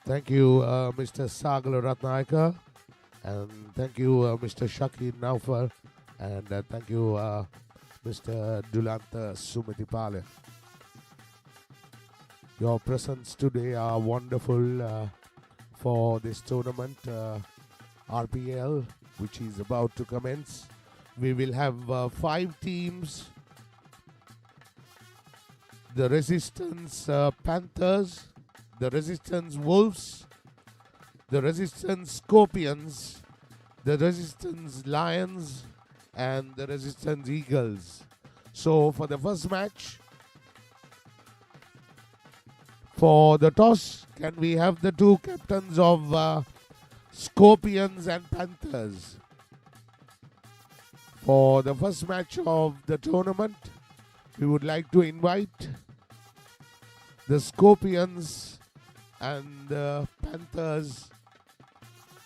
Thank you, Mr. Sagal Ratnaika, and thank you, Mr. Shakir Naufar, and thank you, Mr. Dulanta Sumitipale. Your presence today are wonderful for this tournament, RPL, which is about to commence. We will have 5 teams. The Resistance Panthers, the Resistance Wolves, the Resistance Scorpions, the Resistance Lions, and the Resistance Eagles. So for the first match, for the toss, can we have the 2 captains of Scorpions and Panthers? For the first match of the tournament, we would like to invite the Scorpions and the Panthers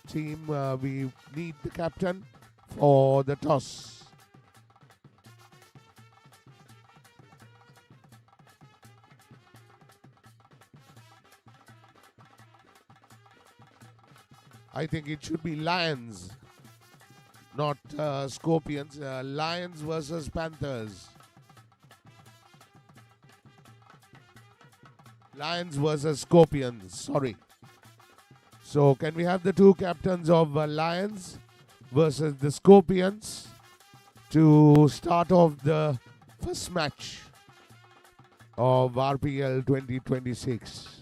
team. We need the captain for the toss. I think it should be Lions, not Scorpions. Lions versus Panthers. Lions versus Scorpions, sorry. So can we have the 2 captains of Lions versus the Scorpions to start off the first match of RPL 2026?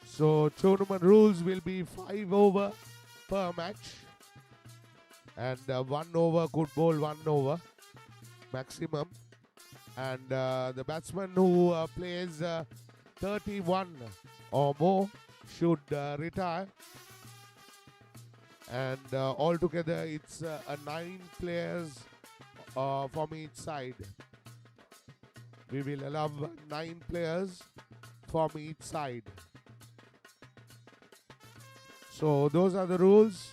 So tournament rules will be 5 over per match, and 1 over could bowl 1 over maximum, and the batsman who plays 31 or more should retire, and altogether it's 9 players from each side. We will allow 9 players from each side. So those are the rules.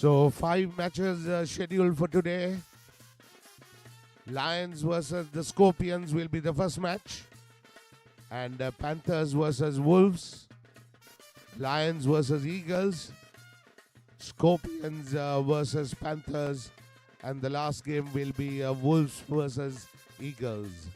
So 5 matches scheduled for today. Lions versus the Scorpions will be the first match. And Panthers versus Wolves. Lions versus Eagles. Scorpions versus Panthers. And the last game will be Wolves versus Eagles.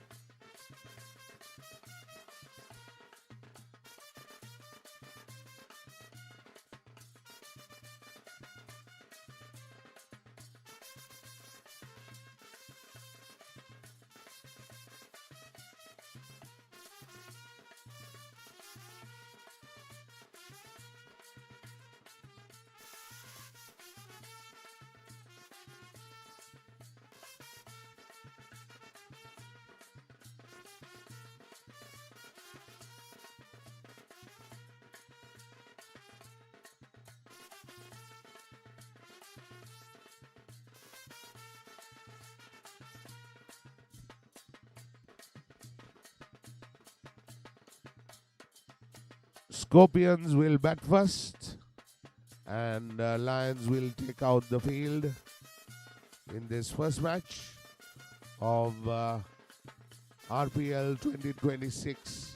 Scorpions will bat first, and Lions will take out the field in this first match of RPL 2026.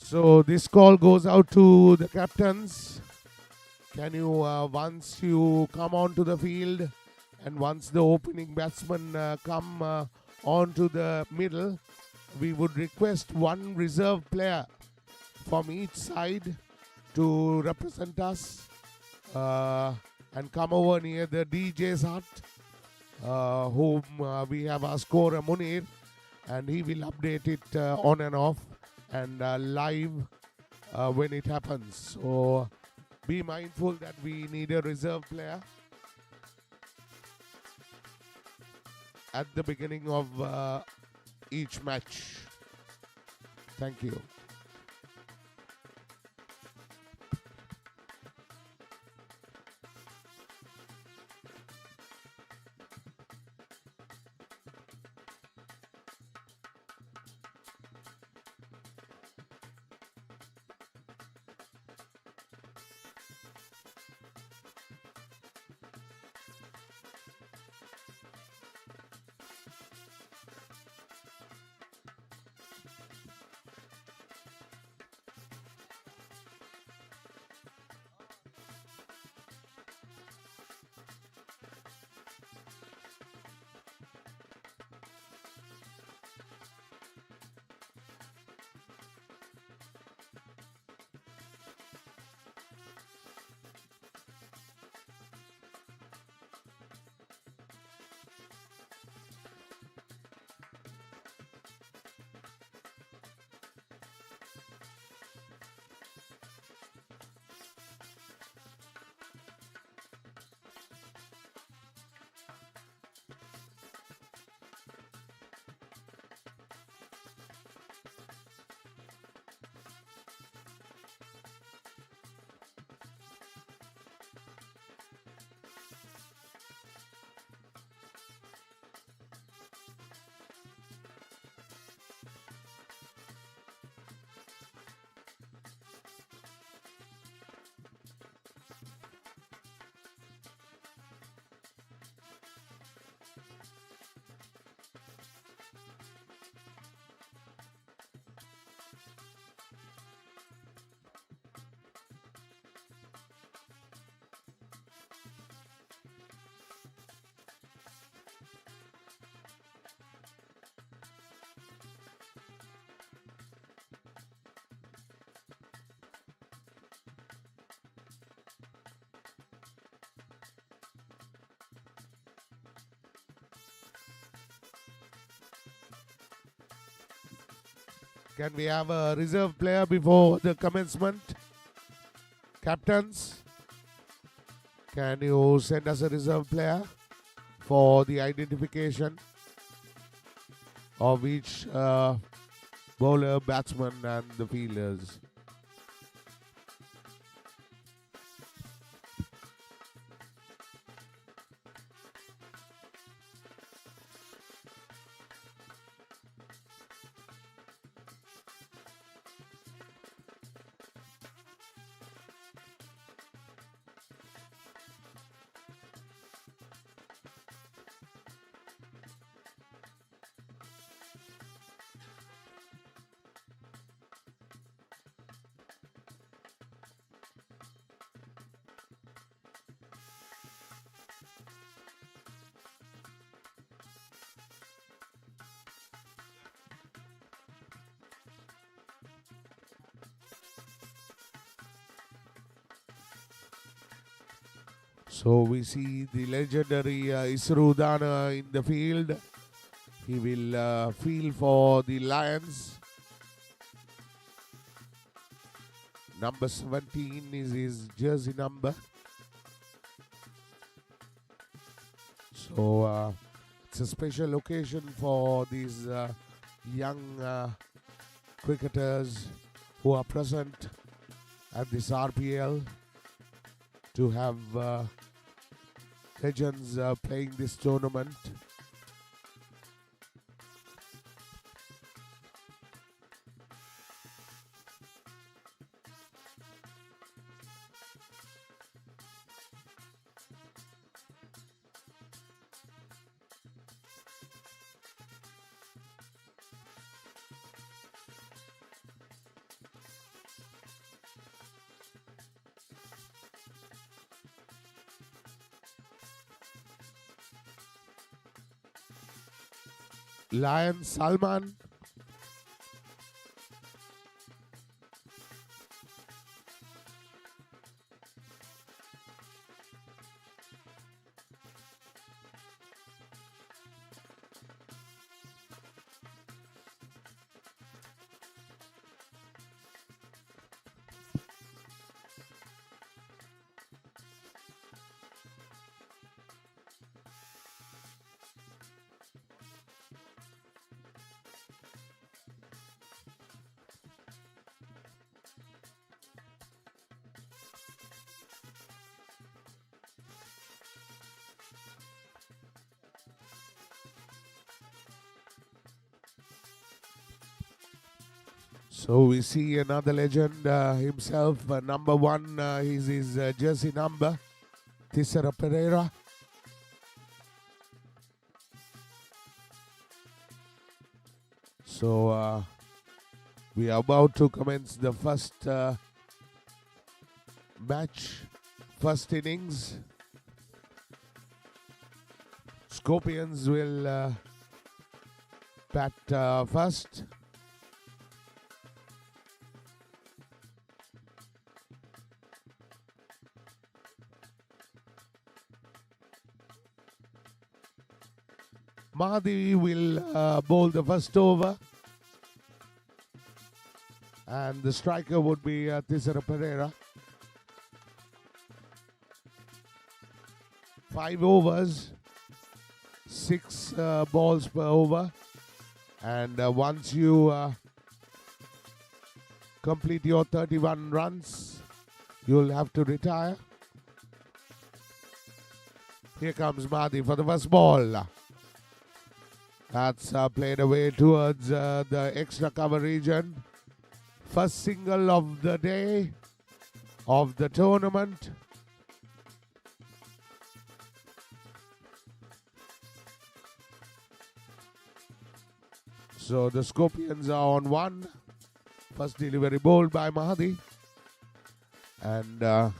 So this call goes out to the captains. Can you, once you come onto the field and once the opening batsmen come onto the middle, we would request one reserve player from each side to represent us and come over near the DJ's hut, whom we have our scorer Munir, and he will update it on and off and live when it happens. So be mindful that we need a reserve player at the beginning of each match. Thank you. Can we have a reserve player before the commencement? Captains, can you send us a reserve player for the identification of each bowler, batsman and the fielders? So we see the legendary Isrudana in the field. He will field for the Lions. Number 17 is his jersey number. So it's a special occasion for these young cricketers who are present at this RPL to have legends playing this tournament. Lion Salman. So we see another legend himself, number 1 is his jersey number, Tissera Pereira. So we are about to commence the first match, first innings. Scorpions will bat first. Mahdi will bowl the first over, and the striker would be Tissera Pereira. 5 overs, 6 balls per over, and once you complete your 31 runs, you'll have to retire. Here comes Mahdi for the first ball. That's played away towards the extra cover region. First single of the day, of the tournament. So the Scorpions are on 1. First delivery bowled by Mahdi. And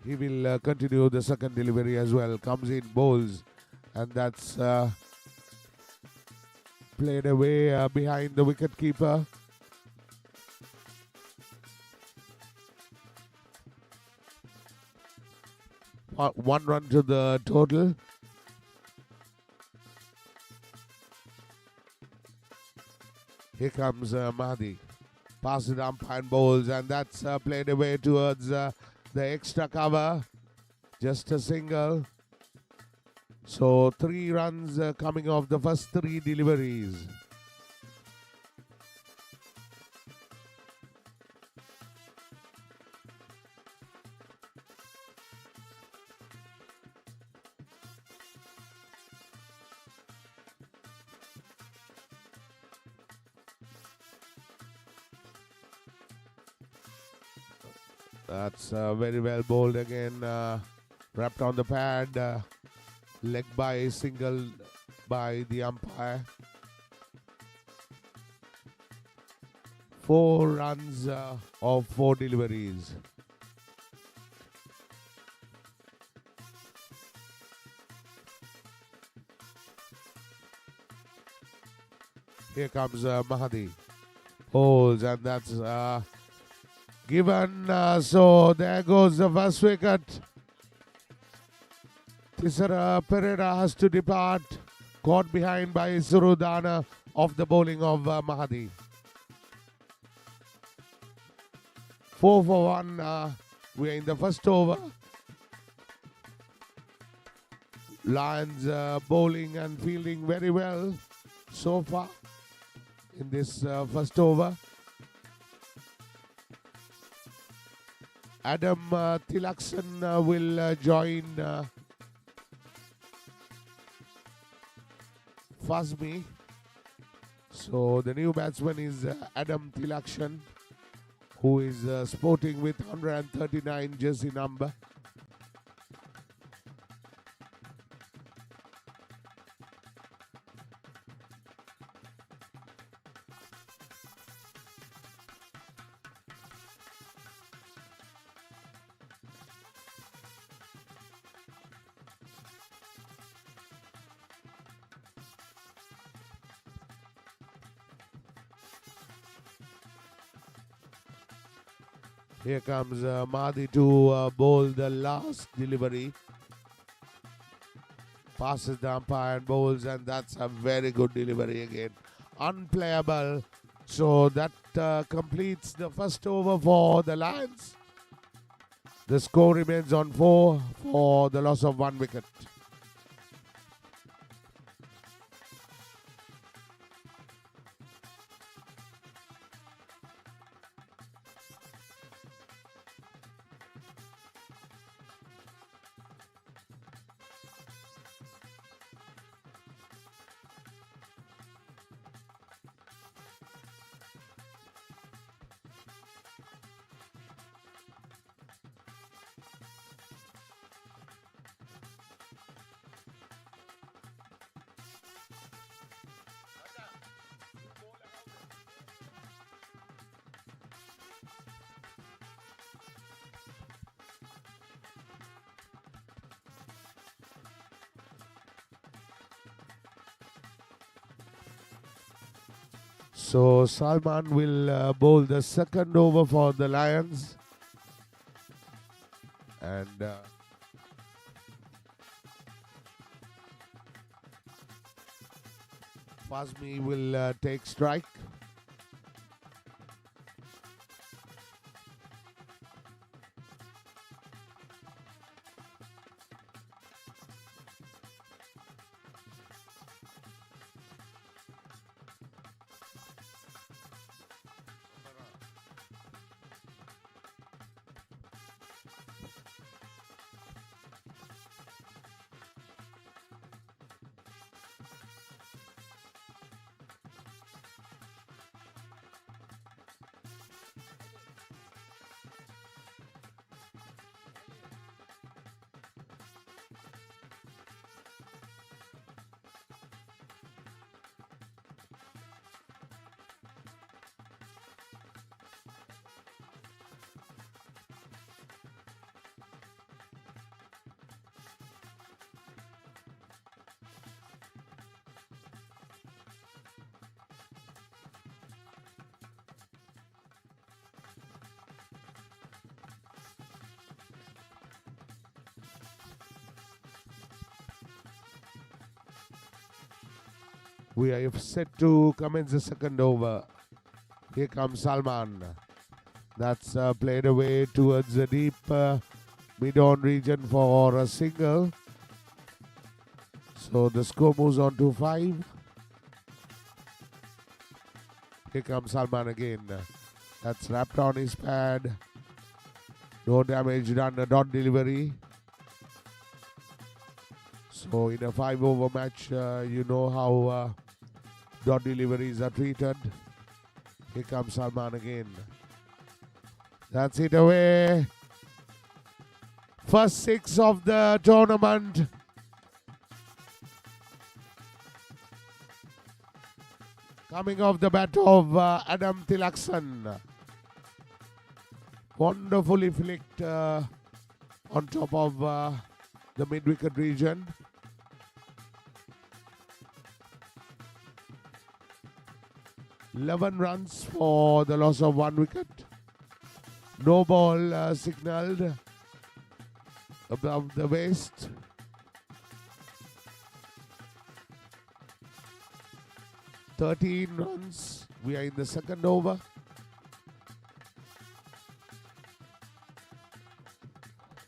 he will continue the second delivery as well. Comes in, bowls, and that's played away behind the wicket keeper. One run to the total. Here comes Mahdi. Pass it umpire and bowls, and that's played away towards the extra cover. Just a single. So 3 runs coming off the first 3 deliveries. That's very well bowled again. Wrapped on the pad. Leg by single by the umpire. 4 runs of 4 deliveries. Here comes Mahdi. Holds, and that's given. So there goes the first wicket. Tisara Pereira has to depart. Caught behind by Surudana off the bowling of Mahdi. 4 for 1. We are in the first over. Lions bowling and fielding very well so far in this first over. Adam Tilakson will join Fazmi. So the new batsman is Adam Tilakson, who is sporting with 139 jersey number. Here comes Mahdi to bowl the last delivery. Passes the umpire and bowls, and that's a very good delivery again. Unplayable. So that completes the first over for the Lions. The score remains on 4 for the loss of 1 wicket. So Salman will bowl the second over for the Lions. And Fazmi will take strike. We are set to commence the second over. Here comes Salman. That's played away towards the deep mid-on region for a single. So the score moves on to 5. Here comes Salman again. That's wrapped on his pad. No damage done, a dot delivery. So in a 5-over match, you know how dot deliveries are treated. Here comes Salman again. That's it away. First 6 of the tournament. Coming off the bat of Adam Tilakson. Wonderfully flicked on top of the mid-wicket region. "11 runs for the loss of 1 wicket. No ball signalled above the waist. "13 runs. We are in the second over.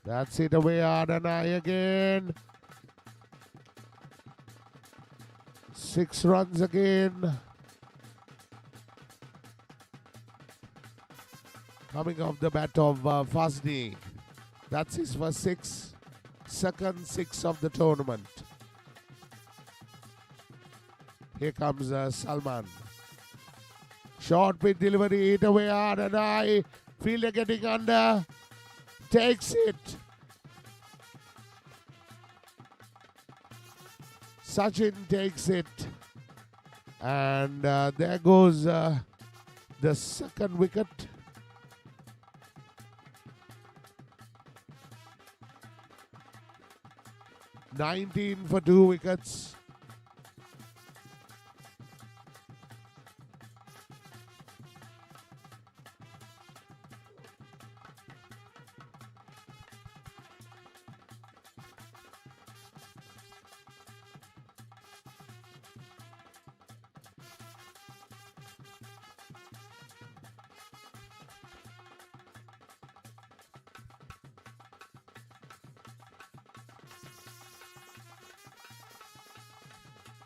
That's it away, Adanai again. 6 runs again. Coming off the bat of Fasni. That's his first 6. Second 6 of the tournament. Here comes Salman. Short pitch delivery, hit away hard and high. Fielder getting under. Takes it. Sachin takes it. And there goes the second wicket. 19 for 2 wickets.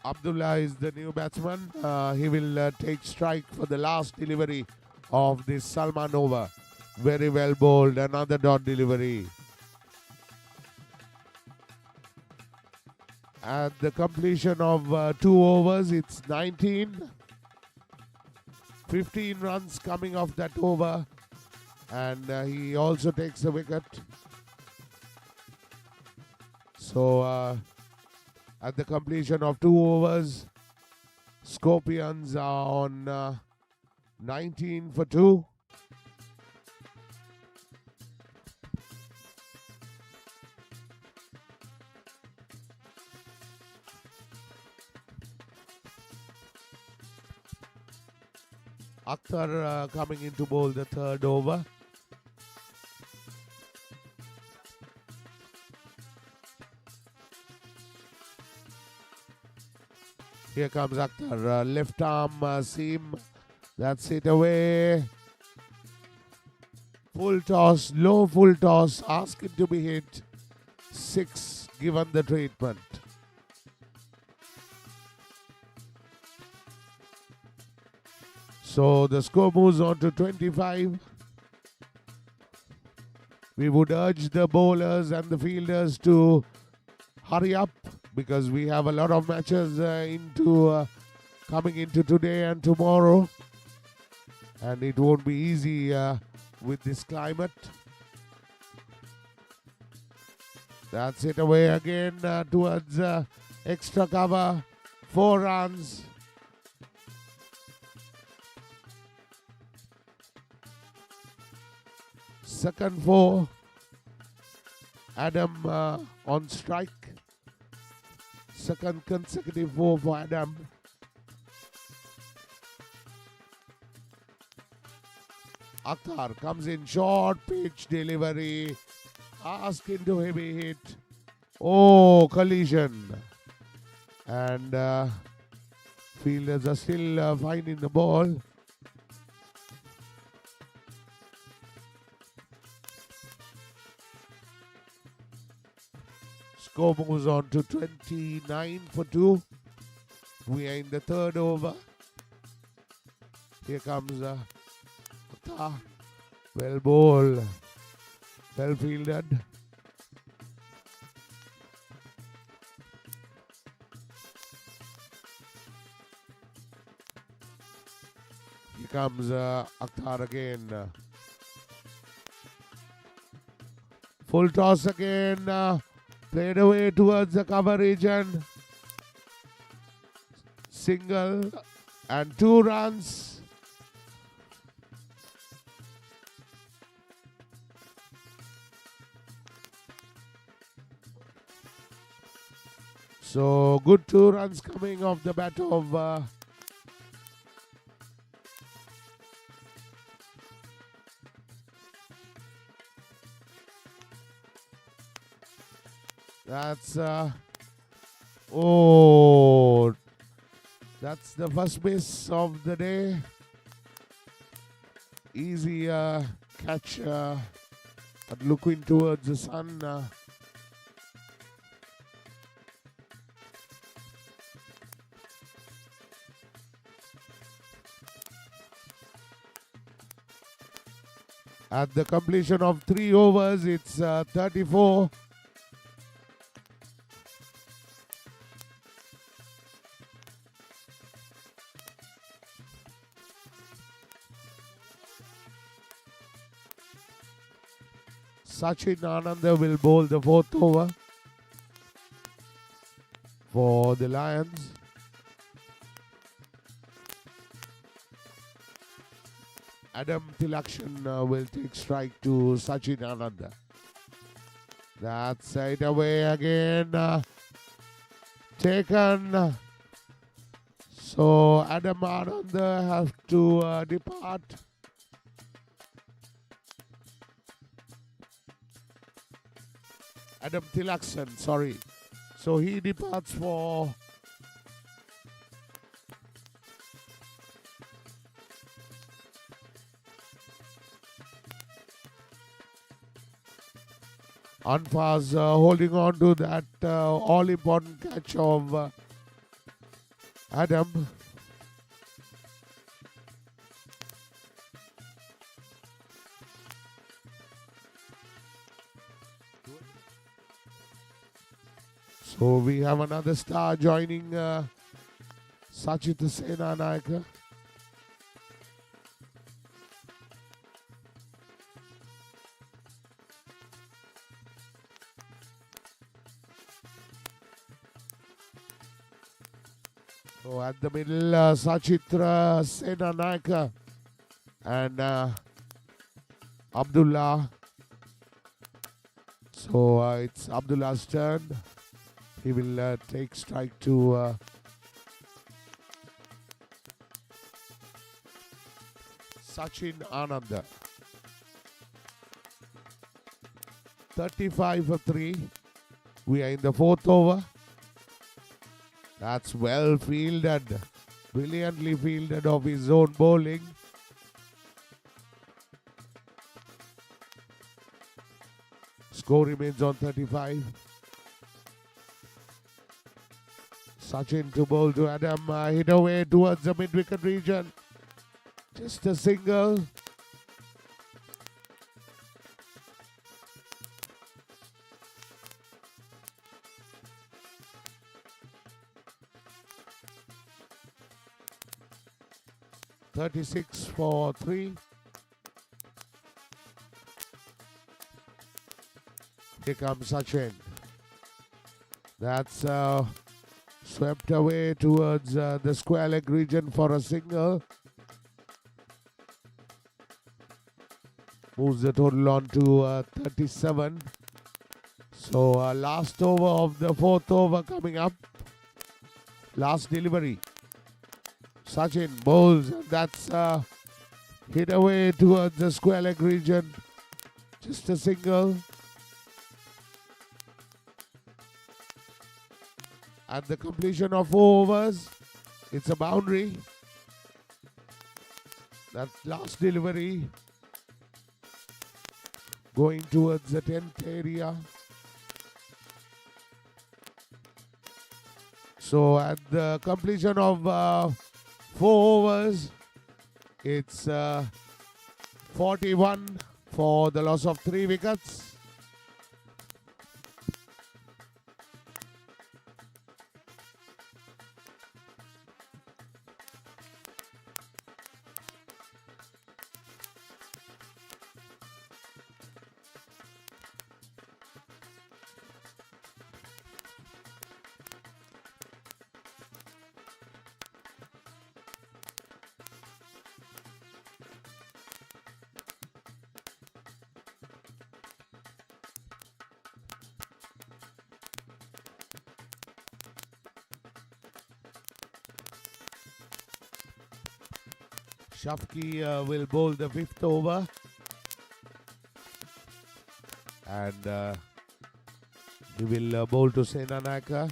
Abdullah is the new batsman. He will take strike for the last delivery of this Salman over. Very well bowled. Another dot delivery. At the completion of 2 overs, it's 19. 15 runs coming off that over. And he also takes the wicket. So at the completion of 2 overs, Scorpions are on 19 for 2. Akhtar coming in to bowl the third over. Here comes Akhtar, left arm seam, that's it away. Full toss, low full toss, ask it to be hit. 6 given the treatment. So the score moves on to 25. We would urge the bowlers and the fielders to hurry up, because we have a lot of matches coming into today and tomorrow, and it won't be easy with this climate. That's it away again towards extra cover. 4 runs. Second 4. Adam on strike. Second consecutive 4 for Adam. Akhtar comes in, short pitch delivery. Ask into heavy hit. Oh, collision. And Fielders are still finding the ball. Score moves on to 29-2. We are in the third over. Here comes Akhtar. Well ball. Well fielded. Here comes Akhtar again. Full toss again. Played away towards the cover region. Single and 2 runs. So good 2 runs coming off the bat of that's that's the first miss of the day. Easy catch, but looking towards the sun. At the completion of 3 overs, it's 34. Sachin Ananda will bowl the 4th over for the Lions. Adam Tilakshan will take strike to Sachin Ananda. That's it away again. Taken. So Adam Ananda have to depart. Adam Tilakshan, sorry. So he departs for Anfaz holding on to that all-important catch of Adam. So we have another star joining Sachit Senanayake. So at the middle, Sachitra Senanayake and Abdullah. So it's Abdullah's turn. He will take strike to Sachin Ananda. 35 for 3. We are in the 4th over. That's well fielded. Brilliantly fielded of his own bowling. Score remains on 35. Sachin to bowl to Adam, hit away towards the mid-wicket region. Just a single. (36 for 3). Here comes Sachin. That's swept away towards the square leg region for a single. Moves the total on to 37. So last over of the 4th over coming up. Last delivery. Sachin bowls. That's hit away towards the square leg region. Just a single. At the completion of 4 overs, It's a boundary. That last delivery going towards the 10th area. So at the completion of 4 overs, it's 41 for the loss of 3 wickets. Shafki will bowl the 5th over, and he will bowl to Senanaka.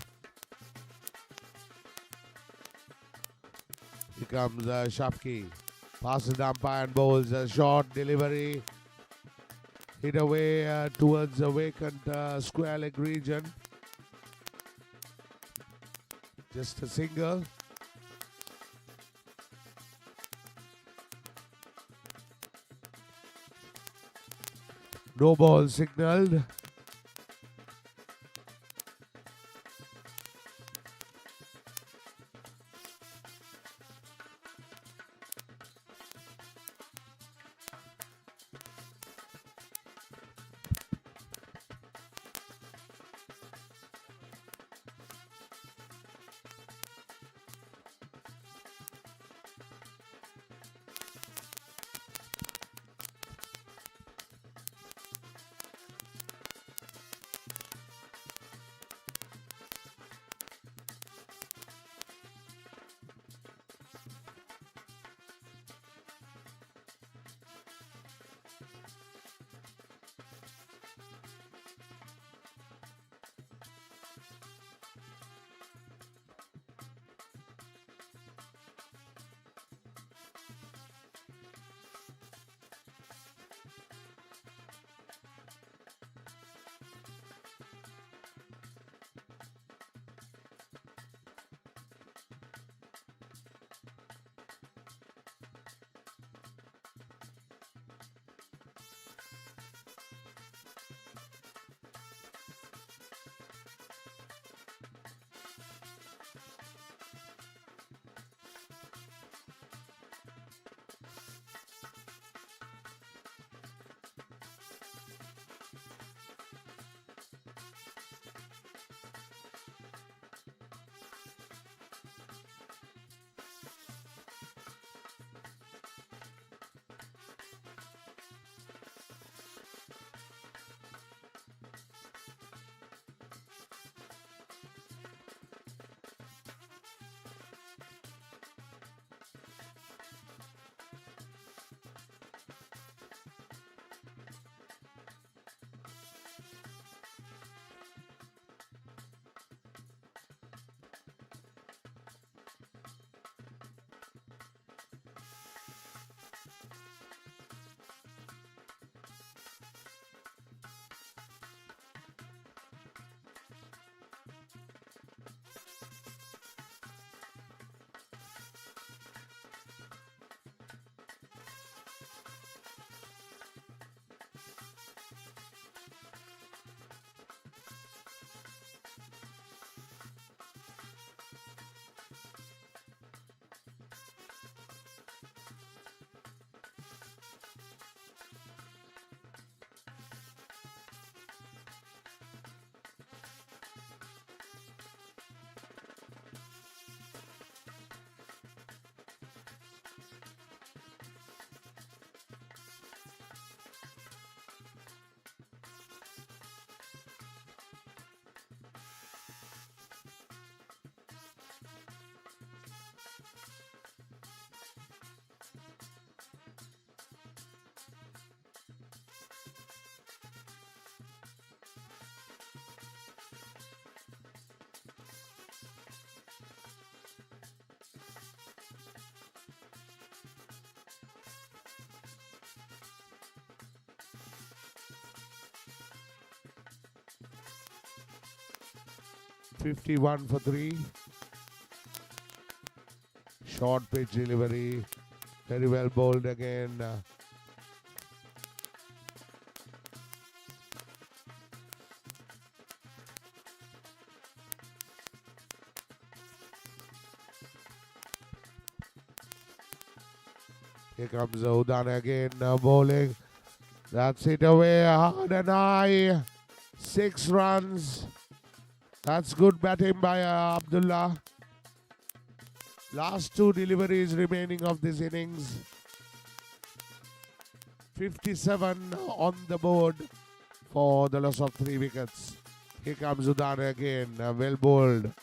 Here comes Shafki, passes the umpire and bowls a short delivery, hit away towards the vacant square leg region. Just a single. No ball signaled. 51 for 3. Short pitch delivery. Very well bowled again. Here comes Udan again, bowling. That's it away, hard and high. 6 runs. That's good batting by Abdullah. Last 2 deliveries remaining of this innings. 57 on the board for the loss of 3 wickets. Here comes Udan again, well bowled.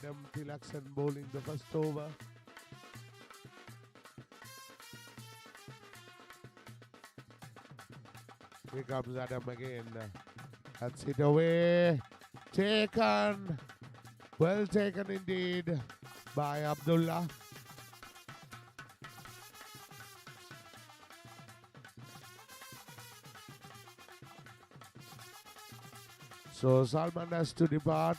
Adam Tilakson bowling the first over. Here comes Adam again. That's it away. Taken. Well taken indeed by Abdullah. So Salman has to depart.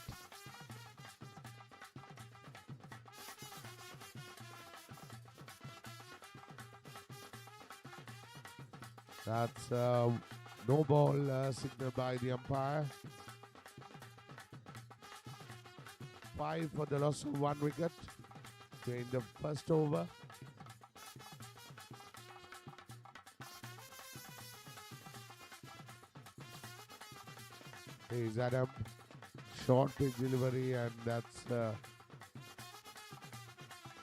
That's no ball signaled by the umpire. 5 for the loss of 1 wicket during the first over. Here's Adam. Short pitch delivery, and that's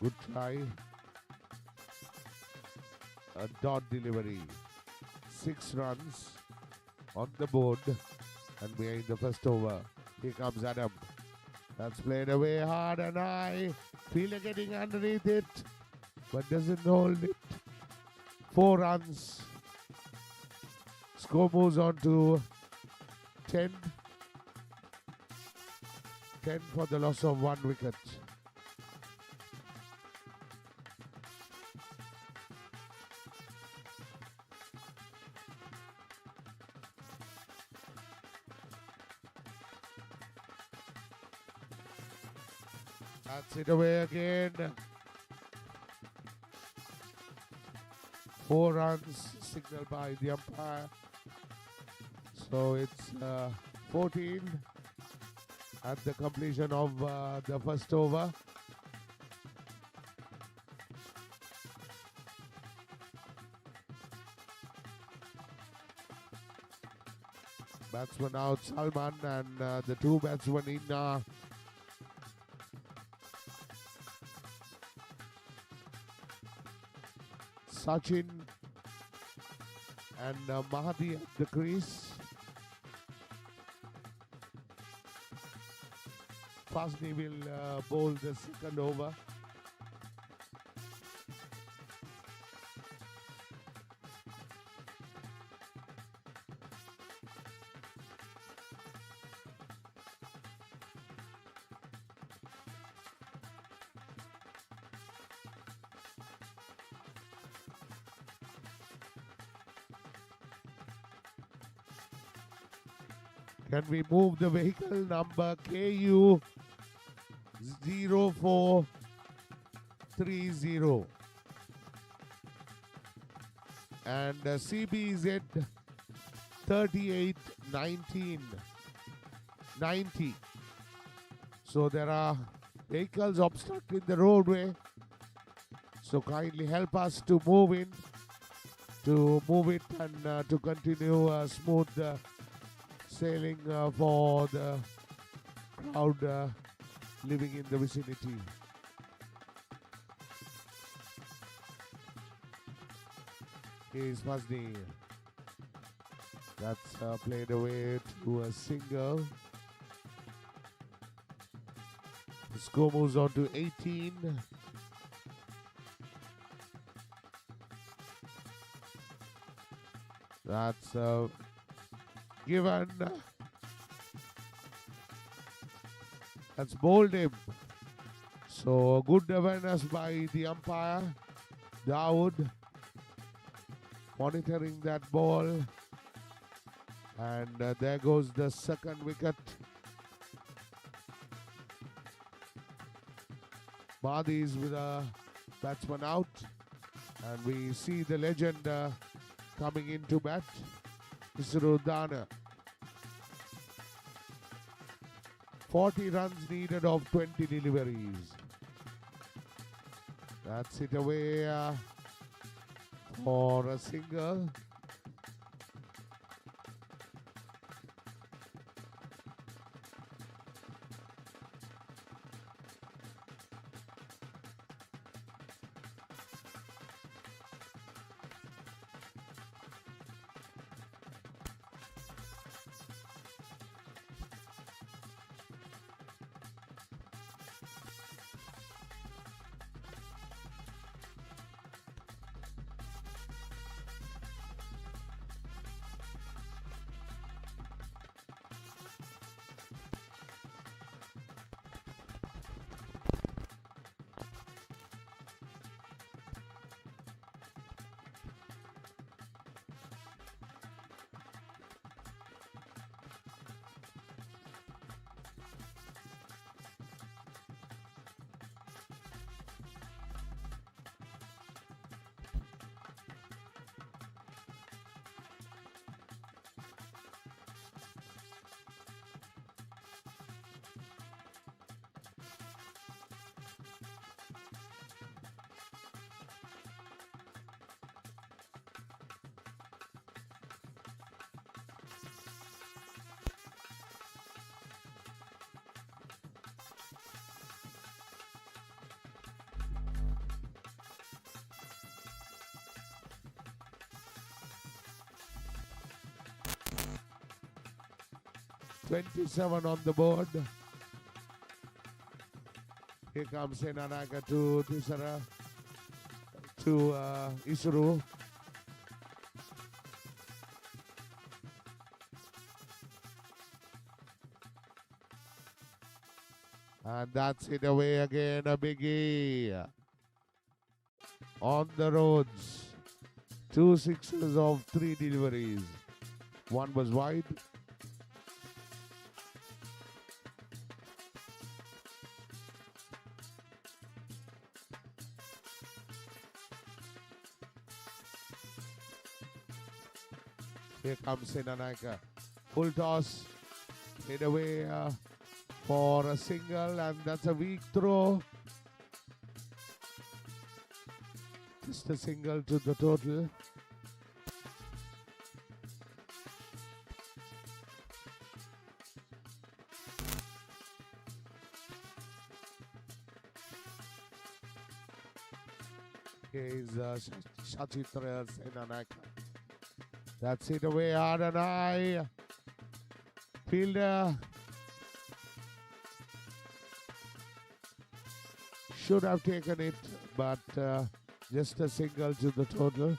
good try. A dot delivery. 6 runs on the board, and we are in the first over. Here comes Adam. That's played away hard and high. Fielder getting underneath it, but doesn't hold it. 4 runs. Score moves on to 10. 10 for the loss of 1 wicket. That's it away again. 4 runs signaled by the umpire. So it's 14 at the completion of the first over. Batsman out Salman, and the 2 batsmen in Sachin and Mahdi at the crease. Fasni will bowl the second over. Can we move the vehicle number KU 0430 and CBZ 381990? So there are vehicles obstructing the roadway. So kindly help us to move it and to continue smooth sailing for the crowd living in the vicinity. Here's Fasni. That's played away to a single. The score moves on to 18. That's given. That's bowled him. So good awareness by the umpire, Dawood, monitoring that ball. And there goes the second wicket. Mahdi is with a batsman out. And we see the legend coming into bat, Mr. Udana. 40 runs needed of 20 deliveries. That's it away for a single. 27 on the board. Here comes Senanaka to Tisara to Isuru. And that's it away again, a biggie. On the roads. 2 sixes of 3 deliveries. One was wide. Here comes Senanaka. Full toss. Hit away for a single, and that's a weak throw. Just a single to the total. Is Shachitra Senanaka. That's it away hard and high. Fielder should have taken it, but just a single to the total.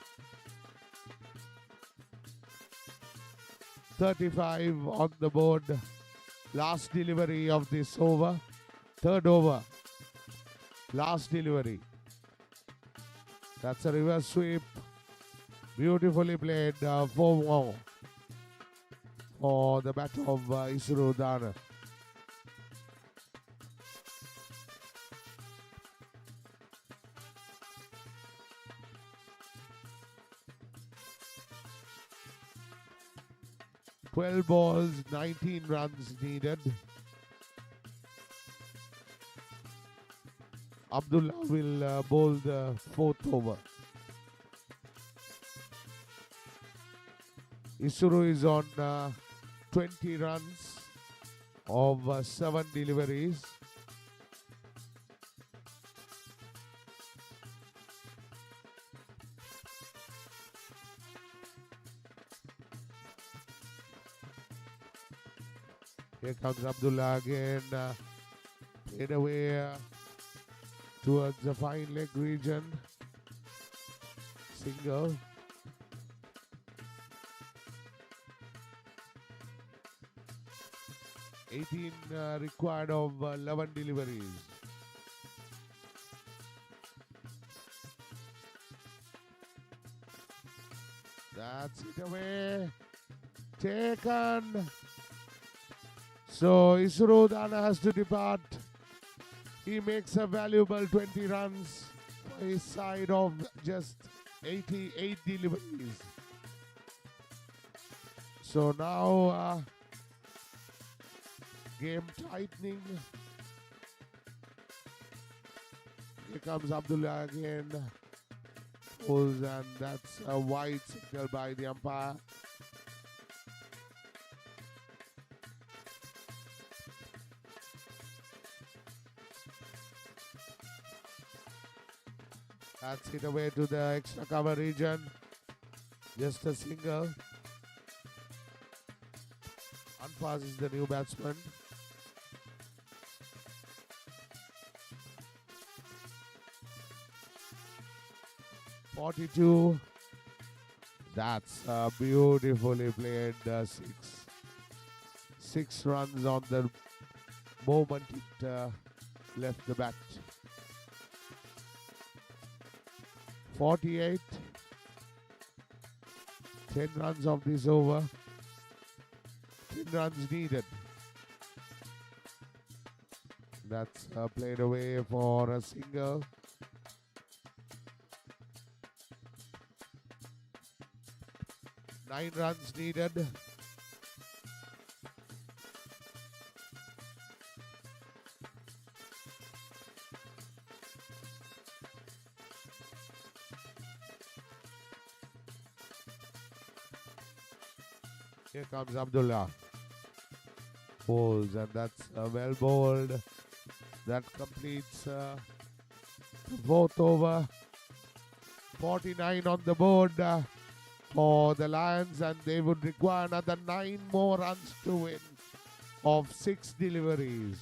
35 on the board. Last delivery of this over. Third over. Last delivery. That's a reverse sweep. Beautifully played. 4 more for the bat of Isuru Dana. "12 balls, 19 runs needed." Abdullah will bowl the 4th over. Isuru is on 20 runs of 7 deliveries. Here comes Abdullah again. Played away towards the fine leg region. Single. Required of 11 deliveries. That's it away. Taken. So Isuru Dana has to depart. He makes a valuable 20 runs for his side of just 88 deliveries. So now game tightening. Here comes Abdullah again. Pulls, and that's a wide signal by the umpire. That's hit away to the extra cover region. Just a single. Unpasses the new batsman. "42. That's beautifully played. 6 runs on the moment it left the bat. 48. 10 runs of this over. 10 runs needed. That's played away for a single. 9 runs needed. Here comes Abdullah. Bowls, and that's well bowled. That completes the 4th over. 49 on the board for the Lions, and they would require another 9 more runs to win. of 6 deliveries.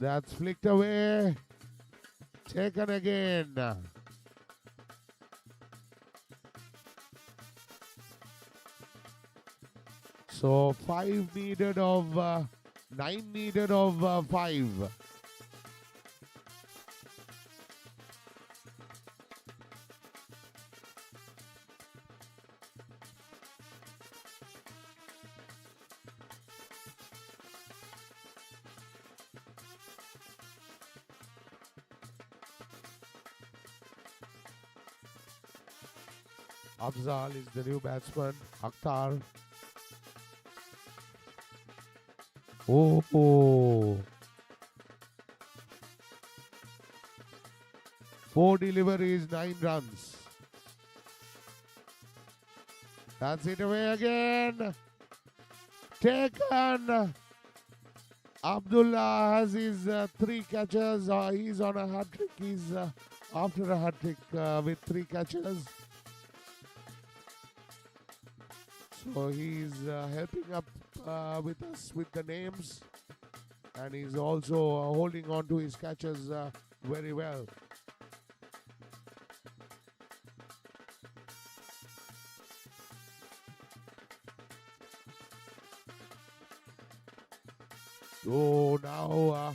That's flicked away. Taken again. So 5 needed of 9 needed of 5. Afzal is the new batsman. Akhtar. Oh. 4 deliveries, 9 runs. That's it away again. Taken. Abdullah has his 3 catches. He's on a hat trick. He's after a hat trick with 3 catches. So he's helping up with us with the names, and he's also holding on to his catches very well. So now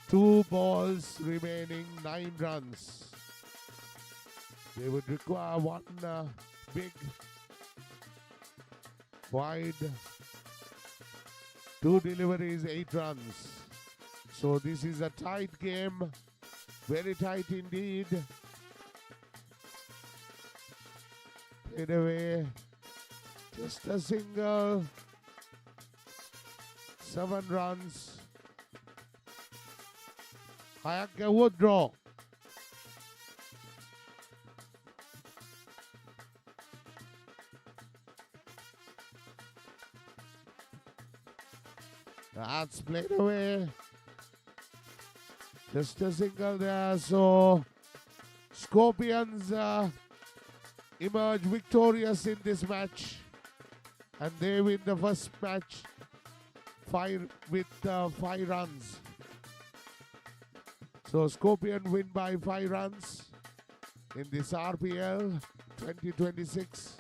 2 balls remaining, 9 runs. They would require 1 big wide, 2 deliveries, 8 runs. So this is a tight game, very tight indeed. Played away, just a single, 7 runs. Hayake Woodrow. That's played away. Just a single there. So Scorpions emerge victorious in this match, and they win the first match with 5 runs. So Scorpion win by 5 runs in this RPL 2026.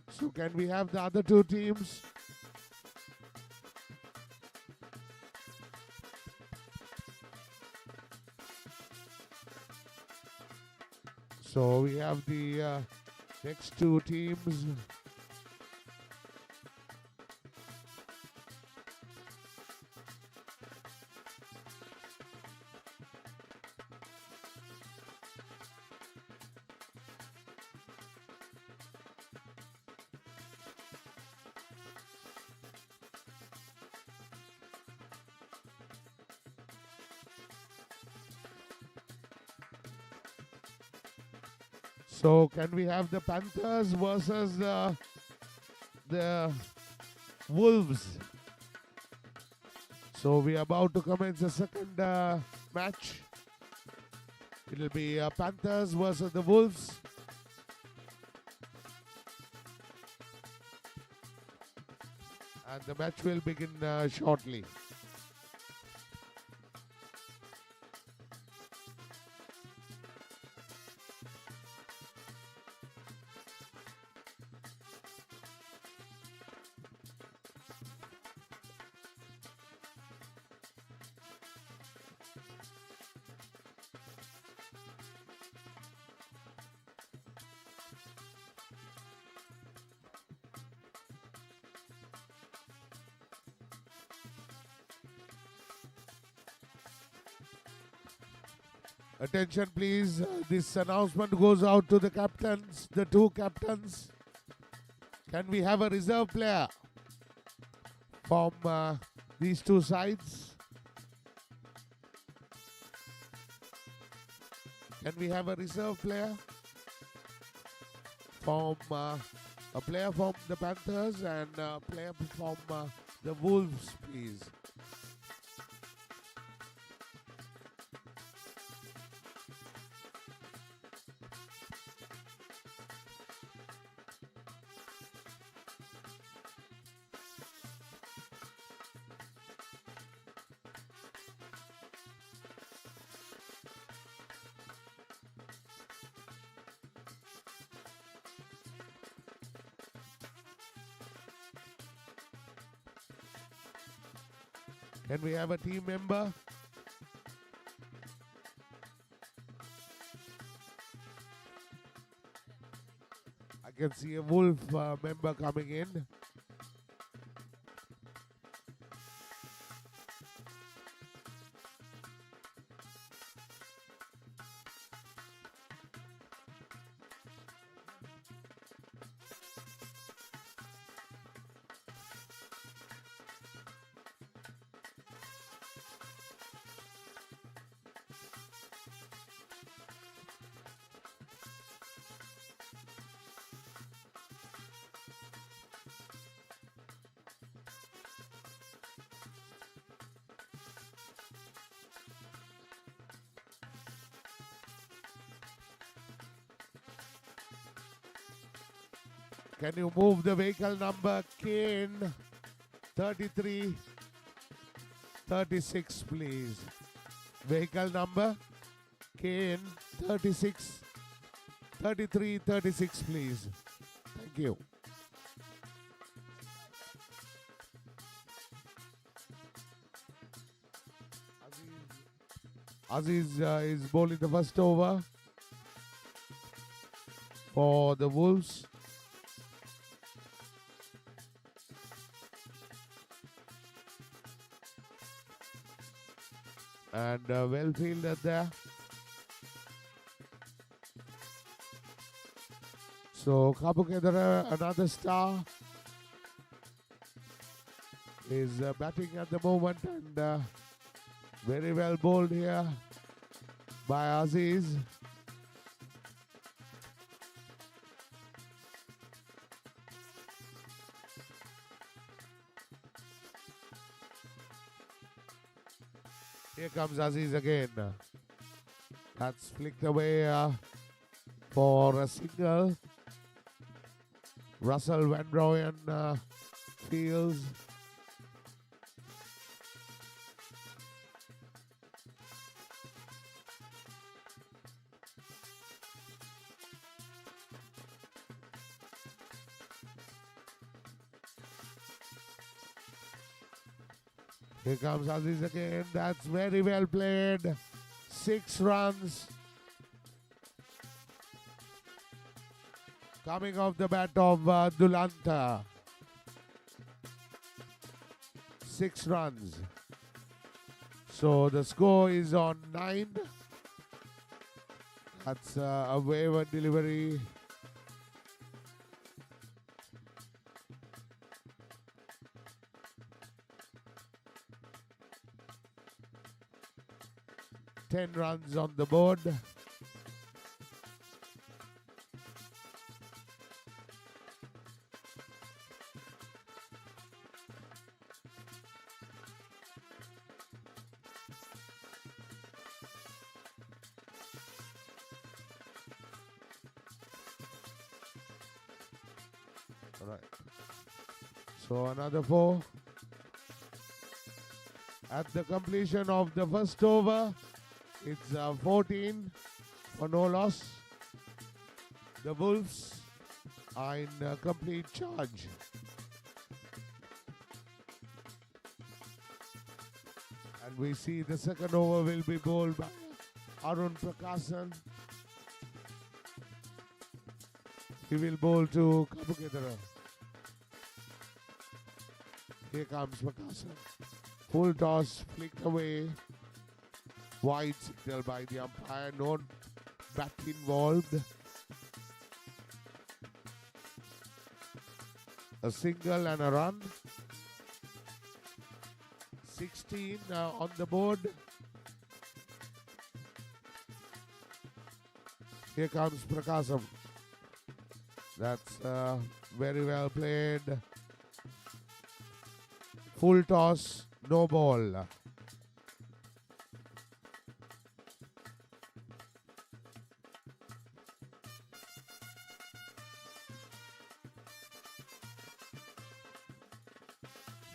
So can we have the other 2 teams? So we have the next 2 teams. So can we have the Panthers versus the Wolves? So we are about to commence the second match. It will be Panthers versus the Wolves. And the match will begin shortly. Attention please, this announcement goes out to the captains, the 2 captains. Can we have a reserve player from these 2 sides? Can we have a reserve player from A player from the Panthers and a player from the Wolves, please. Can we have a team member? I can see a Wolf member coming in. Can you move the vehicle number KN 3336, please? Vehicle number KN 3336, please. Thank you. Aziz is bowling the first over for the Wolves. And well fielded there. So Kapukedara, another star, is batting at the moment, and very well bowled here by Aziz. Here comes Aziz again. That's flicked away for a single. Russell Van Rooyen fields. Here comes Aziz again. That's very well played. 6 runs. Coming off the bat of Dulanta. 6 runs. So the score is on 9. That's a waiver delivery. Ten runs on the board. All right. So another 4. At the completion of the first over, it's 14 for no loss. The Wolves are in complete charge. And we see the second over will be bowled by Arun Prakasan. He will bowl to Kapukedara. Here comes Prakasan. Full toss flicked away. Wide signal by the umpire. No bat involved. A single and a run. 16 on the board. Here comes Prakasam. That's very well played. Full toss, no ball.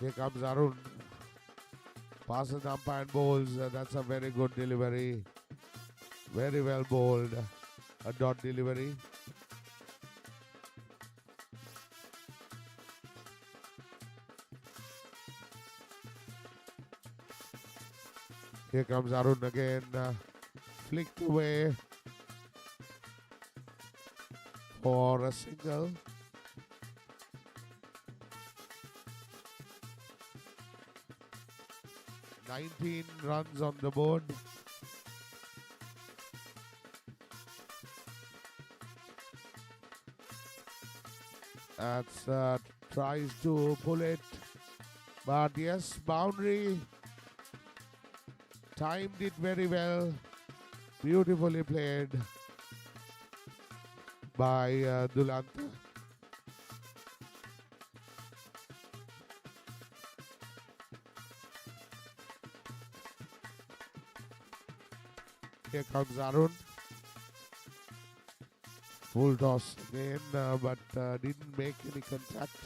Here comes Arun. Passes the umpire and bowls. That's a very good delivery. Very well bowled. A dot delivery. Here comes Arun again. Flicked away for a single. "19 runs on the board. That's tries to pull it, but yes, boundary. Timed it very well. Beautifully played by Dulanta. Here comes Arun. Full toss again, but didn't make any contact.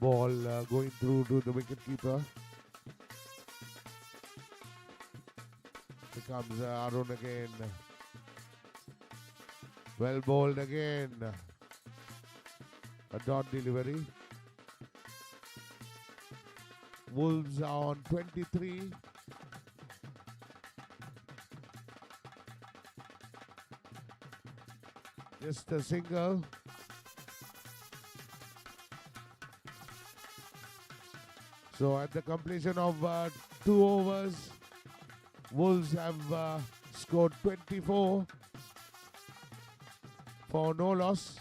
Ball going through to the wicketkeeper. Here comes Arun again. Well bowled again. A dot delivery. Wolves are on 23. Just a single. So at the completion of 2 overs, Wolves have scored 24 for no loss.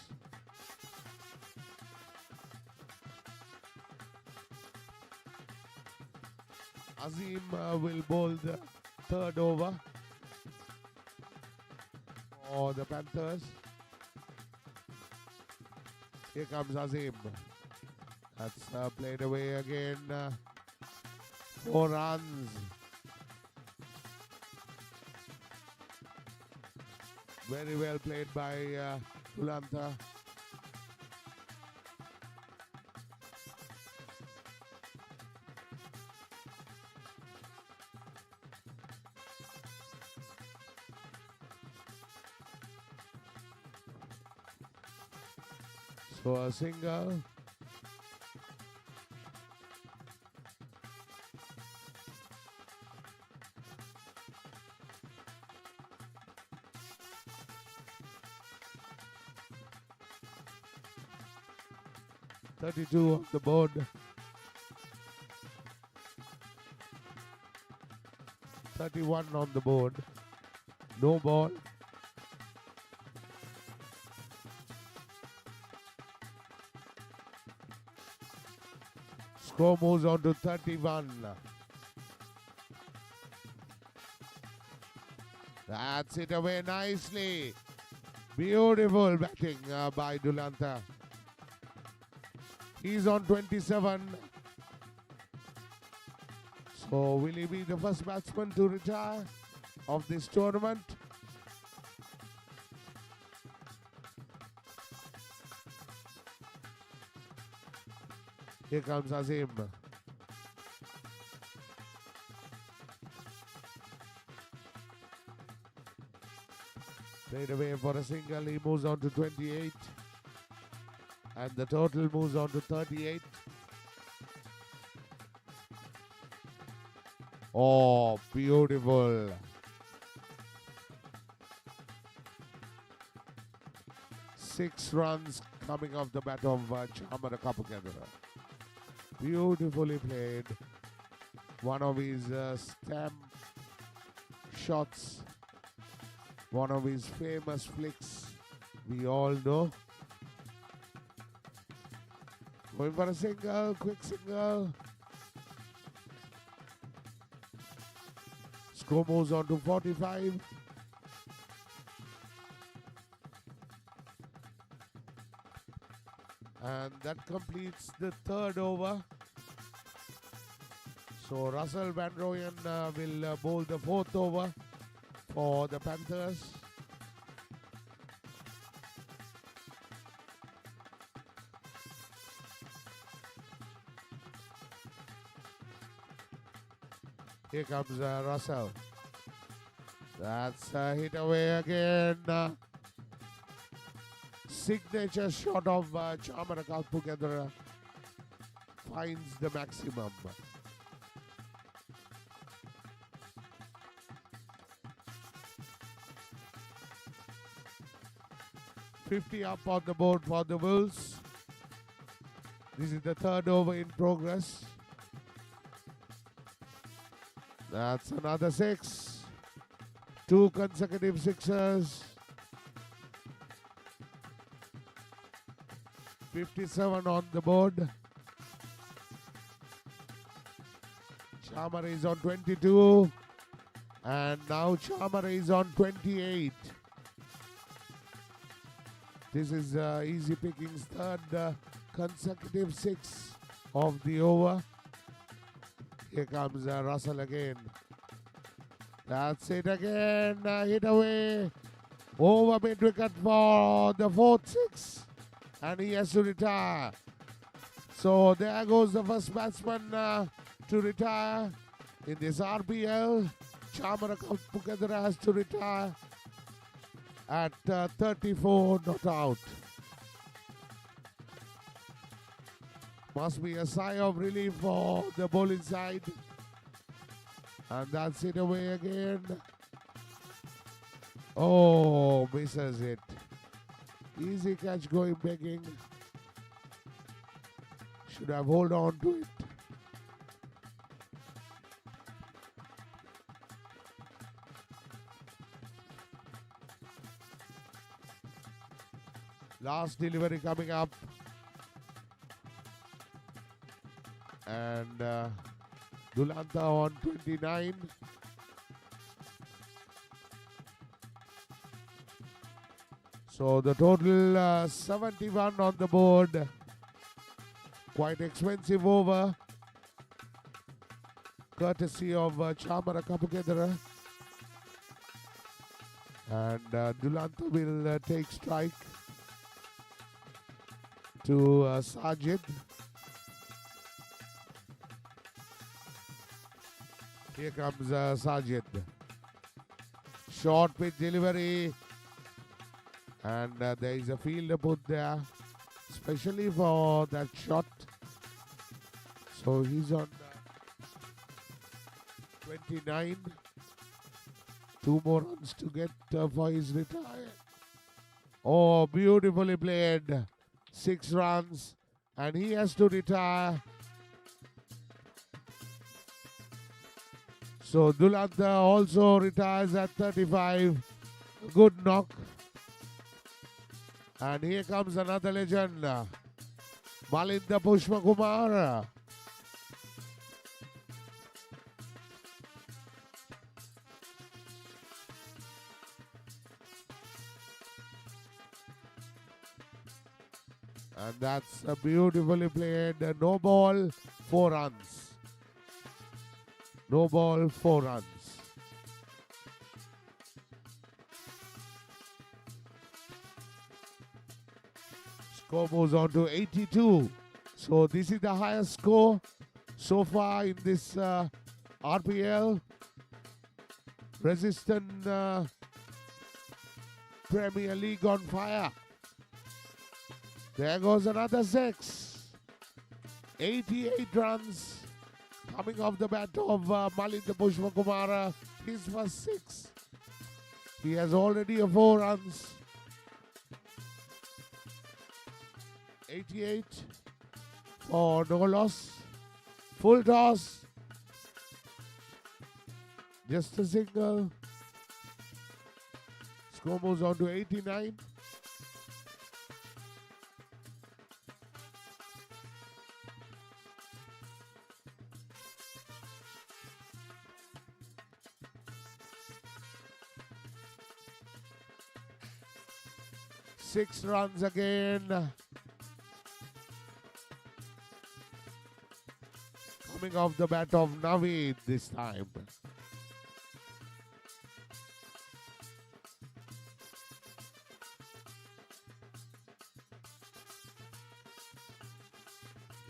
Azim will bowl the 3rd over for the Panthers. Here comes Azim. That's played away again. 4 runs. Very well played by Tulanta. So a single. "32 on the board. "31 on the board. No ball. Score moves on to 31. That's it away nicely. Beautiful batting by Dulanta. He's on 27. So will he be the first batsman to retire of this tournament? Here comes Azim. Played away for a single. He moves on to 28. And the total moves on to 38. Oh, beautiful. Six runs coming off the bat of Chamara Kapukendra. Beautifully played. One of his stamp shots. One of his famous flicks. We all know. Going for a single, quick single. Score moves on to 45. And that completes the third over. So Russell Van Rooyen will bowl the fourth over for the Panthers. Here comes Russell. That's hit away again. Signature shot of Chamara Kalpukadra finds the maximum. $50 up on the board for the Wolves. This is the third over in progress. That's another 6. 2 consecutive sixers. 57 on the board. Chamara is on 22. And now Chamara is on 28. This is easy pickings, third consecutive 6 of the over. Here comes Russell again. That's it again. Hit away. Over mid-wicket for the fourth 6. And he has to retire. So there goes the first batsman to retire in this RPL. Chamara Kalpukadra has to retire at 34 not out. Must be a sigh of relief for the bowling side. And that's it away again. Oh, misses it. Easy catch going begging. Should have hold on to it. Last delivery coming up. And Dulanta on 29. So the total 71 on the board. Quite expensive over. Courtesy of Chamara Kalpukadra. And Dulanta will take strike to Sajid. Here comes Sajid. Short pitch delivery. And there is a fielder put there, especially for that shot. So he's on 29. 2 more runs to get for his retire. Oh, beautifully played. 6 runs. And he has to retire. So Dulanta also retires at 35. Good knock. And here comes another legend, Malinda Pushpakumar. And that's beautifully played. No ball, 4 runs. No ball, 4 runs. Score moves on to 82. So this is the highest score so far in this RPL. Resistant Premier League on fire. There goes another 6. 88 runs coming off the bat of Malinda Pushpakumar. His first 6. He has already 4 runs. 88 for no loss. Full toss. Just a single. Score moves on to 89. Six runs again. coming off the bat of Naveed this time.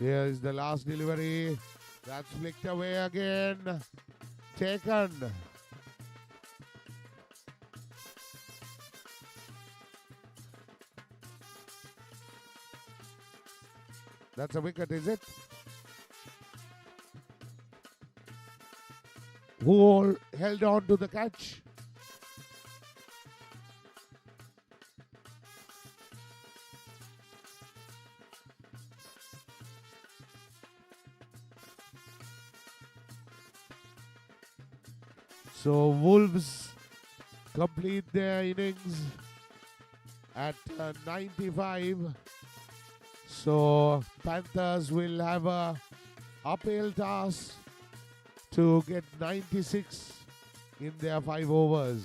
Here is the last delivery. That's flicked away again. Taken. That's a wicket, is it? Who all held on to the catch? So Wolves complete their innings at 95. So Panthers will have a uphill task to get 96 in their 5 overs.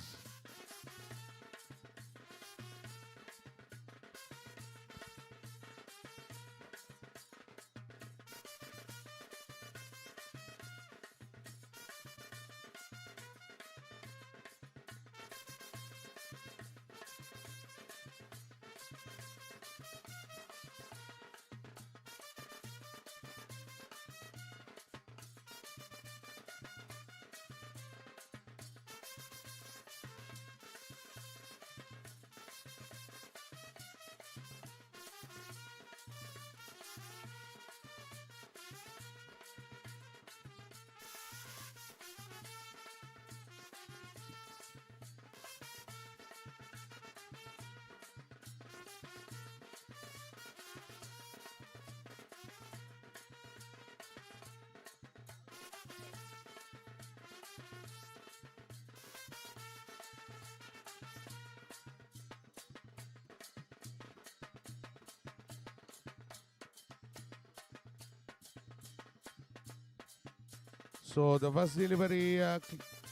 So the first delivery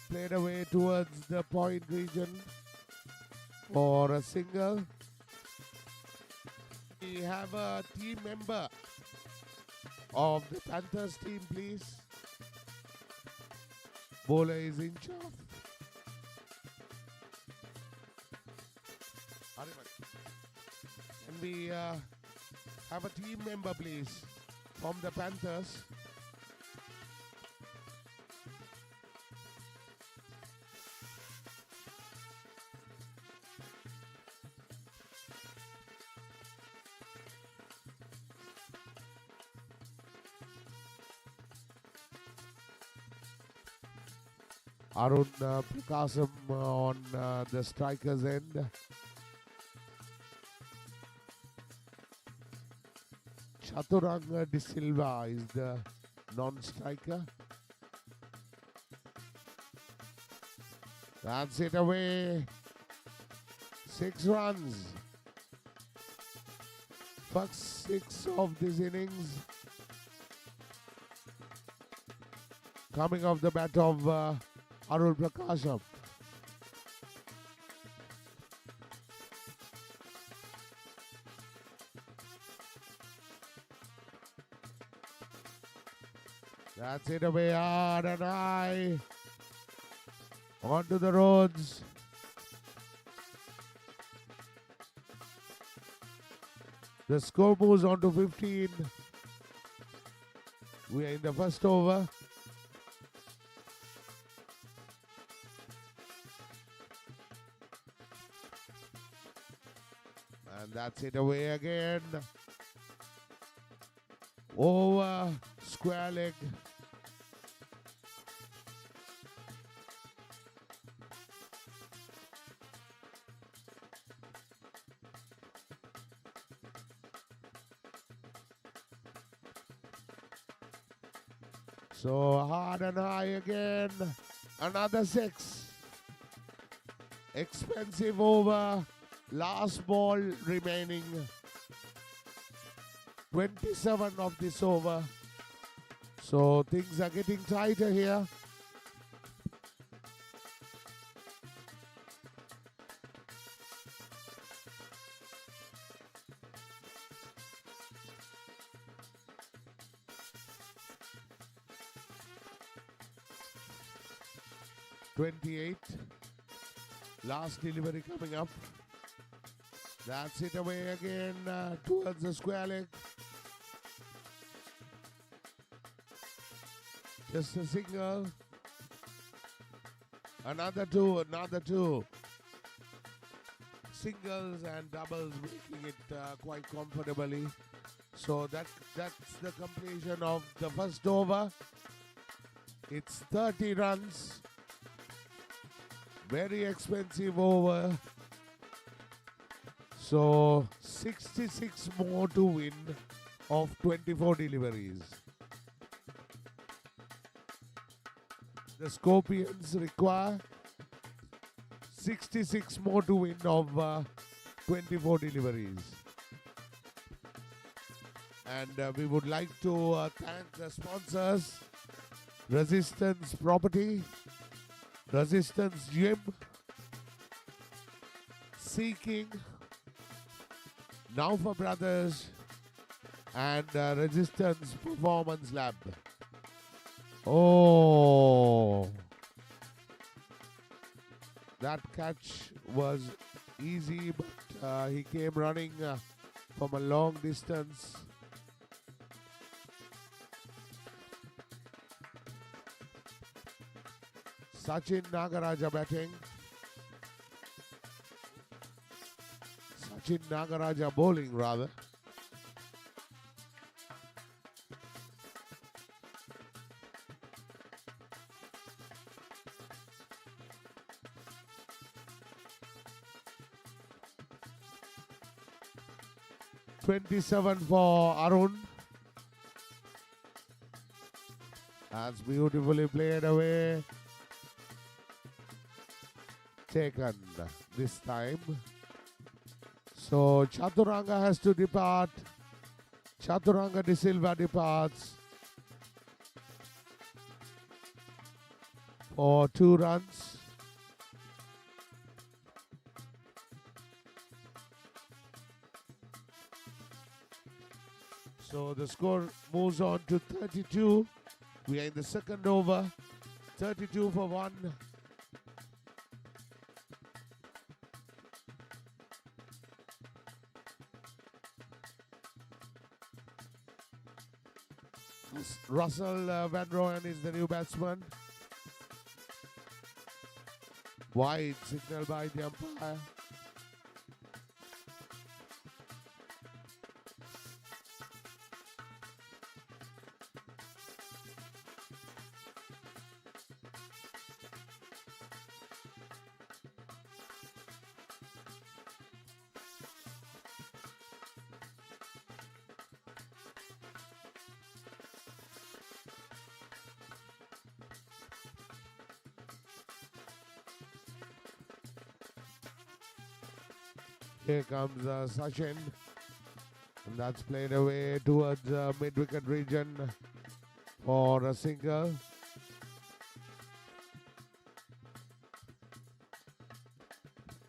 played away towards the point region for a single. We have a team member of the Panthers team, please. Bowler is in charge. Can we have a team member, please, from the Panthers? Arun Prakasam on the striker's end. Chaturanga De Silva is the non-striker. That's it away. 6 runs. First 6 of this innings. Coming off the bat of Arul Prakasham. That's it away hard and high. Onto the roads. The score moves on to 15. We are in the first over. And that's it away again. Over, square leg. So hard and high again. Another 6. Expensive over. Last ball remaining. 27 of this over. So things are getting tighter here. 28. Last delivery coming up. That's it away again towards the square leg. Just a single. Another two. Singles and doubles, making it quite comfortably. So that's the completion of the first over. It's 30 runs. Very expensive over. So 66 more to win of 24 deliveries. The Scorpions require 66 more to win of 24 deliveries. And we would like to thank the sponsors, Resistance Property, Resistance Gym, Seeking, Now for Brothers, and Resistance Performance Lab. Oh, that catch was easy, but he came running from a long distance. Sachin Nagaraja batting. Sachin Nagaraja bowling rather. .27 for Arun. That's beautifully played away. Taken this time. So Chaturanga has to depart. Chaturanga De Silva departs for 2 runs. So the score moves on to 32. We are in the second over. 32 for 1. Russell Van Rooyen is the new batsman. Wide signal by the umpire. Here comes Sachin, and that's played away towards mid-wicket region for a single.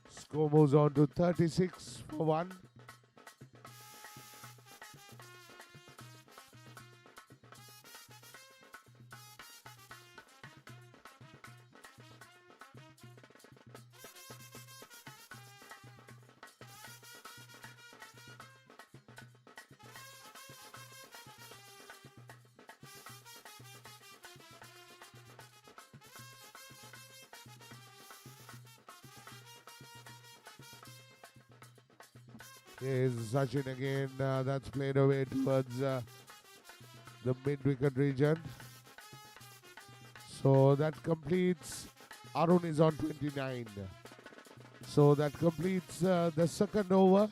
Score moves on to 36 for 1. Here's Sachin again. That's played away towards the mid-wicket region. So that completes. Arun is on 29. So that completes the second over.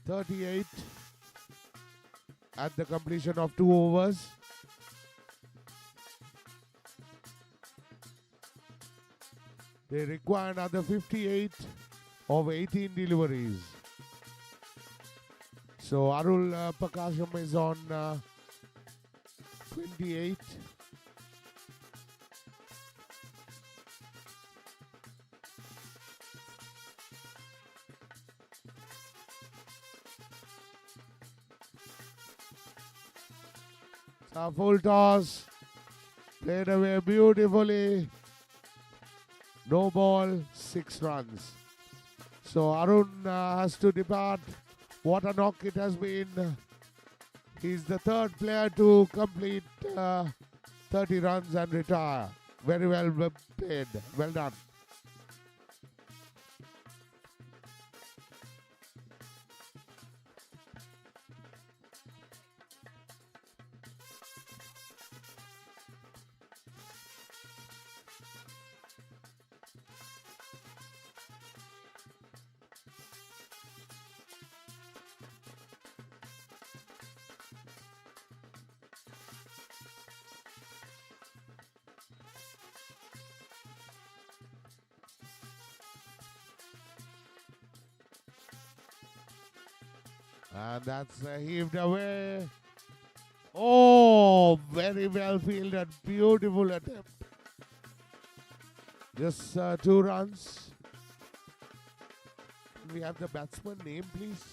.38 at the completion of 2 overs. They require another 58 of 18 deliveries. So Arul Pakasham is on 28. A full toss. Played away beautifully. No ball, 6 runs. So Arun has to depart. What a knock it has been. He's the third player to complete 30 runs and retire. Very well played. Well done. And that's heaved away. Oh, very well fielded. Beautiful attempt. Just 2 runs. Can we have the batsman name, please?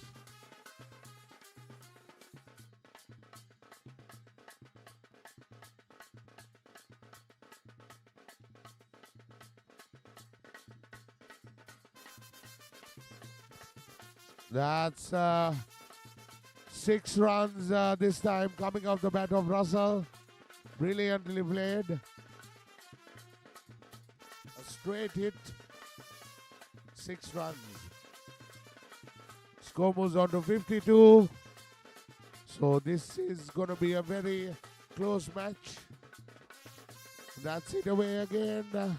That's 6 runs this time coming off the bat of Russell. Brilliantly played. A straight hit. 6 runs. Score moves on to 52. So this is going to be a very close match. That's it away again.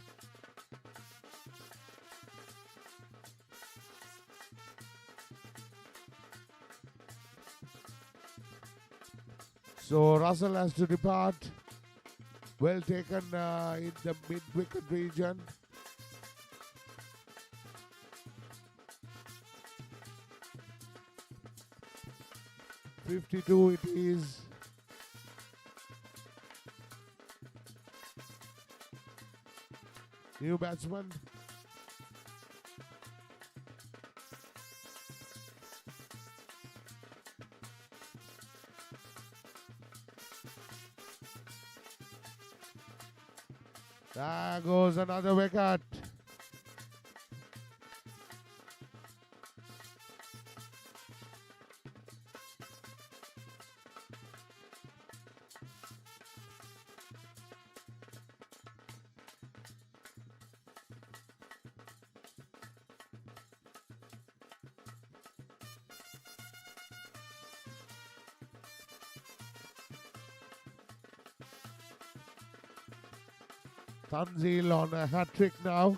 So Russell has to depart. Well taken in the mid-wicket region. .52 it is. New batsman. There goes another wicket. Tanzil on a hat-trick now.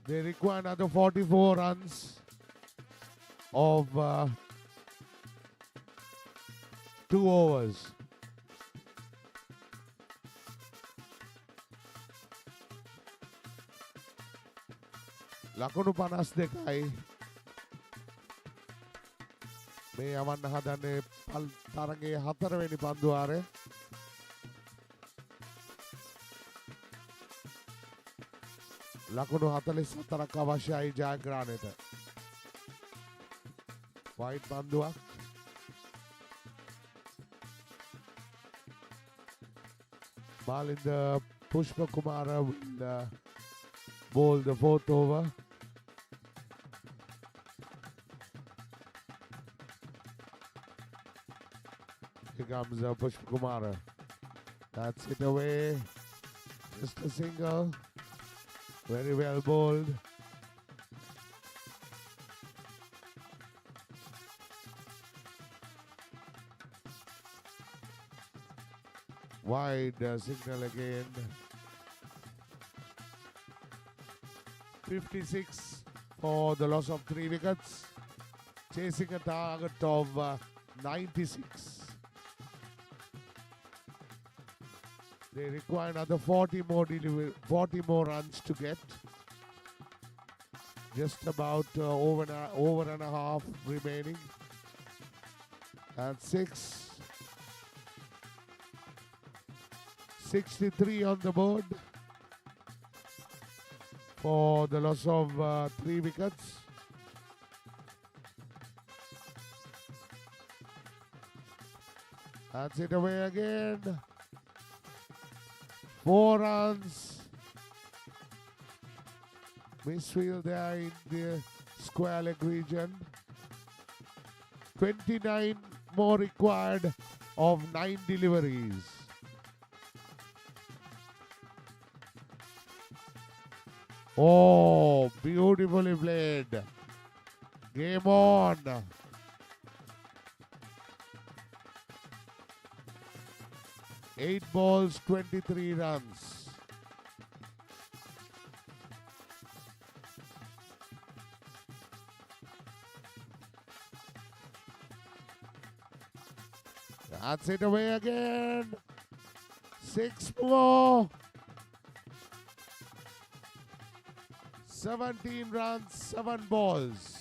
They require another 44 runs of 2 overs. ලකුණු 52යි මේ යවන්න හදන්නේ තරගයේ 4 වෙනි පන්දුවාරය. ලකුණු 44ක් අවශ්‍යයි ජයග්‍රහණයට. White පන්දුවක්. Malinda Pushpa Kumara will bowl the 4th over. Here comes Pushpa Kumara. That's it away. Just a single. Very well bowled. Wide signal again. 56 for the loss of 3 wickets, chasing a target of 96. They require another 40 more runs to get. Just about over and a half remaining. And 63 on the board for the loss of 3 wickets. That's it away again. 4 runs. Misfield there in the square leg region. 29 more required of 9 deliveries. Oh, beautifully played. Game on. Eight balls, 23 runs. That's it away again. 6 more. 17 runs, 7 balls.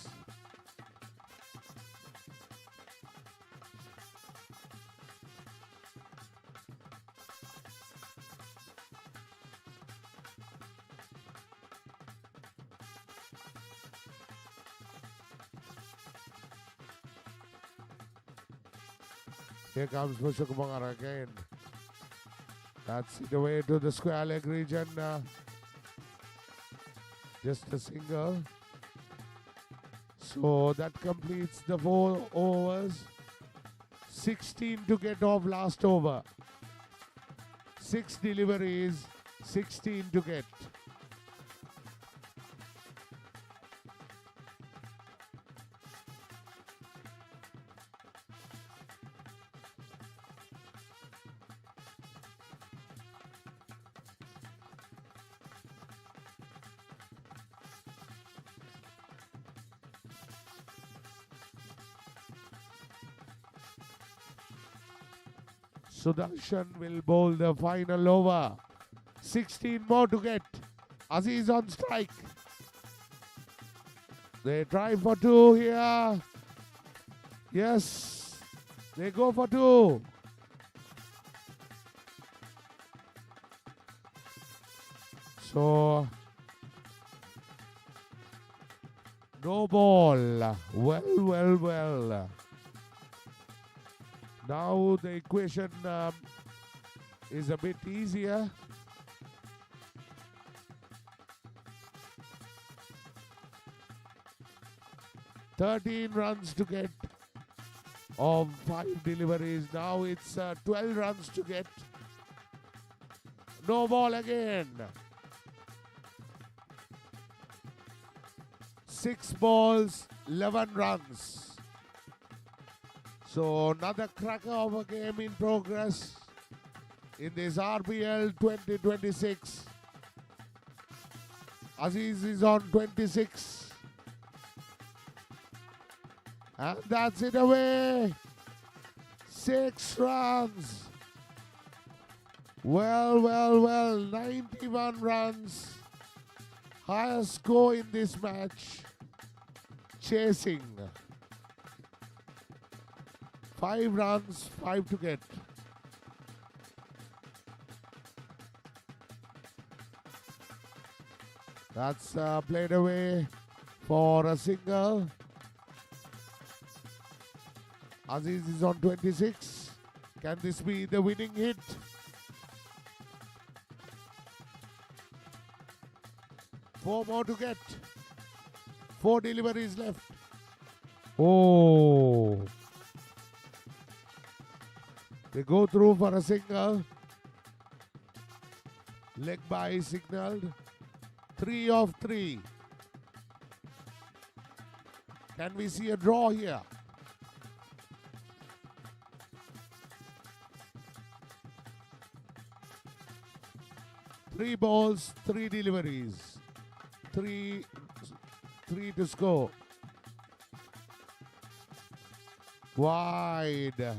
Here comes Mushuk Kumar again. That's the way to the square leg region. Just a single. So that completes the 4 overs. 16 to get off last over. 6 deliveries, 16 to get. Sudarshan will bowl the final over. 16 more to get. Aziz on strike. They try for 2 here. Yes, they go for 2. So, no ball. Well. Now the equation is a bit easier. "13 runs to get of 5 deliveries. Now it's 12 runs to get. No ball again. 6 balls, 11 runs. So another cracker of a game in progress in this RBL 2026. Aziz is on 26. And that's it away. 6 runs. Well. 91 runs. Highest score in this match. Chasing. 5 runs, 5 to get. That's played away for a single. Aziz is on 26. Can this be the winning hit? Four more to get. 4 deliveries left. Oh. They go through for a single. Leg by signaled. 3 of 3. Can we see a draw here? Three balls, 3 deliveries. Three to score. Wide.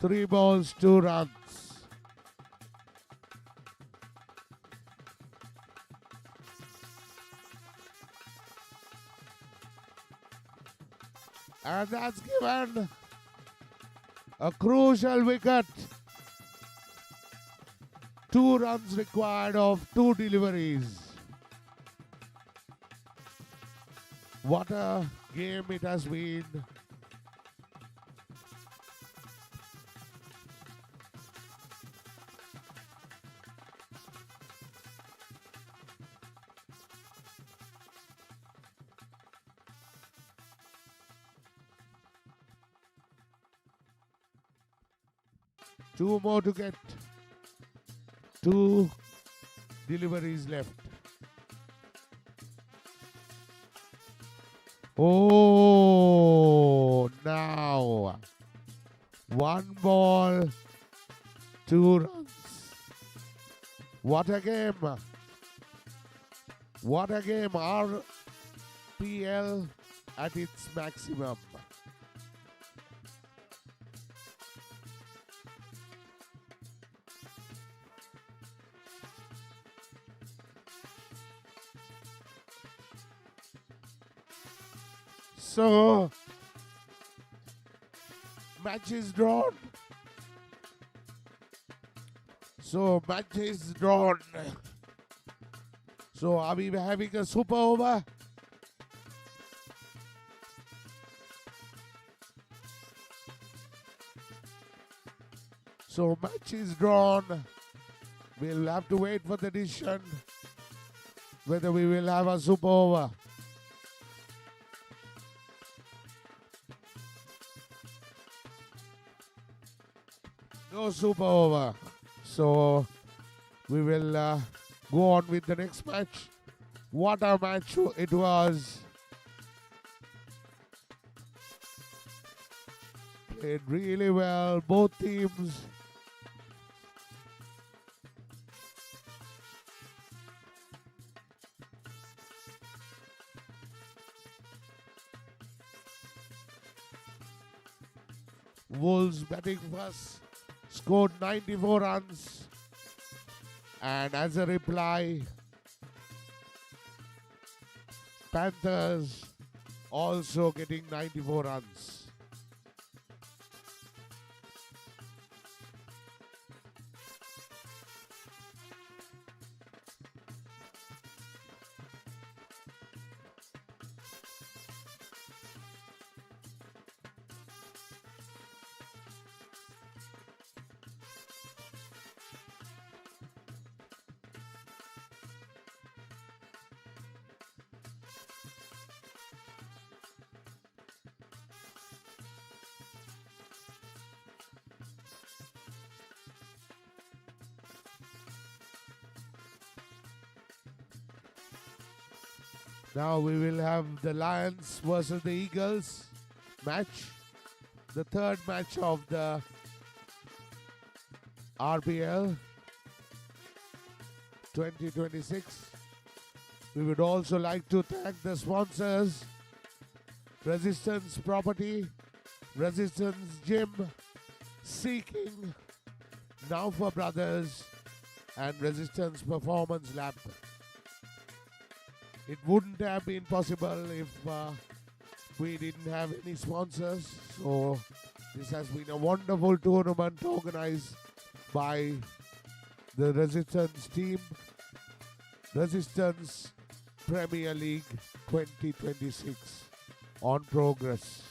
Three balls, 2 runs. And that's given a crucial wicket. 2 runs required of 2 deliveries. What a game it has been. Two more to get. 2 deliveries left. Oh, now 1 ball, 2 runs. What a game. What a game. RPL at its maximum. So, match is drawn. So, are we having a super over? So, match is drawn. We'll have to wait for the decision whether we will have a super over. No super over. So we will go on with the next match. What a match it was. Played really well, both teams. Wolves batting first. Scored 94 runs, and as a reply, Panthers also getting 94 runs. Now we will have the Lions versus the Eagles match. The third match of the RPL 2026. We would also like to thank the sponsors: Resistance Property, Resistance Gym, Seeking, Now for Brothers, and Resistance Performance Lab. It wouldn't have been possible if we didn't have any sponsors. So this has been a wonderful tournament organized by the Resistance team. Resistance Premier League 2026 on progress.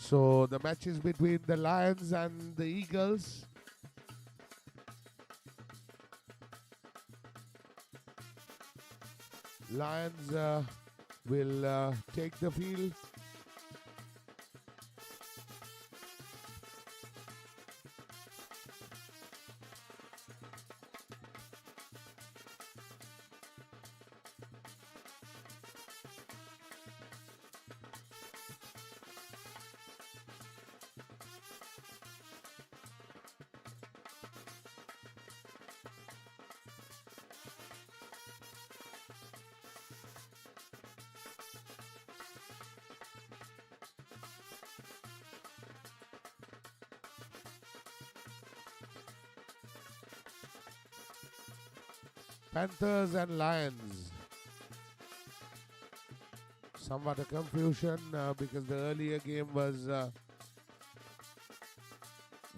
So the match is between the Lions and the Eagles. Lions will take the field. Panthers and Lions. Somewhat a confusion because the earlier game was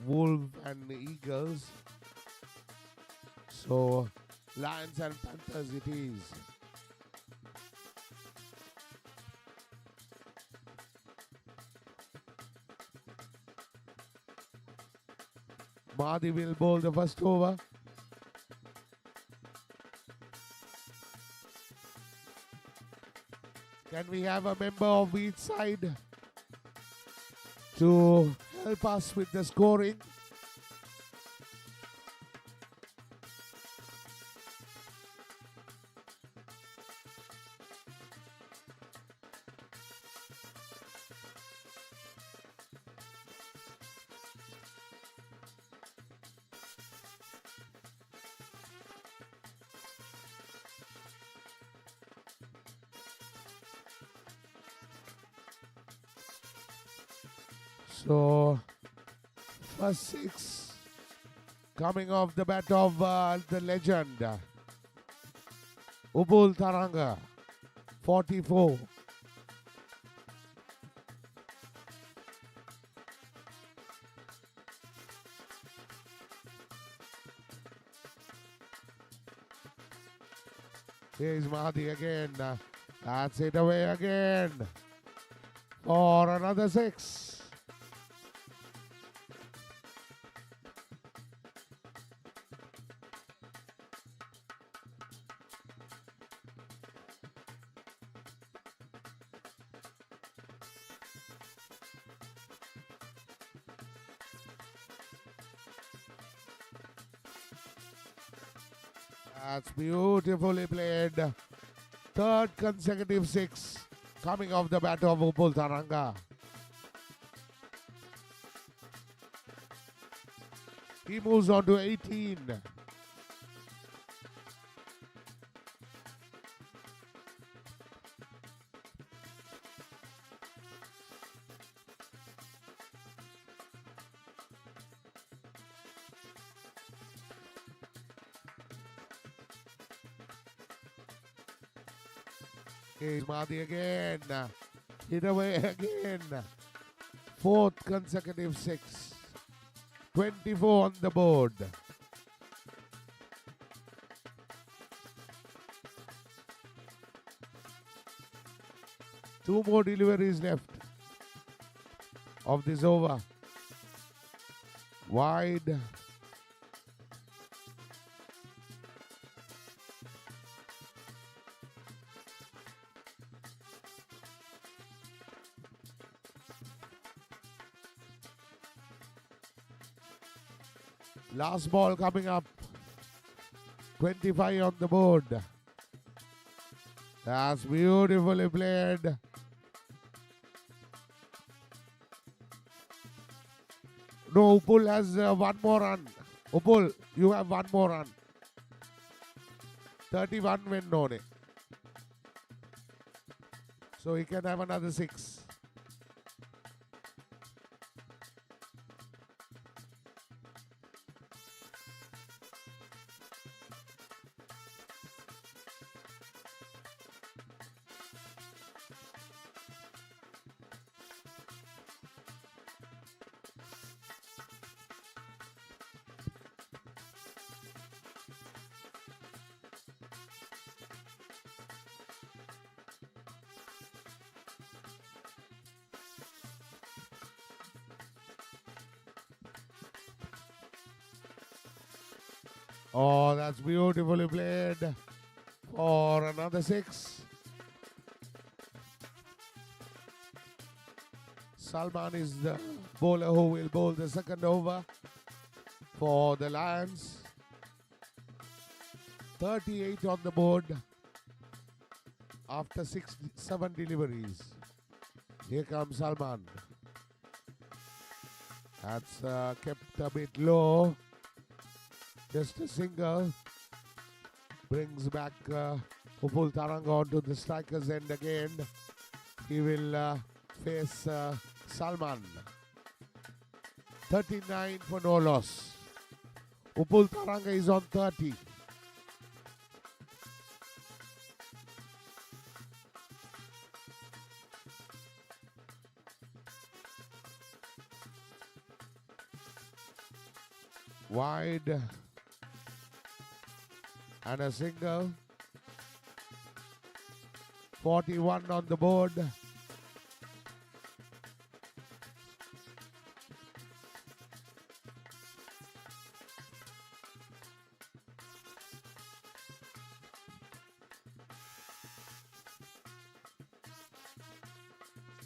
Wolves and Eagles. So Lions and Panthers it is. Mahdi will bowl the first over. Can we have a member of each side to help us with the scoring? So, first 6 coming off the bat of the legend, Ubul Taranga, 44. Here's Mahdi again. That's it away again for another 6. That's beautifully played. Third consecutive 6 coming off the bat of Upul Taranga. He moves on to 18. Here's Mahdi again. Hit away again. Fourth consecutive 6. 24 on the board. Two more deliveries left of this over. Wide. Last ball coming up. 25 on the board. That's beautifully played. No, Upul has one more run. Upul, you have one more run. 31 win only. So he can have another 6. Oh, that's beautifully played for another 6. Salman is the bowler who will bowl the second over for the Lions. 38 on the board after 7 deliveries. Here comes Salman. That's kept a bit low. Just a single. Brings back Upul Taranga onto the striker's end again. He will face Salman. 39 for no loss. Upul Taranga is on 30. Wide and a single. 41 on the board.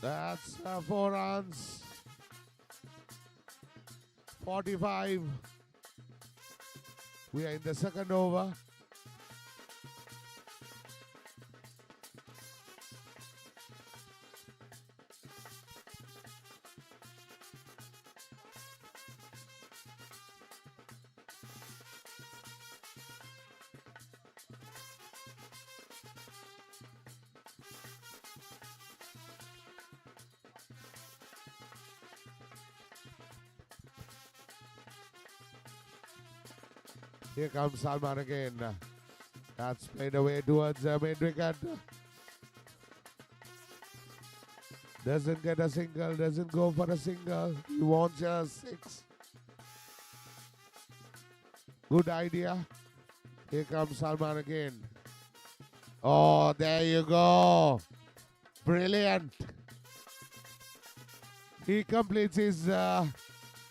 That's 4 runs. 45. We are in the second over. Here comes Salman again. That's played away towards main wicket. Doesn't get a single, doesn't go for a single. He wants a 6. Good idea. Here comes Salman again. Oh, there you go. Brilliant. He completes his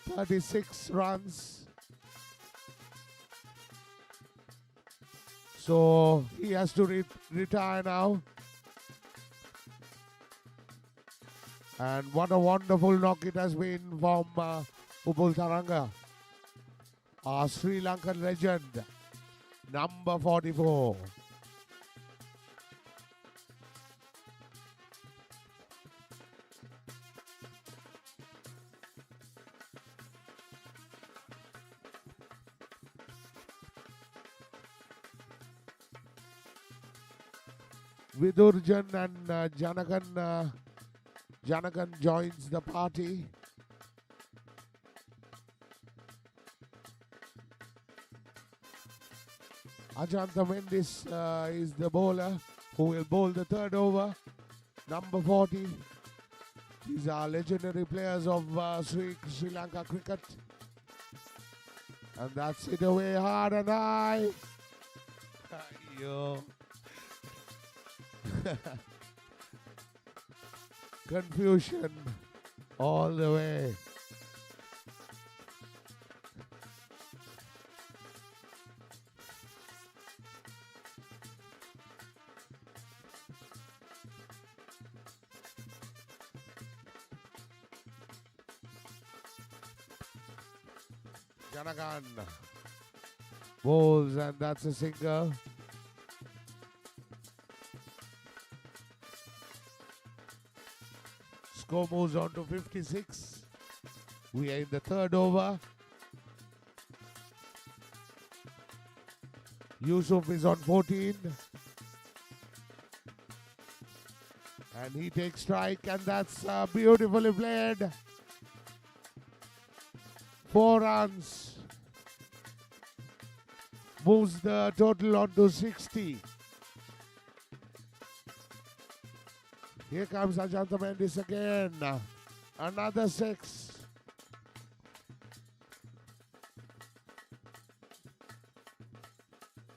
36 runs. So he has to retire now. And what a wonderful knock it has been from Upul Taranga. Our Sri Lankan legend, number 44. Vidurjan and Janagan joins the party. Ajanta Mendis is the bowler who will bowl the third over. Number 40. These are legendary players of Sri Lanka cricket. And that's it away hard and high. Yo. Confusion all the way. Janagan bowls and that's a single. Score moves on to 56. We are in the third over. Yusuf is on 14. And he takes strike and that's beautifully played. 4 runs. Moves the total on to 60. Here comes Ajanta Mendis again. Another 6.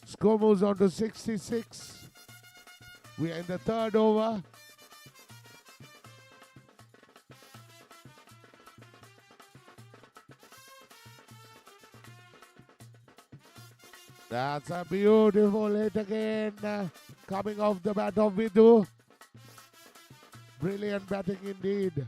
Score moves on to 66. We are in the third over. That's a beautiful hit again. Coming off the bat of Vidhu. Brilliant batting indeed.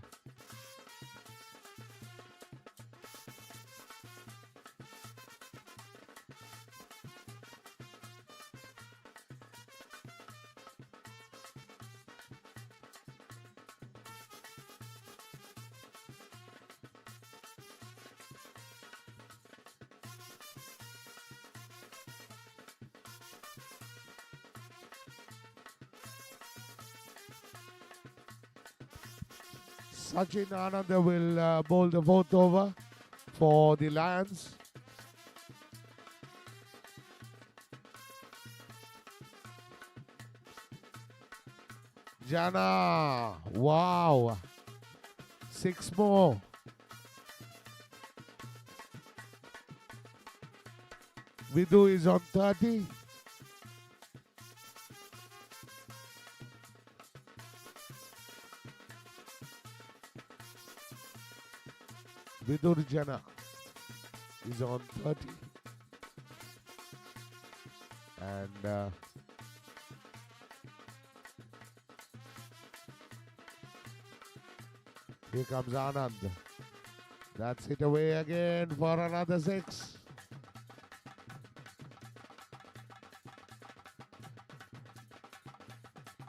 Sachin Anand will bowl the fourth over for the Lions. Jana, wow, 6 more. Vidhu is on 30. Vidur Jana is on 30. And here comes Anand. That's it away again for another 6.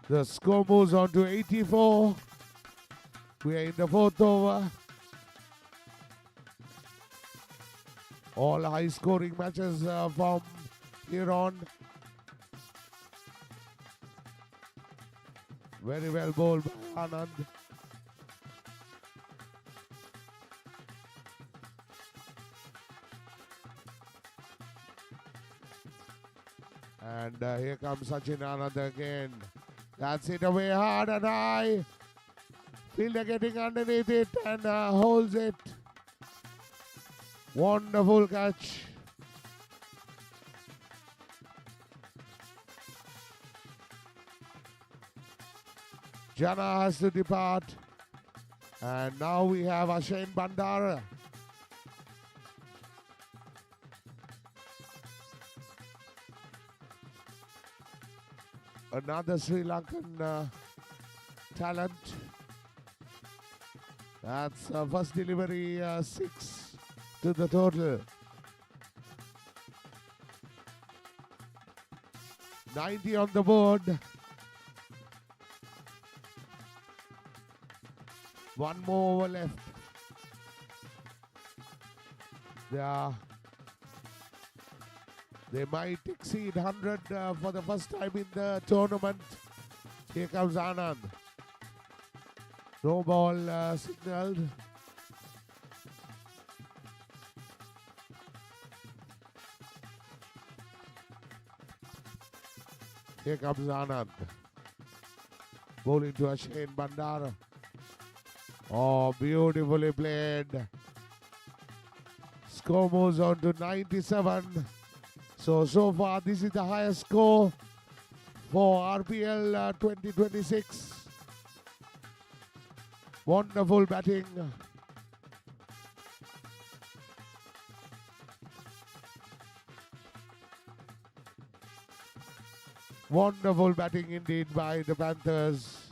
The score moves on to 84. We are in the fourth over. All high-scoring matches from here on. Very well bowled by Anand. And here comes Sachin Anand again. That's it away hard and high. Fielder getting underneath it and holds it. Wonderful catch. Jana has to depart. And now we have Ashane Bandara. Another Sri Lankan talent. That's first delivery 6 to the total. 90 on the board. 1 more over left. They might exceed 100 for the first time in the tournament. Here comes Anand. No ball signaled. Here comes Anand. Bowling to Ashane Bandara. Oh, beautifully played. Score moves on to 97. So far this is the highest score for RPL 2026. Wonderful batting. Wonderful batting indeed by the Panthers.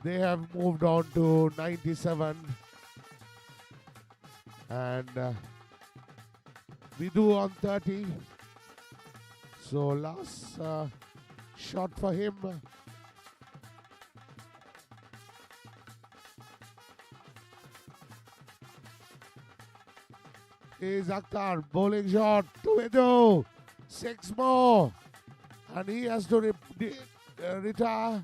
They have moved on to 97. And Vidhu on 30. So last shot for him. Is Akhtar bowling shot to Vidhu. 6 more. And he has to retire.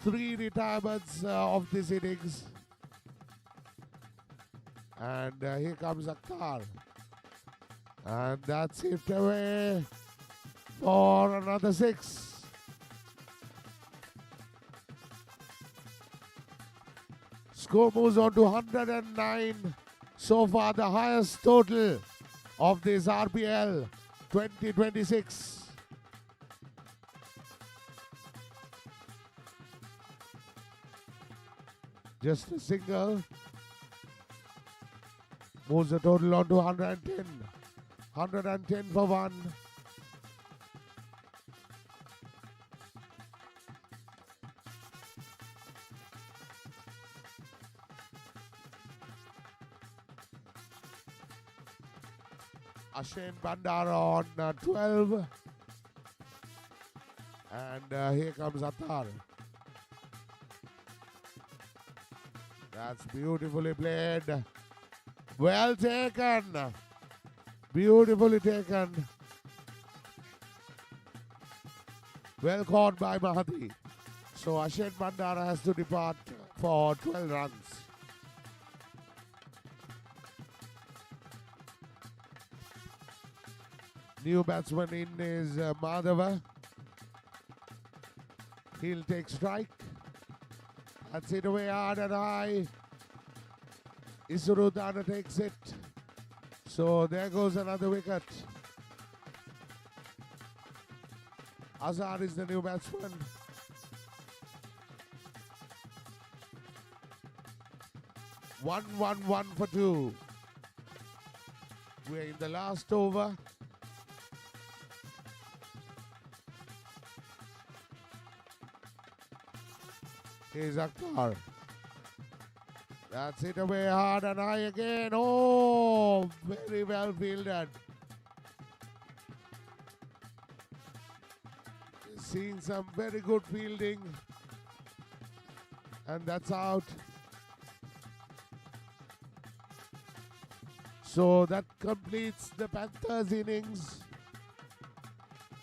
Three retirements of this innings. And here comes Akhtar. And that's it away for another 6. Score moves on to 109. So far the highest total of this RPL 2026. Just a single. Moves the total on to 110. 110 for one. Ashen Bandara on 12. And here comes Attar. That's beautifully played. Well taken. Beautifully taken. Well caught by Mahati. So Ashen Bandara has to depart for 12 runs. New batsman in is Madhava. He'll take strike. That's it away hard and high. Isurudana takes it. So there goes another wicket. Azhar is the new batsman. One for two. We're in the last over. Here's Akhtar. That's it away hard and high again. Oh, very well fielded. Seeing some very good fielding. And that's out. So that completes the Panthers innings.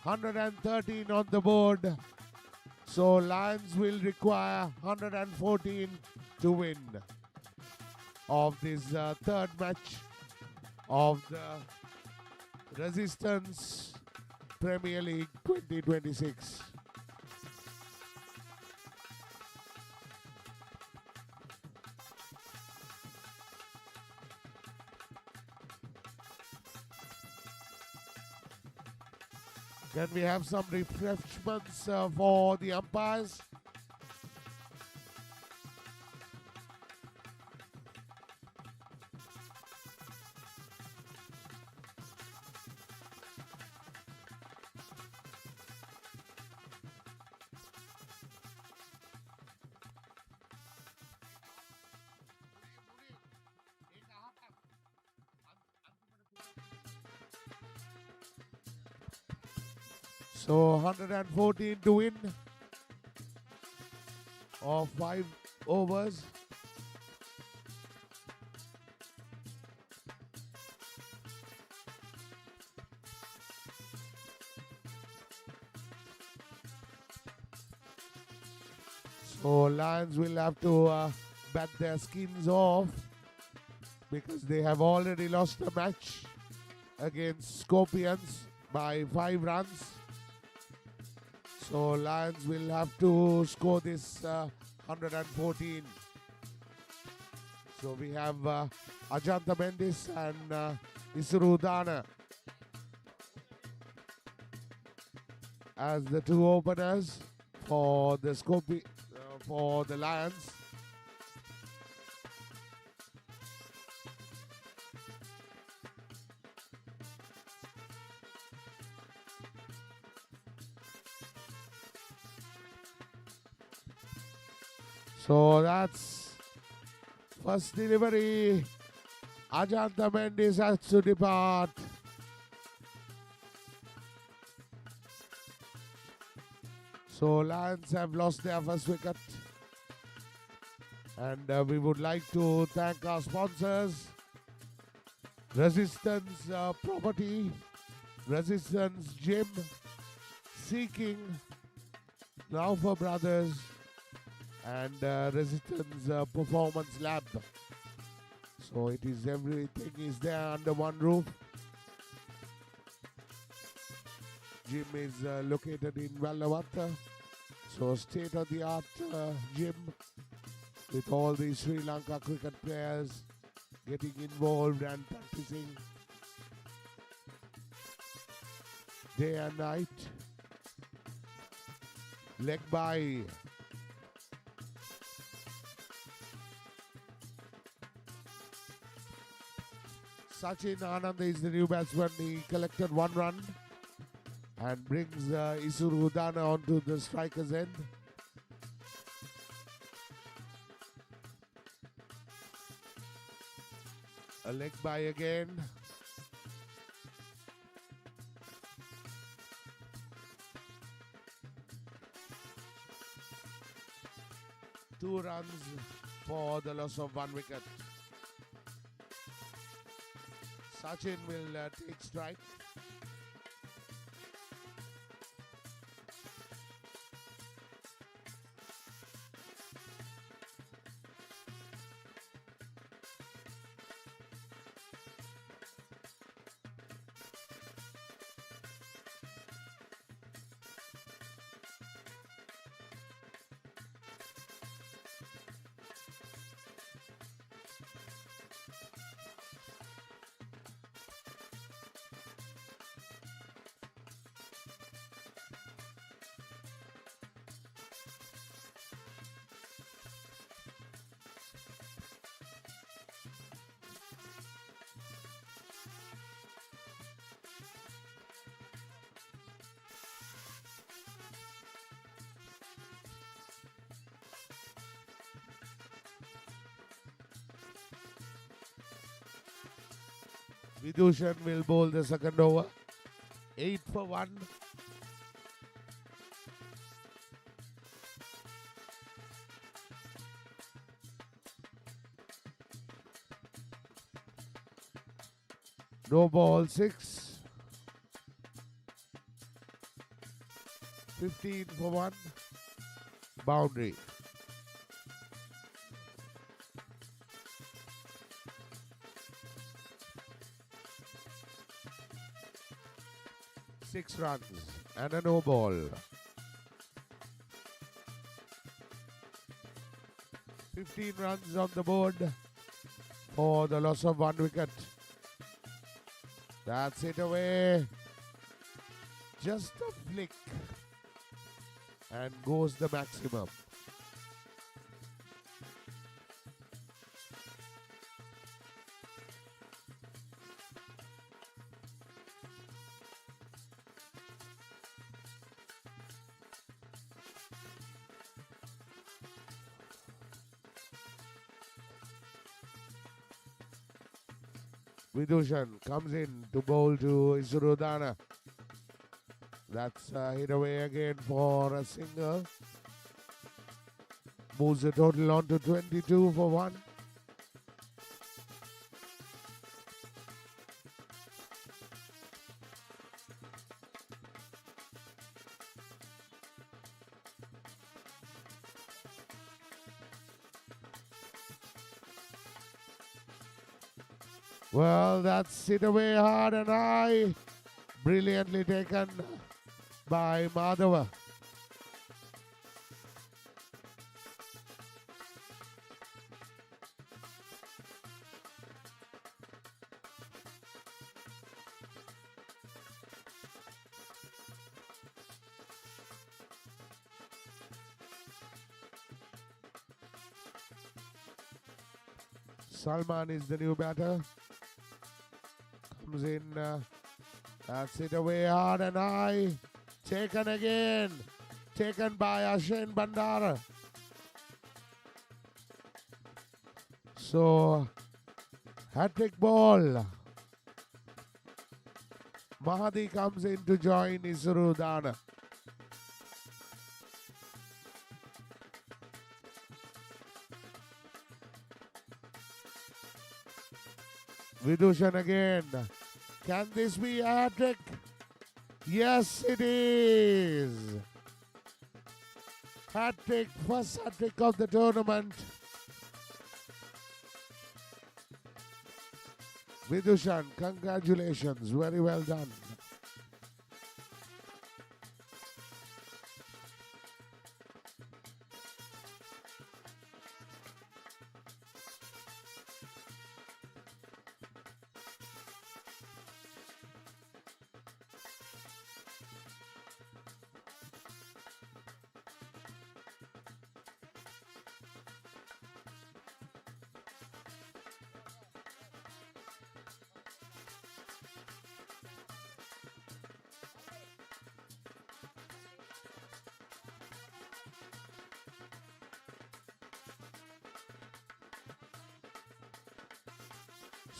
113 on the board. So Lions will require 114 to win of this third match of the Resistance Premier League 2026. Can we have some refreshments for the umpires? So 114 to win of 5 overs. So Lions will have to bat their skins off because they have already lost the match against Scorpions by 5 runs. So Lions will have to score this 114. So we have Ajanta Mendis and Isurudana as the two openers for the for the Lions. So that's first delivery. Ajanta Mendis has to depart. So Lions have lost their first wicket. And we would like to thank our sponsors. Resistance Property, Resistance Gym, Seeking, Laufer Brothers, and Resistance Performance Lab. So it is everything is there under one roof. Gym is located in Vallavatta. So state-of-the-art gym with all the Sri Lanka cricket players getting involved and practicing day and night. Leg by. Sachin Anand is the new batsman. He collected 1 run and brings Isuru Udana onto the striker's end. A leg by again. Two runs for the loss of 1 wicket. Sachin will take strike. Vidushan will bowl the second over. 8 for 1. No ball, 6. 15 for 1. Boundary. Six runs and a no ball. 15 runs on the board for the loss of 1 wicket. That's it away. Just a flick and goes the maximum. Vidushan comes in to bowl to Isuru Udana. That's hit away again for a single. Moves the total on to 22 for 1. Well, that's hit away hard and high. Brilliantly taken by Madhava. Salman is the new batter. Comes in, that's it away hard and high. Taken again. Taken by Ashen Bandara. So, hat-trick ball. Mahadi comes in to join Isuru Udana. Vidushan again. Can this be a hat-trick? Yes, it is. Hat-trick, first hat-trick of the tournament. Vidushan, congratulations. Very well done.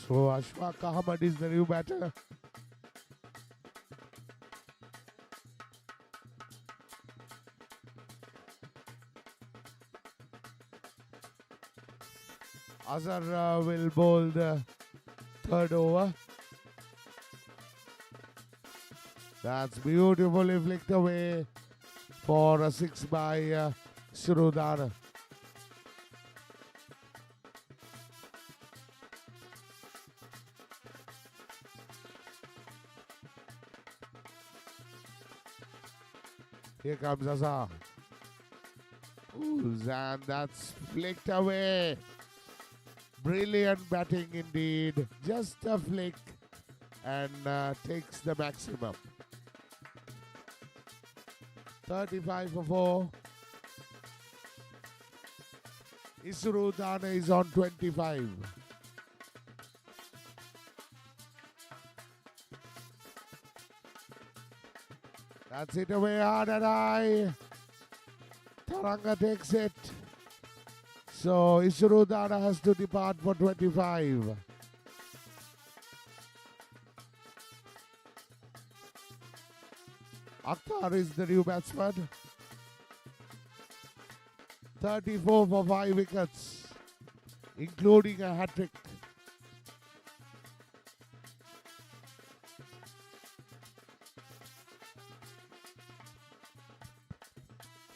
So Ashfaq Ahmad is the new batter. Azhar will bowl the third over. That's beautifully flicked away for a 6 by Shrudana. Here comes Azhar. And that's flicked away. Brilliant batting indeed. Just a flick and takes the maximum. 35 for 4. Isrudana is on 25. That's it away hard and high. Taranga takes it. So Isrudana has to depart for 25. Akhtar is the new batsman. 34 for 5 wickets, including a hat-trick.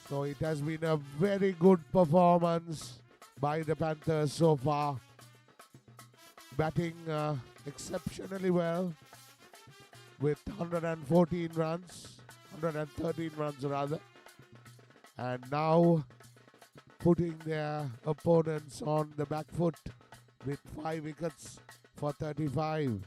So it has been a very good performance by the Panthers so far. Batting exceptionally well with 114 runs, 113 runs rather. And now putting their opponents on the back foot with 5 wickets for 35.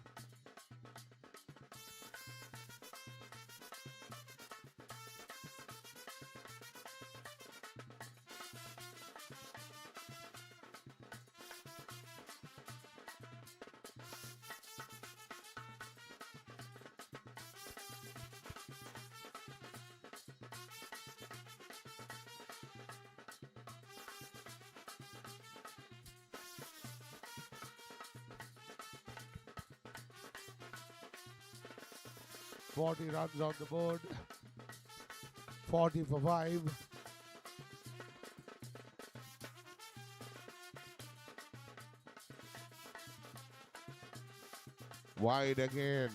Forty runs on the board. 40 for 5. Wide again.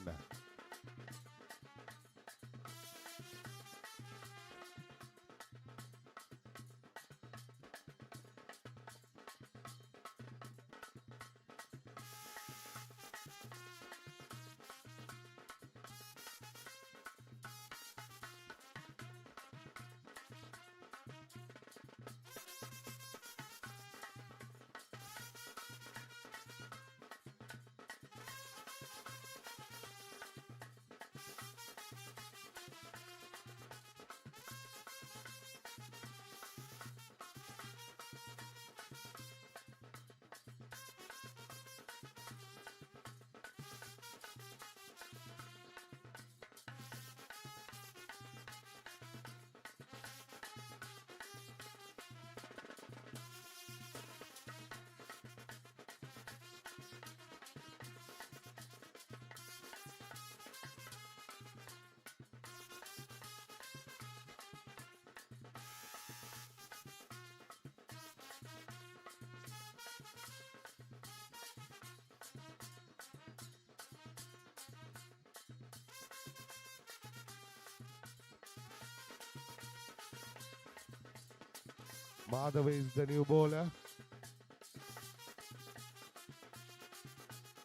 Madhav is the new bowler.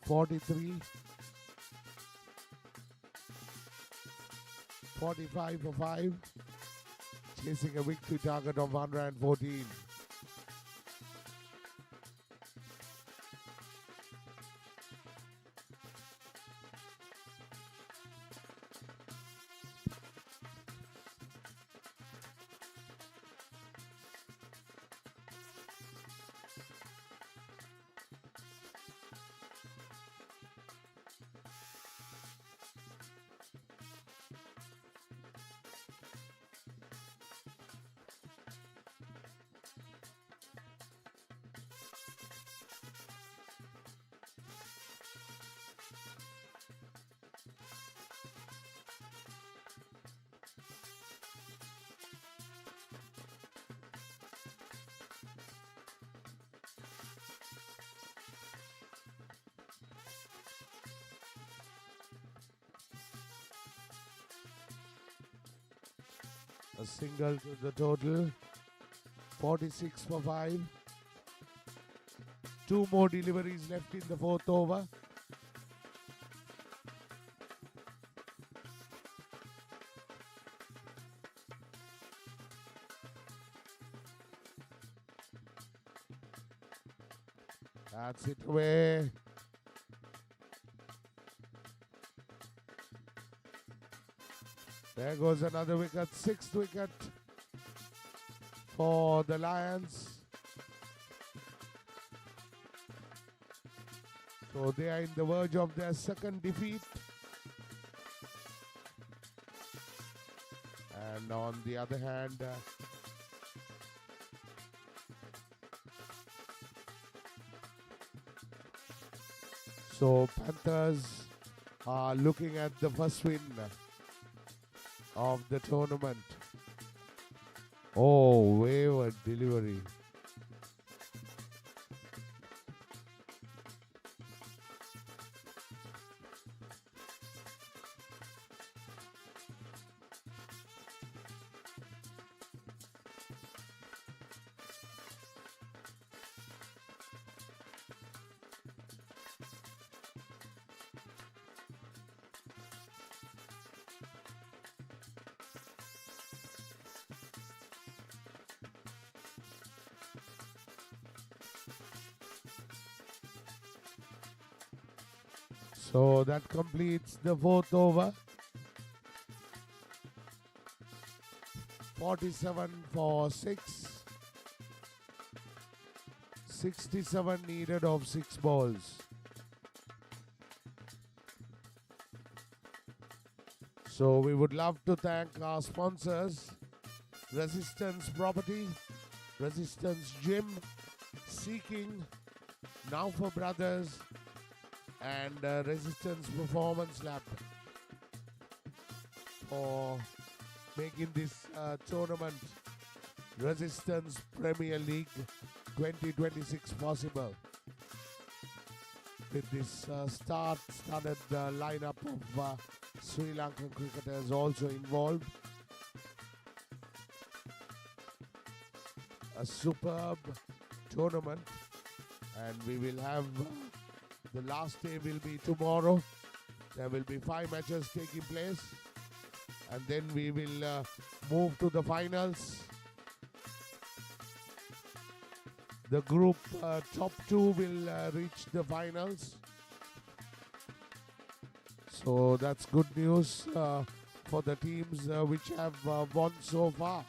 43. 45 for 5. Chasing a victory target of 114. A single to the total. 46 for 5. 2 more deliveries left in the 4th over. That's it away. There goes another wicket, 6th wicket for the Lions. So they are in the verge of their second defeat. And on the other hand, so Panthers are looking at the first win of the tournament. Oh, wayward delivery. So that completes the 4th over. 47 for 6. 67 needed of 6 balls. So we would love to thank our sponsors, Resistance Property, Resistance Gym, Seeking, Now for Brothers, and Resistance Performance Lab for making this tournament, Resistance Premier League 2026, possible. With this star-studded lineup of Sri Lankan cricketers also involved. A superb tournament, and we will have the last day will be tomorrow. There will be 5 matches taking place, and then we will move to the finals. The group top 2 will reach the finals. So that's good news for the teams which have won so far.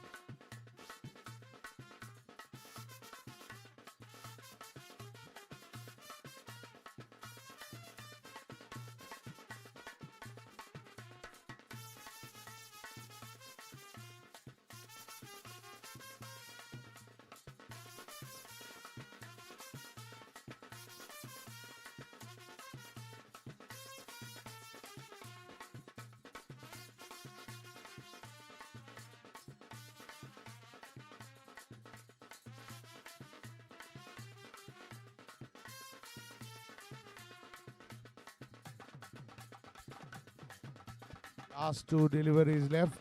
Last 2 deliveries left.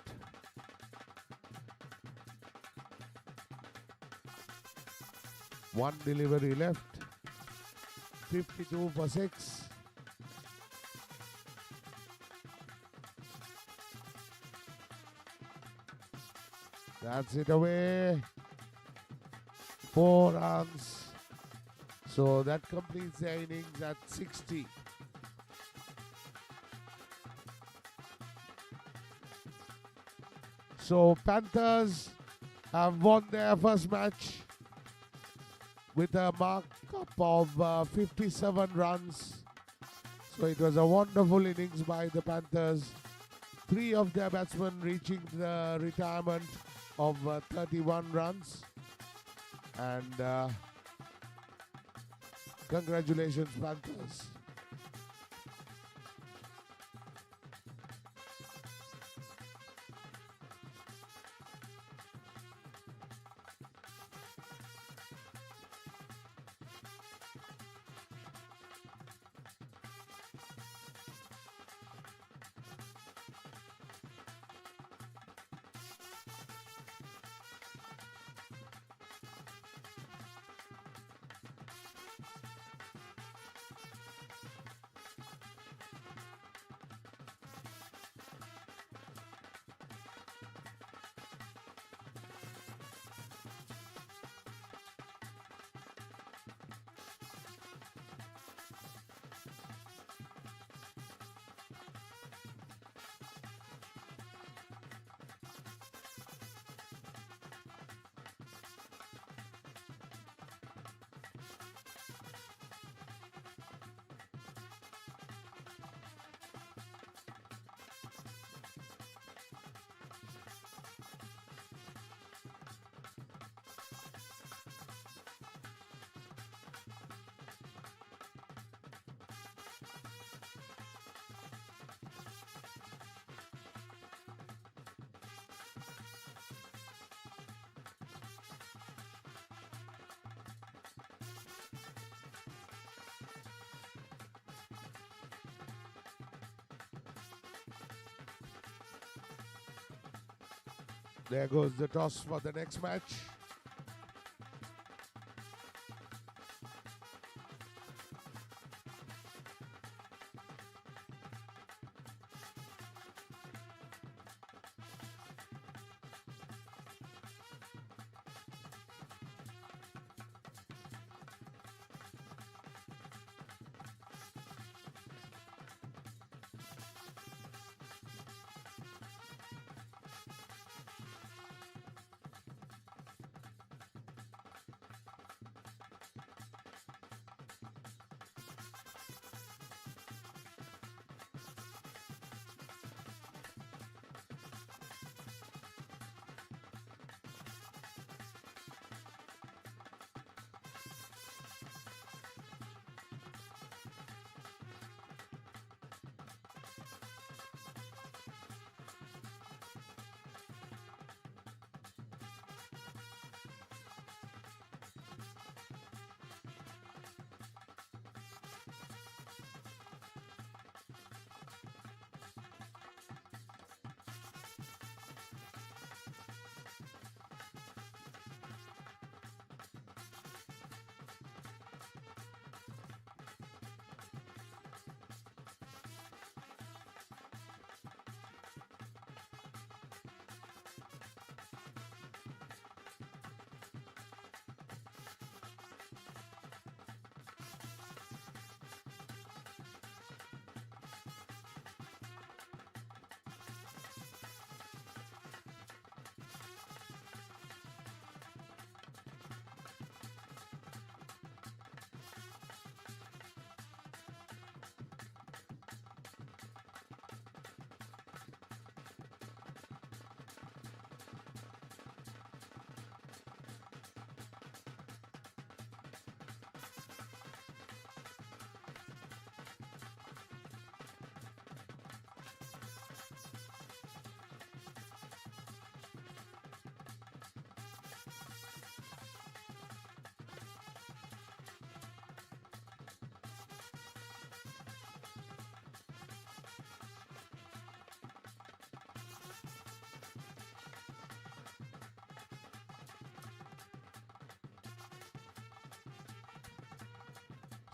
One delivery left. 52 for 6. That's it away. 4 runs. So that completes the innings at 60. So Panthers have won their first match with a markup of 57 runs. So it was a wonderful innings by the Panthers. 3 of their batsmen reaching the retirement of 31 runs. And congratulations, Panthers. There goes the toss for the next match.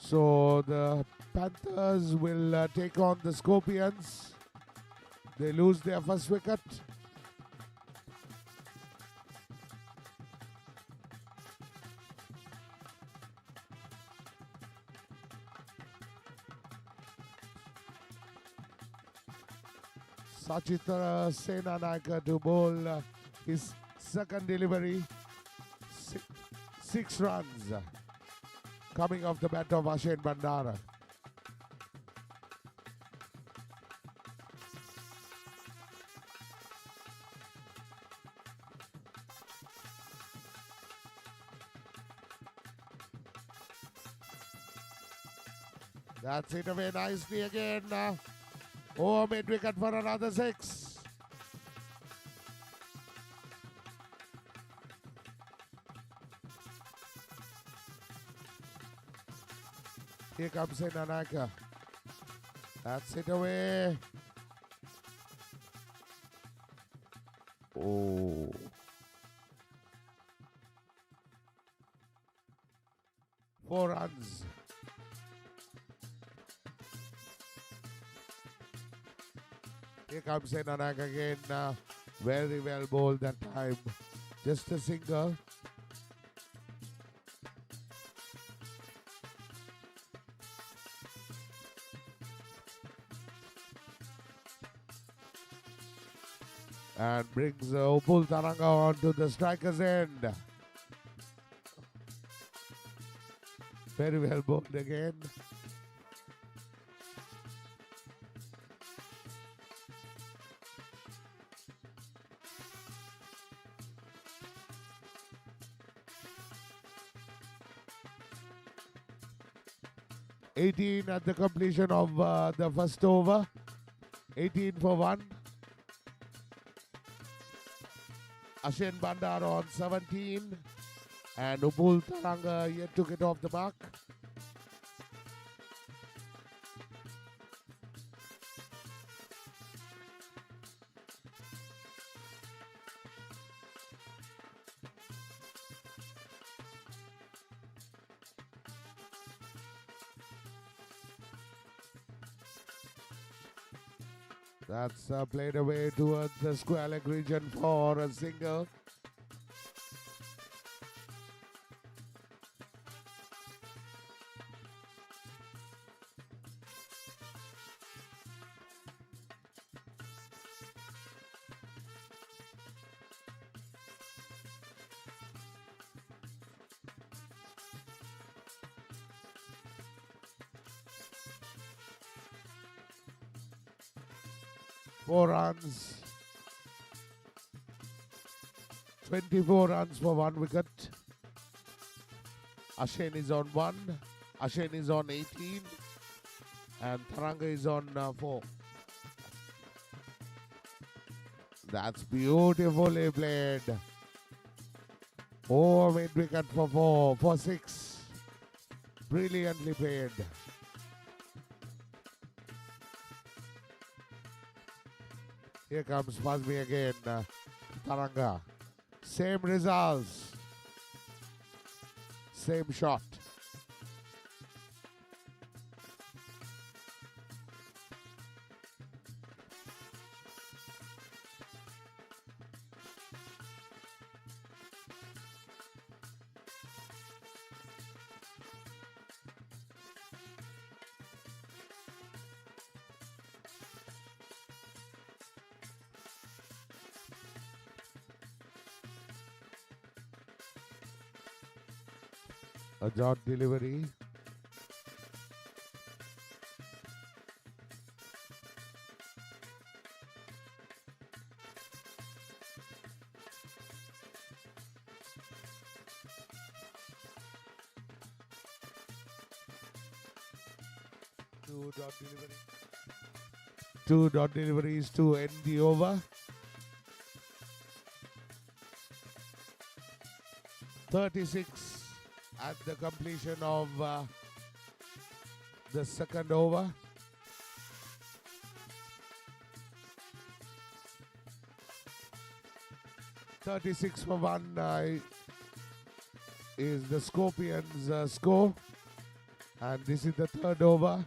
So the Panthers will take on the Scorpions. They lose their first wicket. Sachitra Senanayaka to bowl his second delivery. Six runs coming off the bat of Ashen Bandara. That's it away nicely again. Oh, mid wicket for another 6. Here comes Senanayaka. That's it away. Oh. Four runs. Here comes Senanayaka again. Very well bowled that time. Just a single. And brings Upul Taranga onto the striker's end. Very well bowled again. $18 at the completion of the first over. 18 for 1. Ashen Bandar on 17. And Upul Taranga yet to get off the mark. That's played away towards the square leg region for a single. Four runs. 24 runs for 1 wicket. Ashen is on 1. Ashen is on 18. And Taranga is on 4. That's beautifully played. Oh, mid wicket for 6. Brilliantly played. Here comes Fazmi again. Taranga. Same results. Same shot. A dot delivery. Two dot deliveries to end the over. 36 at the completion of the second over. "36 for 1" is the Scorpions' score, and this is the third over.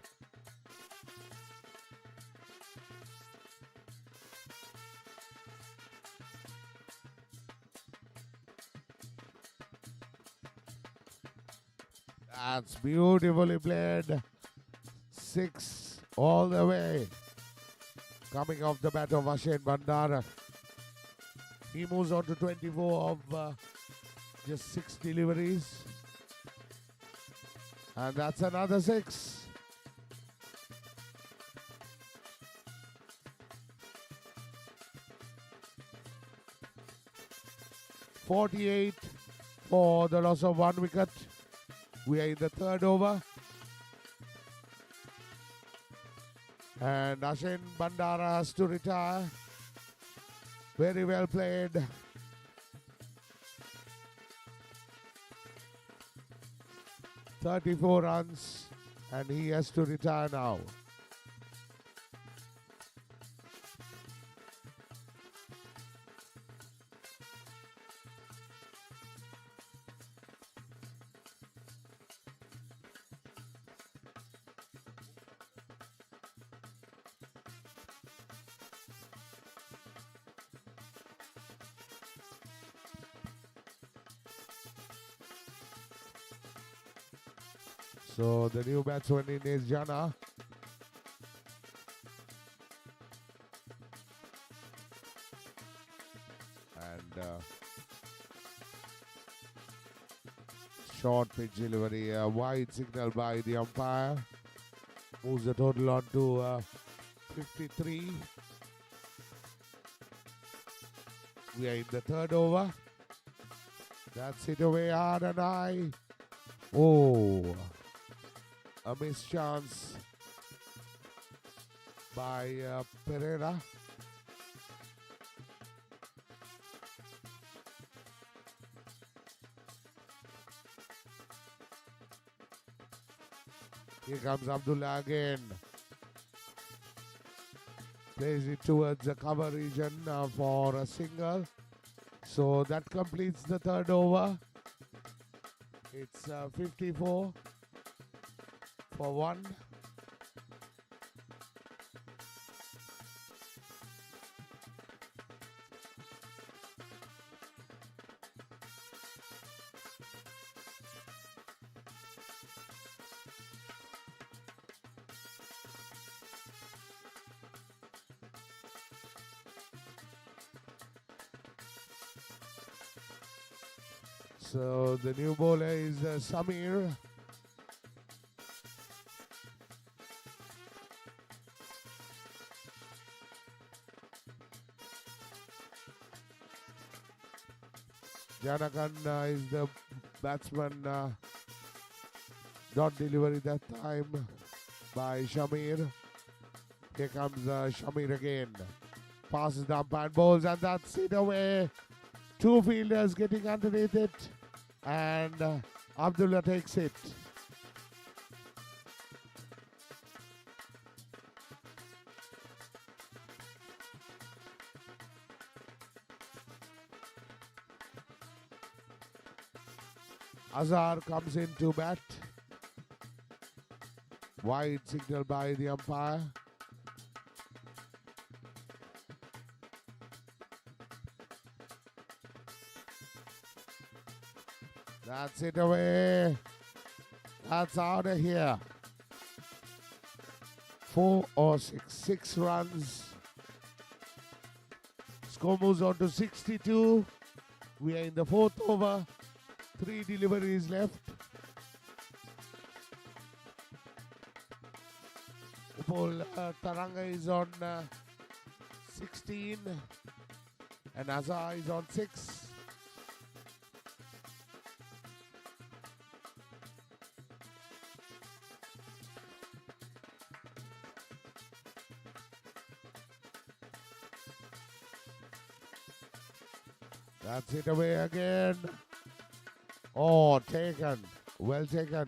That's beautifully played. 6 all the way. Coming off the bat of Ashen Bandara. He moves on to 24 of just 6 deliveries. And that's another 6. "48 for the loss of 1 wicket. We are in the third over. And Ashen Bandara has to retire. Very well played. "34 runs, and he has to retire now. So the new batsman in is Jana. And short pitch delivery, a wide signal by the umpire. Moves the total on to 53. We are in the third over. That's hit away hard and high. Oh, a missed chance by Pereira. Here comes Abdullah again. Plays it towards the cover region for a single. So that completes the third over. It's 54 for 1. So the new bowler is Samir. Janakan is the batsman. Not delivery that time by Shamir. Here comes Shamir again. Passes the umpire and bowls, and that's it away. Two fielders getting underneath it, and Abdullah takes it. Azhar comes in to bat. Wide signal by the umpire. That's it away. That's out of here. 4 or 6. 6 runs. Score moves on to 62. We are in the 4th over. 3 deliveries left. Taranga is on 16 and Azhar is on 6. That's it away again. Oh, taken. Well taken.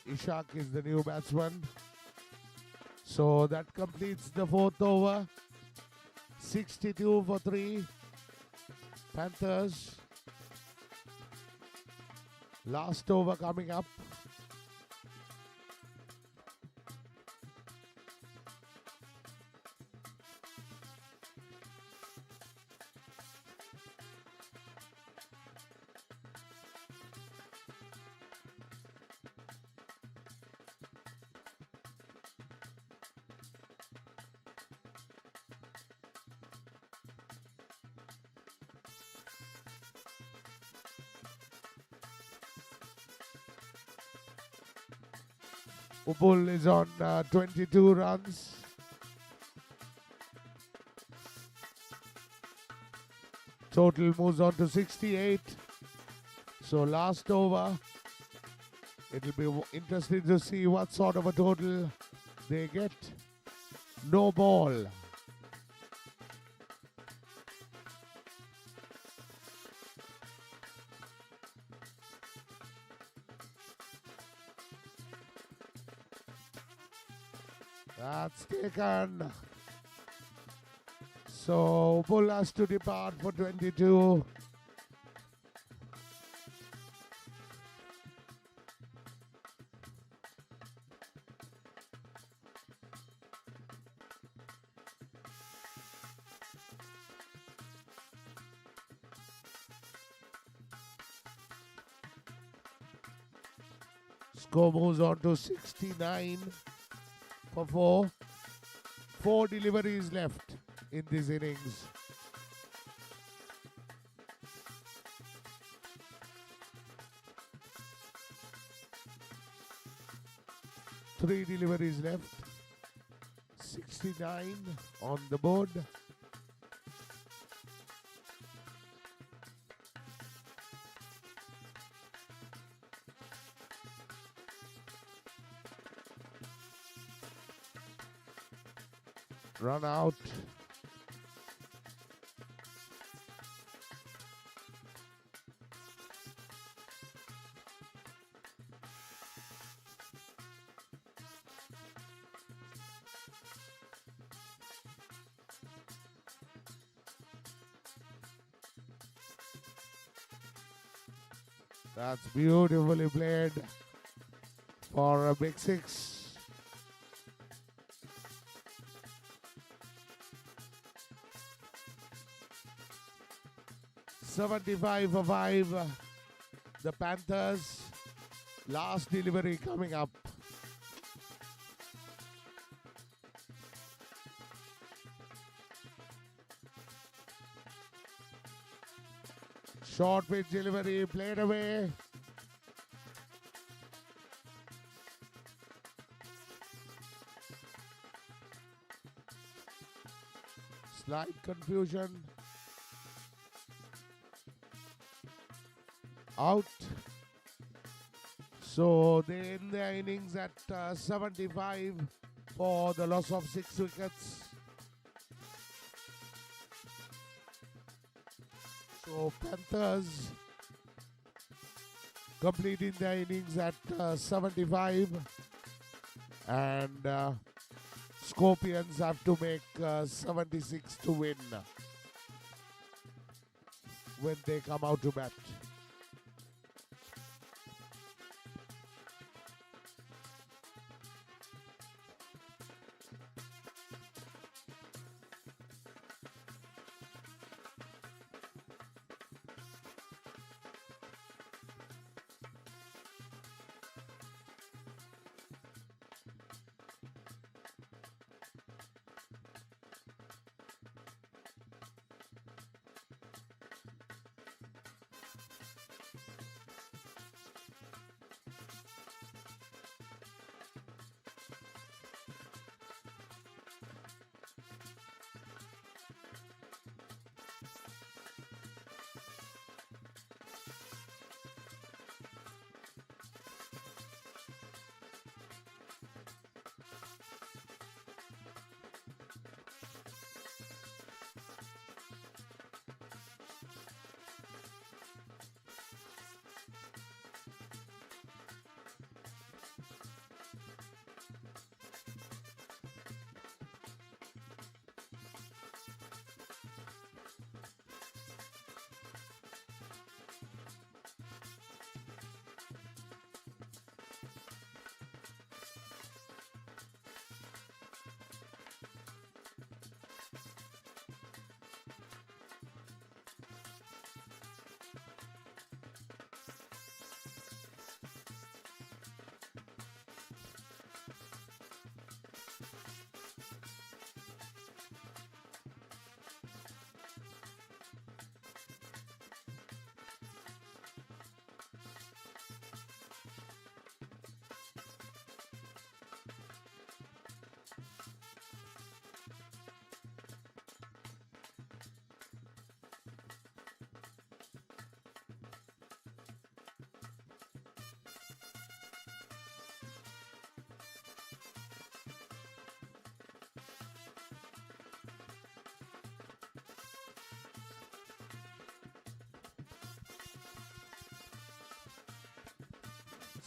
Ishaq is the new batsman. So that completes the 4th over. 62 for 3. Panthers. Last over coming up. Upul is on 22 runs. Total moves on to 68. So last over, it'll be interesting to see what sort of a total they get. No ball. That's taken. So Bull has to depart for 22. Score moves on to 69 for 4. 4 deliveries left in this innings. Three deliveries left. 69 on the board. Run out. That's beautifully played for a big 6. 75 for 5. The Panthers. Last delivery coming up. Short pitch delivery played away. Slight confusion. Out. So they end their innings at 75 for the loss of 6 wickets. So Panthers completing their innings at 75, and Scorpions have to make 76 to win when they come out to bat.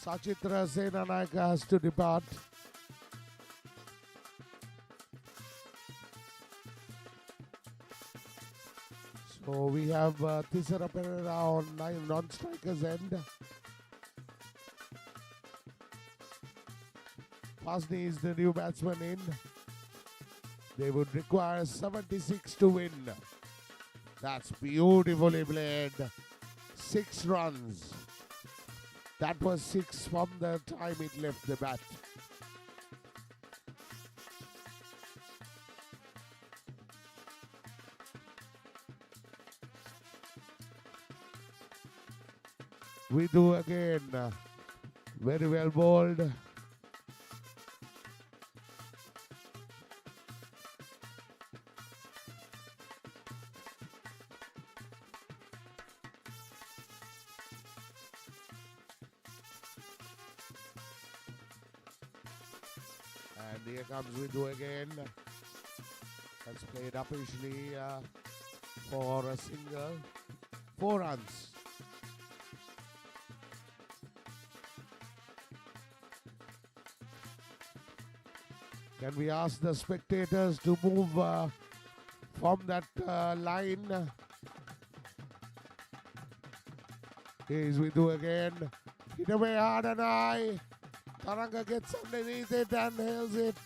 Sachitra Senanayaka has to depart. So we have Thisara Pereira on non-strikers end. Pasni is the new batsman in. They would require 76 to win. That's beautifully played. 6 runs. That was 6 from the time it left the bat. We do again. Very well bowled. And here comes Vidu again. That's played upishly for a single. 4 runs. Can we ask the spectators to move from that line? Here's Vidu again. Hit away hard and high. Taranga gets underneath it and hails it.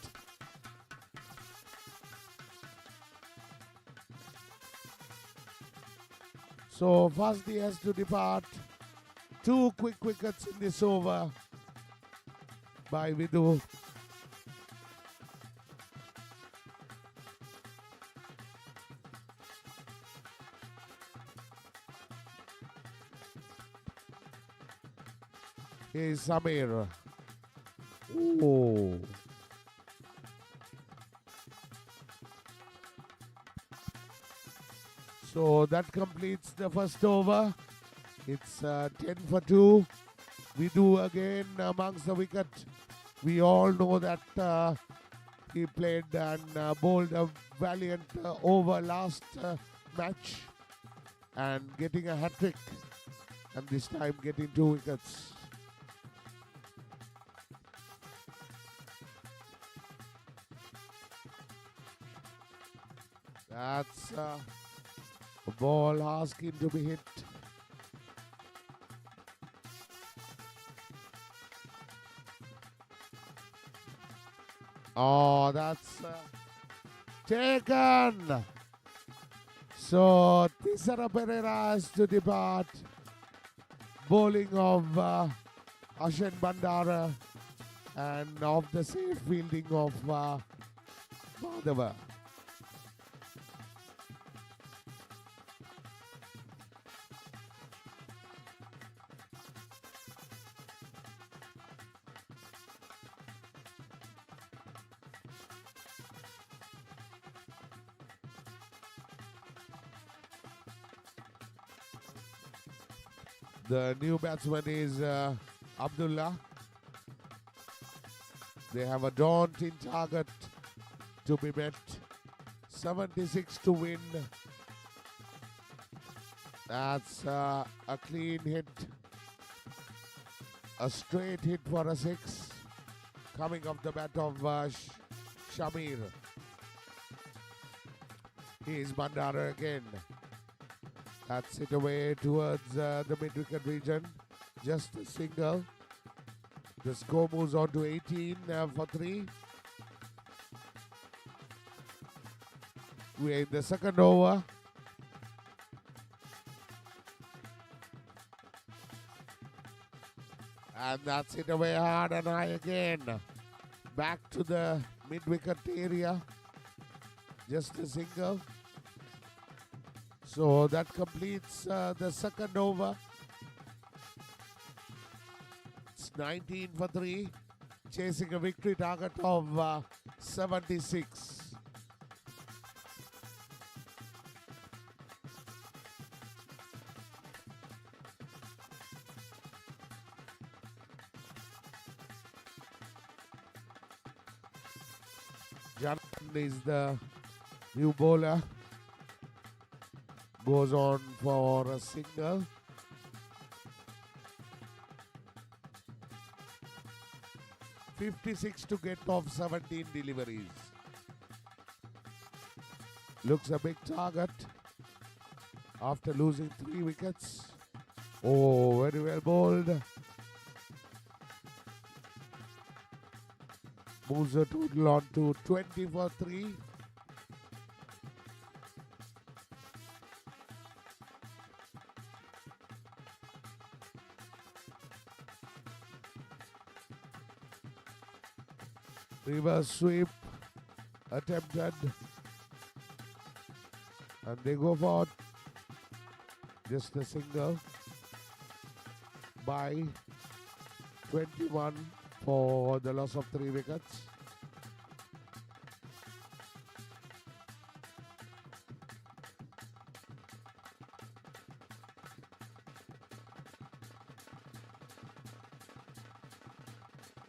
So first he has to depart. 2 quick wickets in this over by Vidhu. Here's Samir. Oh. So that completes the first over. It's 10 for 2. We do again amongst the wicket. We all know that he played and bowled a valiant over last match and getting a hat-trick, and this time getting 2 wickets. That's a ball asking to be hit. Oh, that's taken. So Tisara Pereira has to depart. Bowling of Ashen Bandara and of the safe fielding of Madhava. The new batsman is Abdullah. They have a daunting target to be met. 76 to win. That's a clean hit. A straight hit for a 6. Coming off the bat of Shamir. Here's Bandara again. That's it away towards the mid-wicket region. Just a single. The score moves on to 18 for 3. We're in the second over. And that's it away hard and high again. Back to the mid-wicket area. Just a single. So that completes the second over. It's 19 for 3. Chasing a victory target of 76. Jonathan is the new bowler. Goes on for a single. .56 to get off 17 deliveries. Looks a big target after losing 3 wickets. Oh, very well bowled. Moves the total on to 20 for 3. Reverse sweep attempted, and they go for just a single by 21 for the loss of 3 wickets.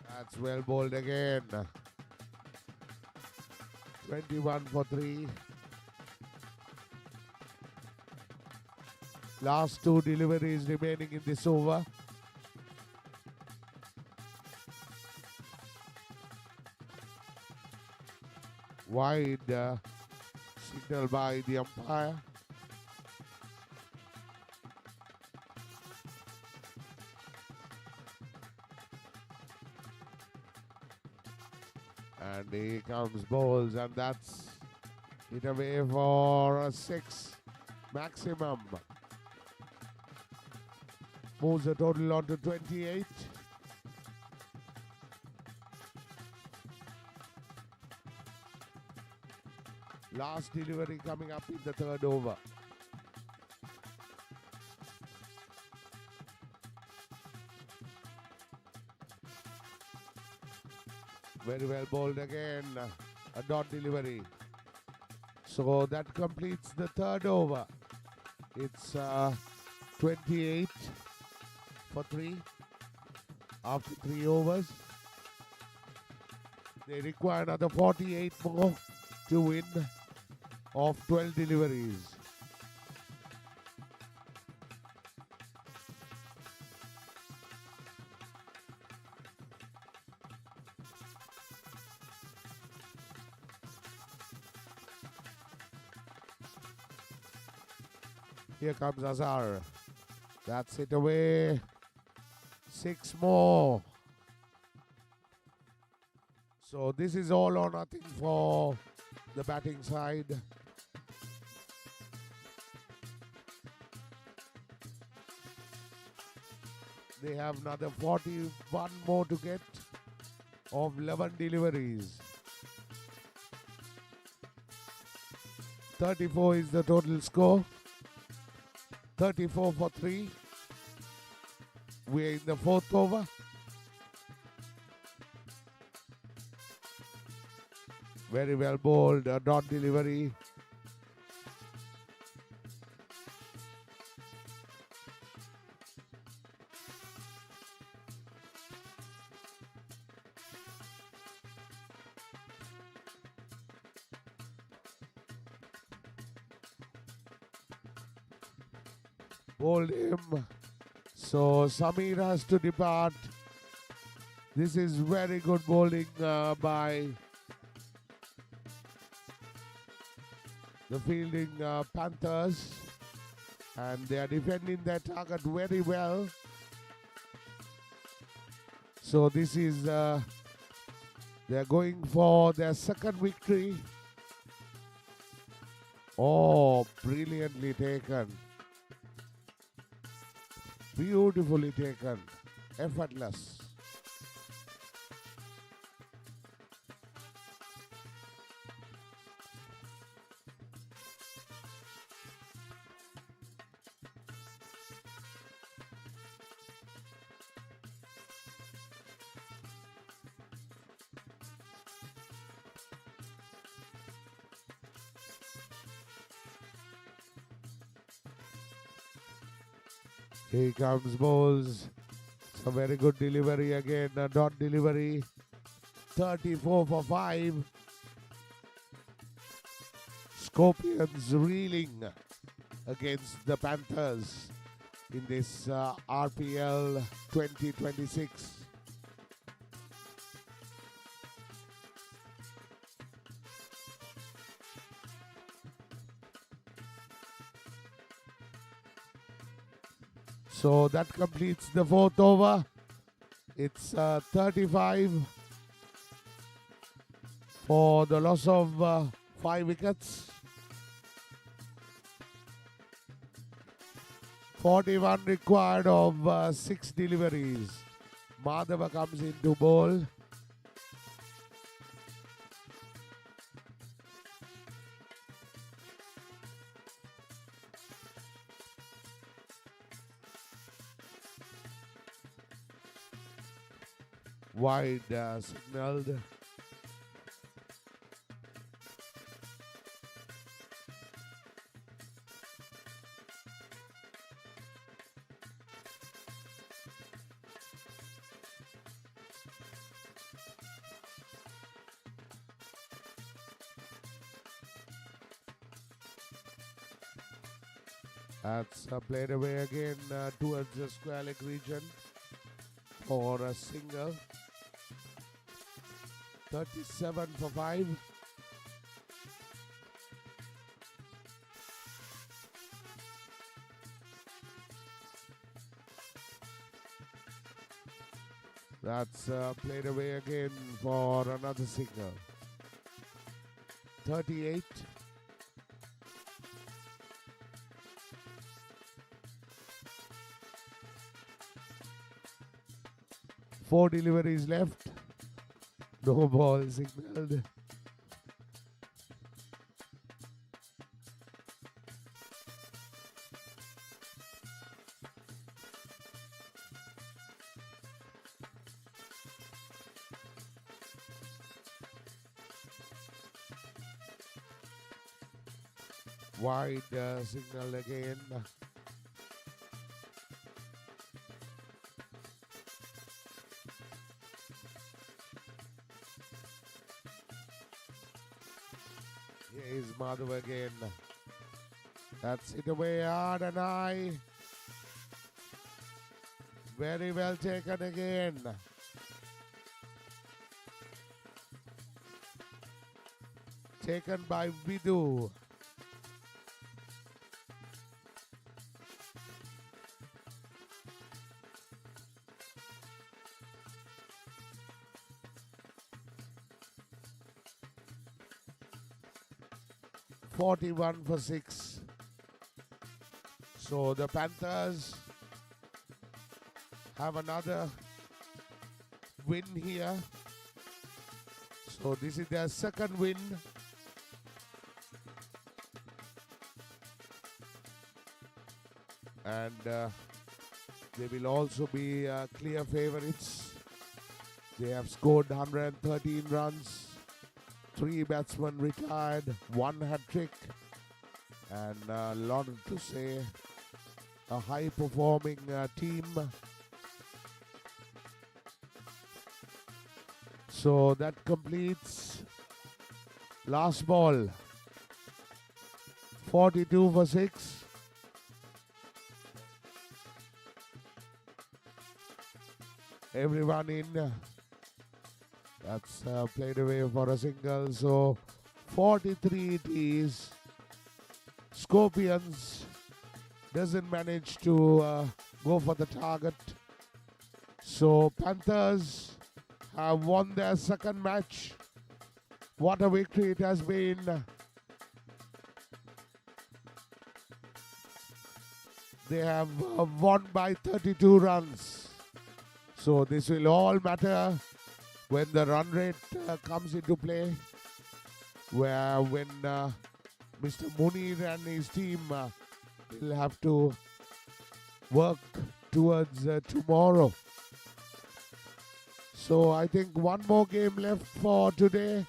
That's well bowled again. 21 for 3. Last 2 deliveries remaining in this over. Wide signal by the umpire. And here comes balls, and that's hit away for a 6 maximum. Moves the total on to 28. Last delivery coming up in the third over. Very well bowled again. A dot delivery. So that completes the third over. It's 28 for 3 after 3 overs. They require another 48 more to win of 12 deliveries. Here comes Azhar. That's it away. 6 more. So this is all or nothing for the batting side. They have another 41 more to get of 11 deliveries. 34 is the total score. 34 for 3. We're in the fourth over. Very well bowled, a dot delivery. Bowled him. So Samir has to depart. This is very good bowling by the fielding Panthers, and they are defending their target very well. So this is they're going for their second victory. Oh, brilliantly taken. Beautifully taken. Effortless. Here comes Bowles. It's a very good delivery again. A dot delivery. 34 for 5. Scorpions reeling against the Panthers in this RPL 2026. So that completes the fourth over. It's 35 for the loss of 5 wickets. 41 required of 6 deliveries. Madhava comes into bowl. Wide signaled. That's played away again towards the square leg region for a single. 37 for 5. That's played away again for another single. 38. 4 deliveries left. No ball signaled. Wide signal again. Here is Madhav again. That's it away hard and high. Very well taken again. Taken by Vidu. $41 for 6. So the Panthers have another win here. So this is their second win. And they will also be clear favorites. They have scored 113 runs. 3 batsmen retired, 1 hat-trick, and a lot to say. A high-performing team. So that completes last ball. 42 for 6. Everyone in. That's played away for a single. So 43 it is. Scorpions doesn't manage to go for the target. So Panthers have won their second match. What a victory it has been. They have won by 32 runs. So this will all matter when the run rate comes into play, when Mr. Munir and his team will have to work towards tomorrow. So I think one more game left for today.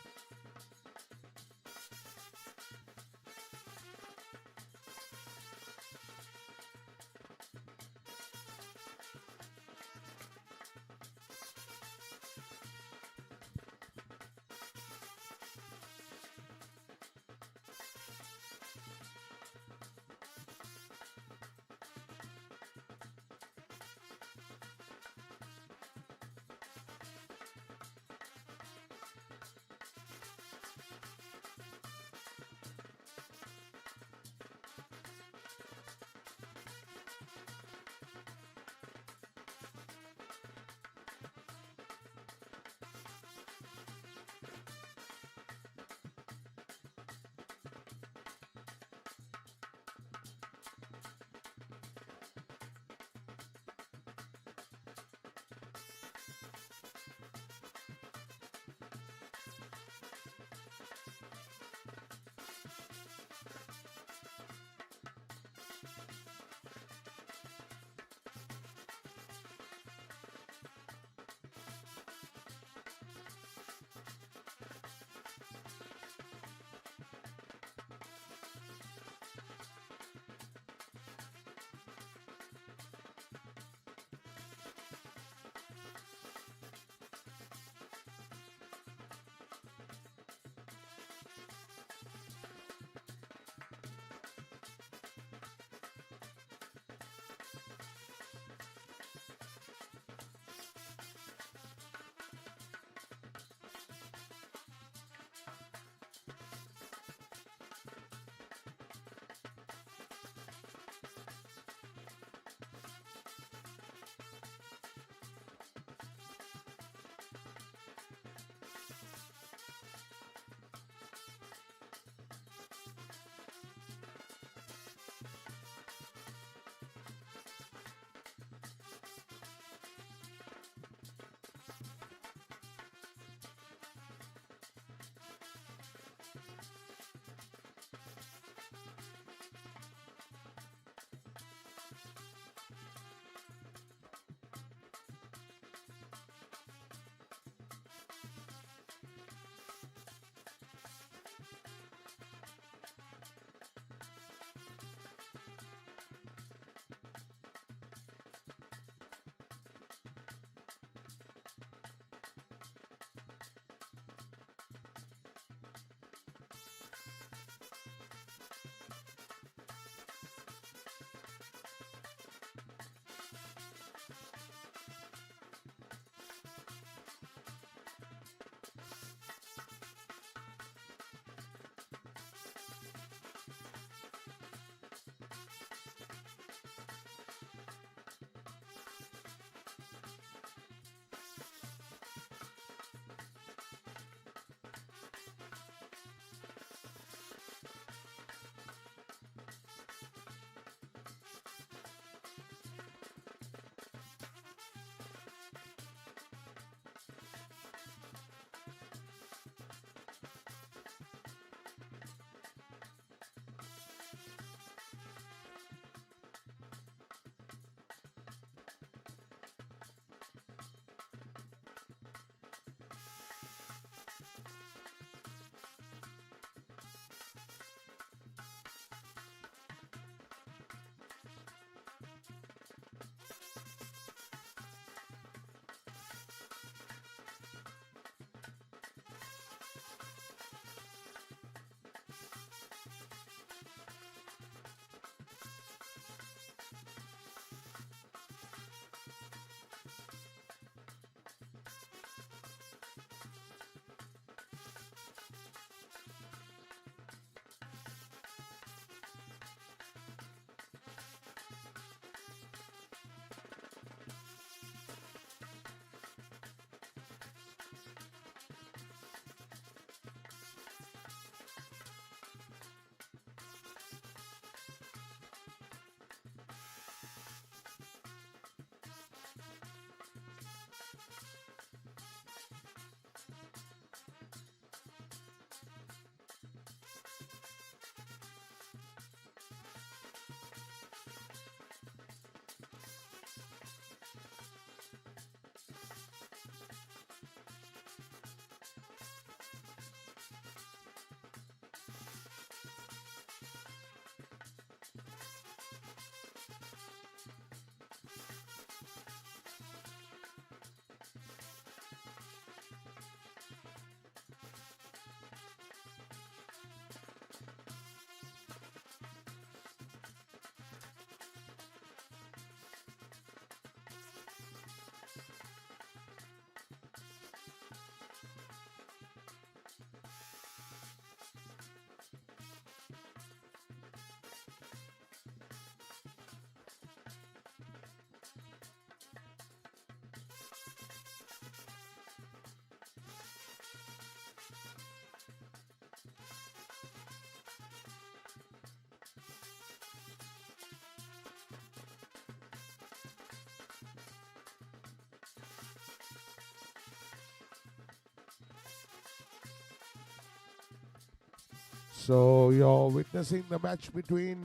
So you're witnessing the match between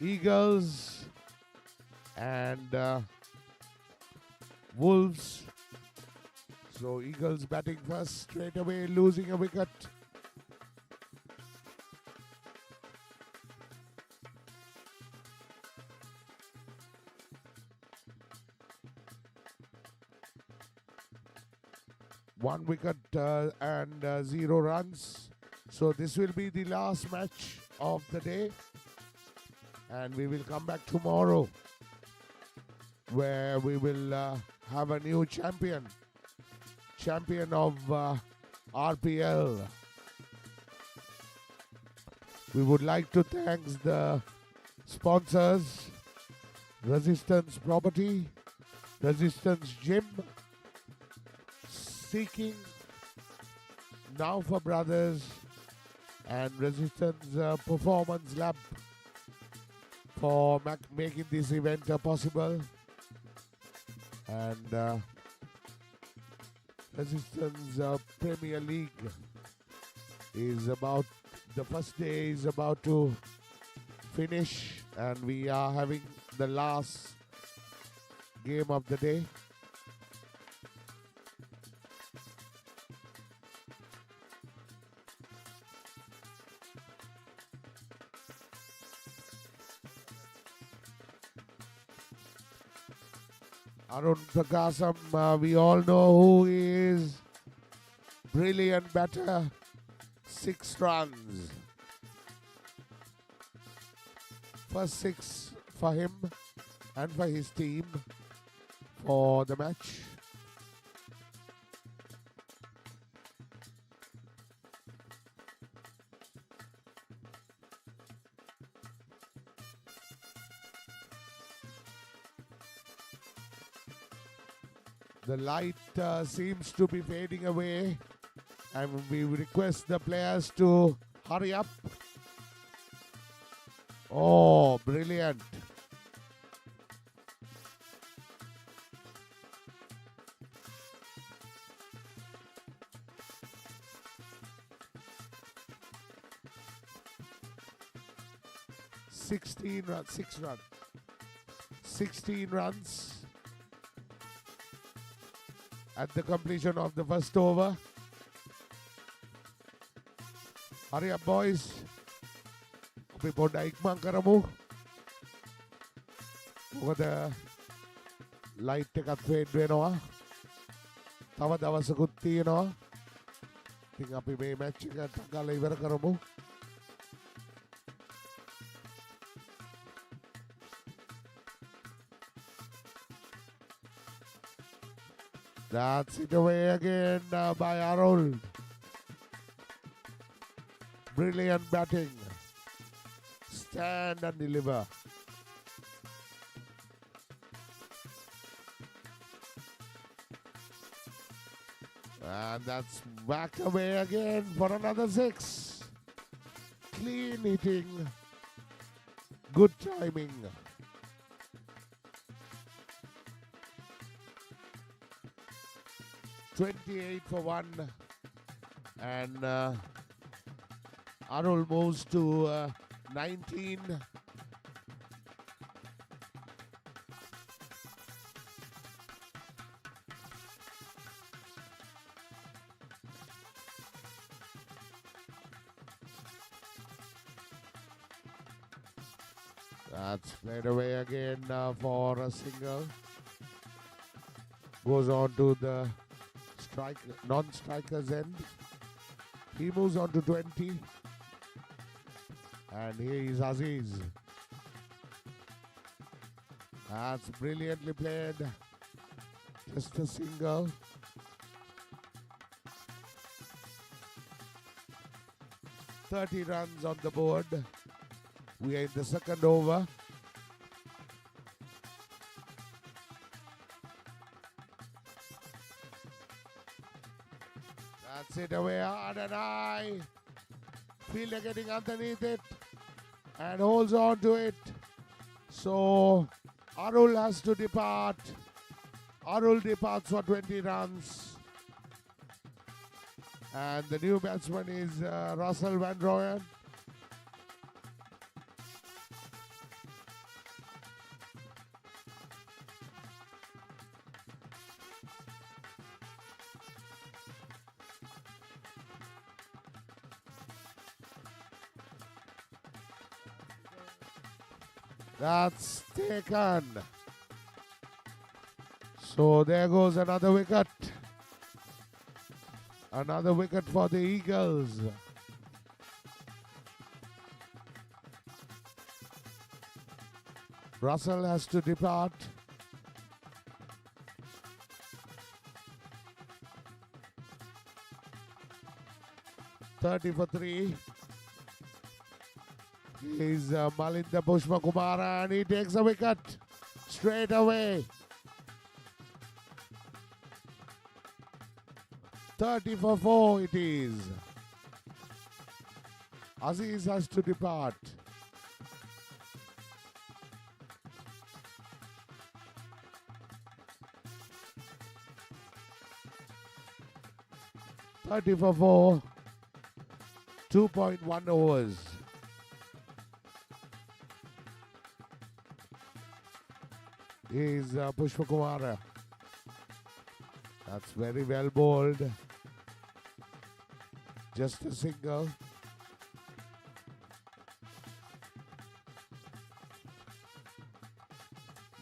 Eagles and Wolves. So Eagles batting first, straight away losing a wicket. One wicket and 0 runs. So this will be the last match of the day. And we will come back tomorrow where we will have a new champion of RPL. We would like to thank the sponsors, Resistance Property, Resistance Gym, Seeking, Now for Brothers, and Resistance Performance Lab for making this event possible. And Resistance Premier League is about, the first day is about to finish, and we are having the last game of the day. Arun Prakasam, we all know who is. Brilliant batter, 6 runs. First 6 for him and for his team for the match. The light seems to be fading away, and we request the players to hurry up. Oh, brilliant. Six runs. 16 runs at the completion of the first over. Hurry up, boys. අපි පොඩ්ඩක් ඉක්මන් කරමු. මොකද light එකත් fade වෙනවා. තව දවසකුත් තියෙනවා. ඉතින් අපි මේ මැච් එක ටගාලා ඉවර කරමු. That's it away again by Harold. Brilliant batting. Stand and deliver. And that's back away again for another 6. Clean hitting. Good timing. $28 for 1, and Arul moves to 19. That's played away again for a single. Goes on to the non-striker's end. He moves on to 20. And here is Aziz. That's brilliantly played. Just a single. $30 runs on the board. We are in the second over. That's it, away hard and high. Fielder getting underneath it and holds on to it. So Arul has to depart. Arul departs for 20 runs. And the new batsman is Russell Van Rooyen. That's taken. So there goes another wicket. Another wicket for the Eagles. Russell has to depart. (30 for 3). He's Malinda Pushpakumara and he takes a wicket straight away. 30 for 4 it is. Aziz has to depart. (30 for 4). 2.1 overs. Is Pushpakumara. That's very well bowled. Just a single.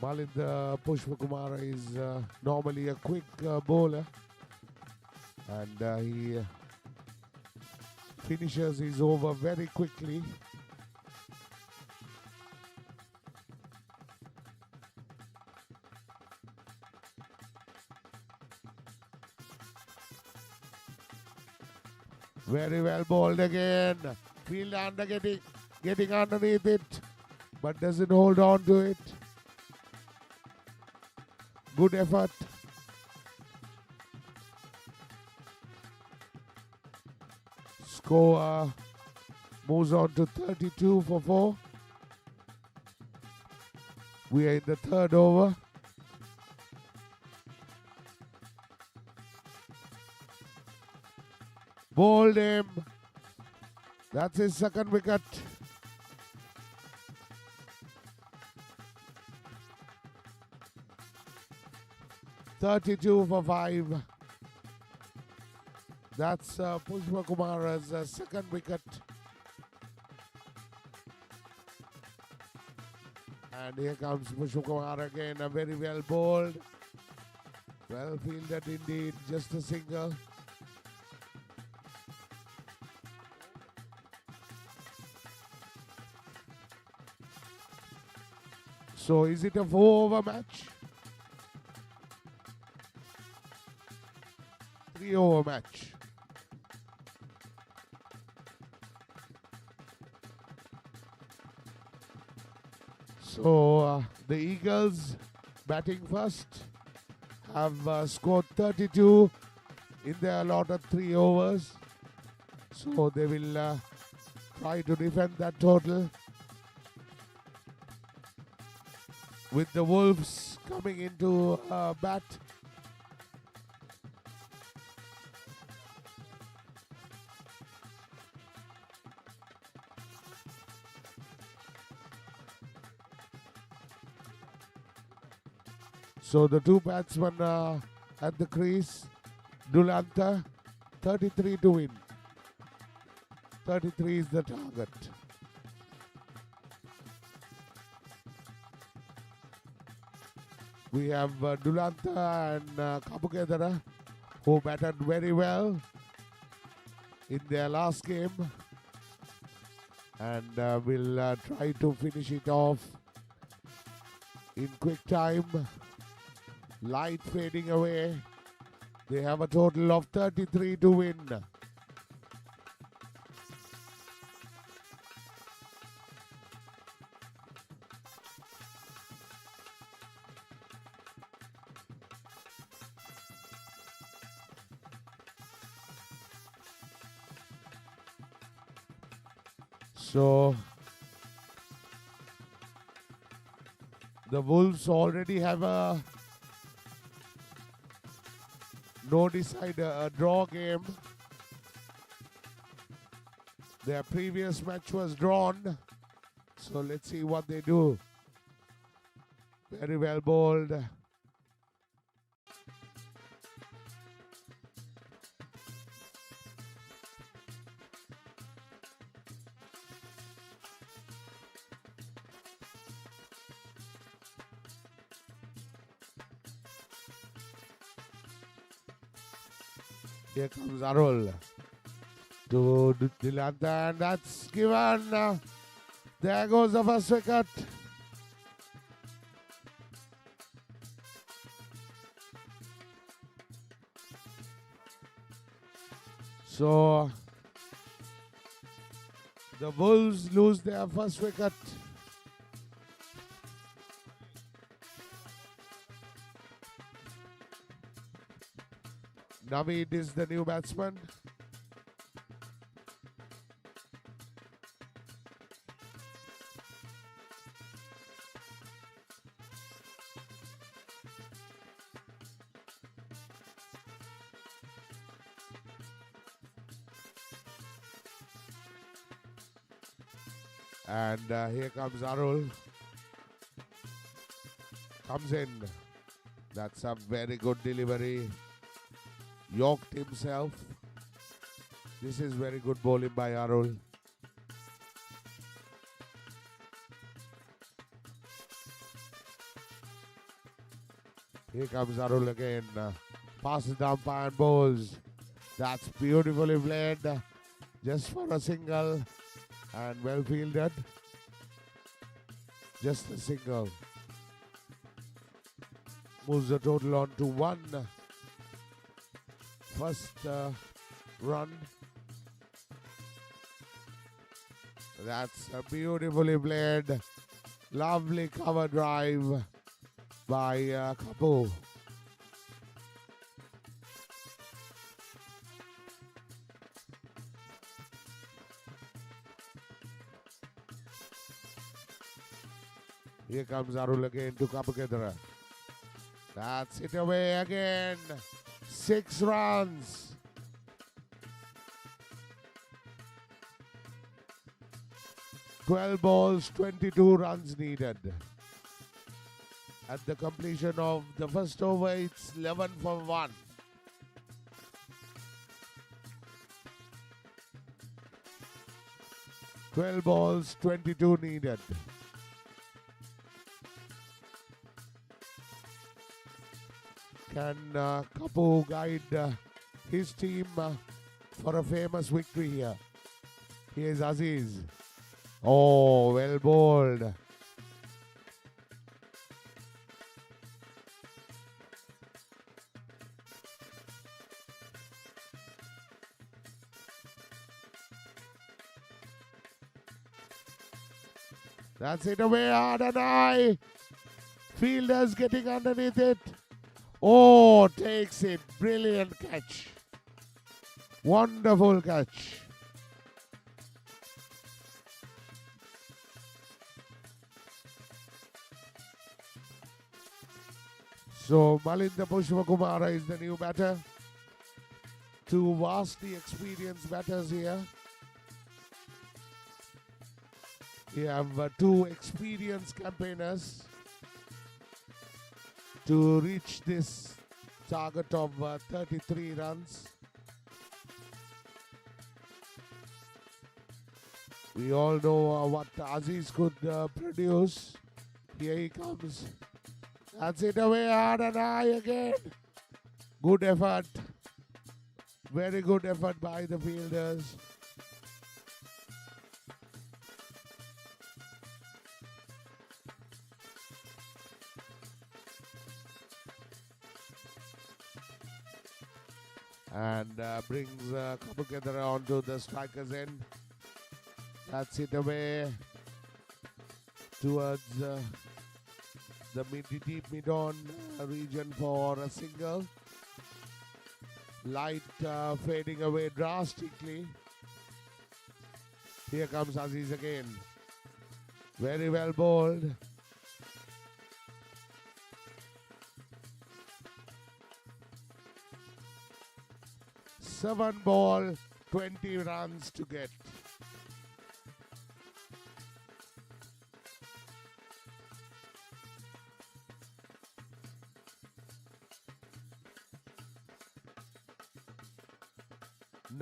Malinda Pushpakumara is normally a quick bowler, and he finishes his over very quickly. Very well bowled again. Field under getting underneath it, but doesn't hold on to it. Good effort. Score moves on to 32 for 4. We are in the third over. Bowled him. That's his second wicket. (32 for 5). That's Pushpakumara's second wicket. And here comes Pushpakumara again, a very well bowled. Well fielded indeed, just a single. So is it a 4-over match? 3-over match. So the Eagles batting first have scored 32 in their allotted 3 overs. So they will try to defend that total. With the Wolves coming into bat. So the two batsmen at the crease. Dulanta, 33 to win. 33 is the target. We have Dulanta and Kabukedara, who batted very well in their last game, and will try to finish it off in quick time. Light fading away. They have a total of 33 to win. So the Wolves already have a no decider, a draw game Their previous match was drawn. So let's see what they do. Very well bowled. Here comes Arul to Dilanta, and that's given. There goes the first wicket. So the Wolves lose their first wicket. Naveed is the new batsman. And here comes Arul. Comes in. That's a very good delivery. Yorked himself. This is very good bowling by Arul. Here comes Arul again. Passes the umpire and bowls. That's beautifully played. Just for a single. And well fielded. Just a single. Moves the total on to 1. First run. That's a beautifully played. Lovely cover drive by Kapoor. Here comes Arul again to Kapukedra. That's it away again. 6 runs. "12 balls, 22 runs needed. At the completion of the first over, it's 11 for 1. "12 balls, 22 needed. Can Kapoor guide his team for a famous victory here? Here's Aziz. Oh, well bowled. That's it away hard and high. Fielders getting underneath it. Oh, takes it. Brilliant catch. Wonderful catch. So Malinda Pushpakumara is the new batter. 2 vastly experienced batters here. We have 2 experienced campaigners to reach this target of 33 runs. We all know what Aziz could produce. Here he comes. That's it away hard and high again. Good effort. Very good effort by the fielders. And brings Kapukedra onto the striker's end. That's it away towards the deep mid-on region for a single. Light fading away drastically. Here comes Aziz again. Very well bowled. "7 ball, 20 runs to get.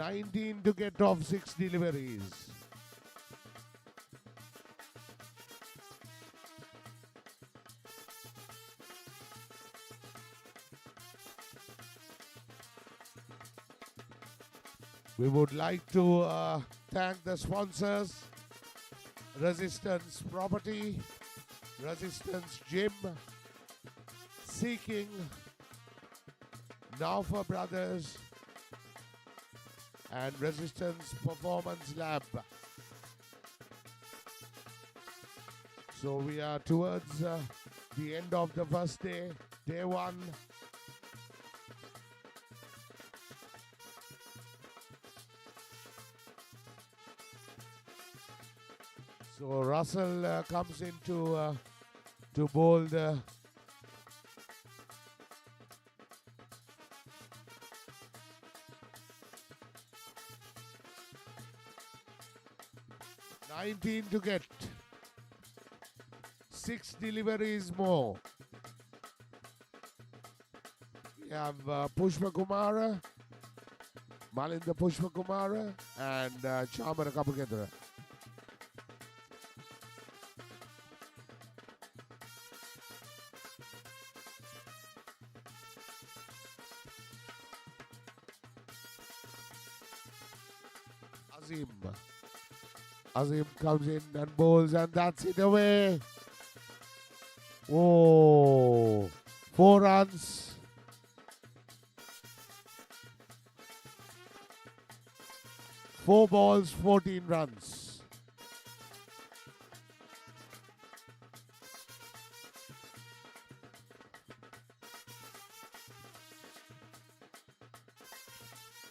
19 to get off 6 deliveries. We would like to thank the sponsors, Resistance Property, Resistance Gym, Seeking, Naufa Brothers, and Resistance Performance Lab. So we are towards the end of the first day, day one. So Russell comes into to bowl the $19 to get 6 deliveries more. We have Pushpa Kumara, Malinda Pushpa Kumara, and Chamara Kapukendra. Azim comes in and bowls, and that's it away. Oh, 4 runs. Four balls, 14 runs.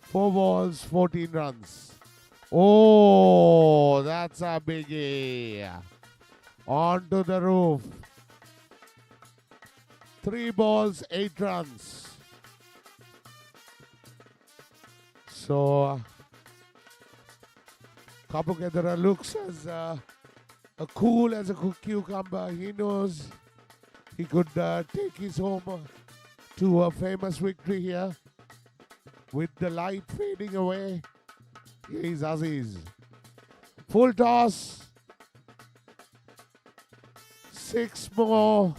Four balls, 14 runs. Oh, that's a biggie. Onto the roof. 3 balls, 8 runs. So, Kapukendra looks as cool as a cucumber. He knows he could take his home to a famous victory here. With the light fading away, here is Aziz. Full toss. 6 more.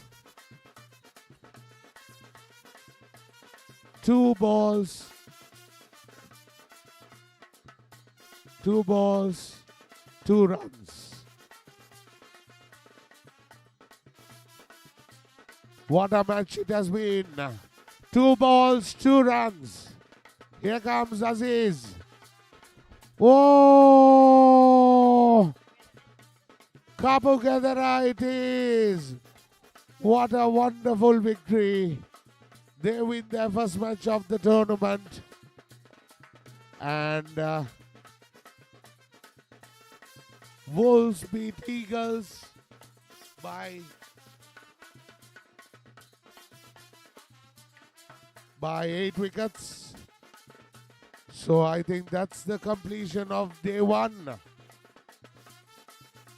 2 balls. 2 balls. 2 runs. What a match it has been. 2 balls, 2 runs. Here comes Aziz. Oh! Kapukendra it is. What a wonderful victory. They win their first match of the tournament. And Wolves beat Eagles by 8 wickets. So I think that's the completion of day one.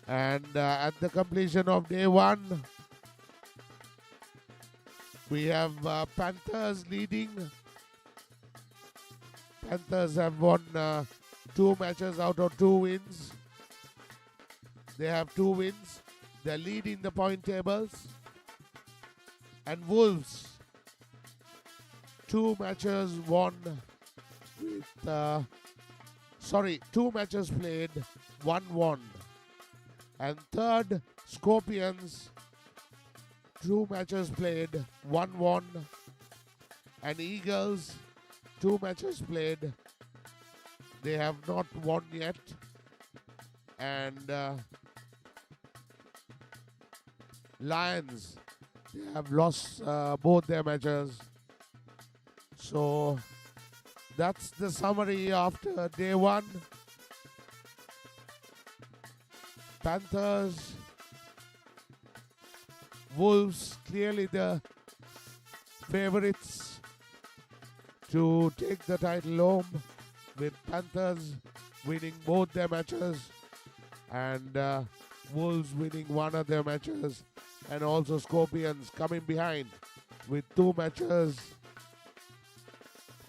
And at the completion of day one, we have Panthers leading. Panthers have won 2 matches out of 2 wins. They have 2 wins. They're leading the point tables. And Wolves, 2 matches won with 2 matches played, 1 won. And third, Scorpions, 2 matches played, 1 won. And Eagles, 2 matches played, they have not won yet. And Lions, they have lost both their matches. So that's the summary after day one. Panthers, Wolves, clearly the favorites to take the title home, with Panthers winning both their matches and Wolves winning one of their matches, and also Scorpions coming behind with 2 matches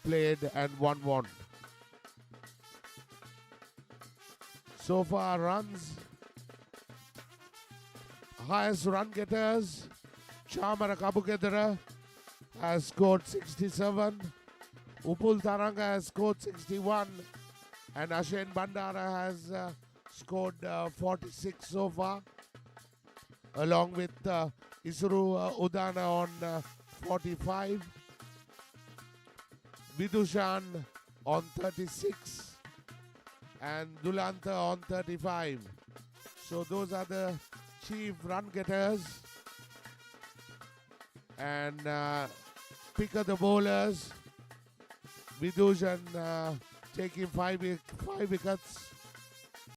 played and 1 won. So far runs, highest run getters, Chamara Kabukedara has scored 67, Upul Taranga has scored 61, and Ashen Bandara has scored 46 so far, along with Isuru Udana on 45, Vidushan on 36, and Dulanta on 35. So those are the chief run getters. And pick of the bowlers, Vidushan taking five wickets.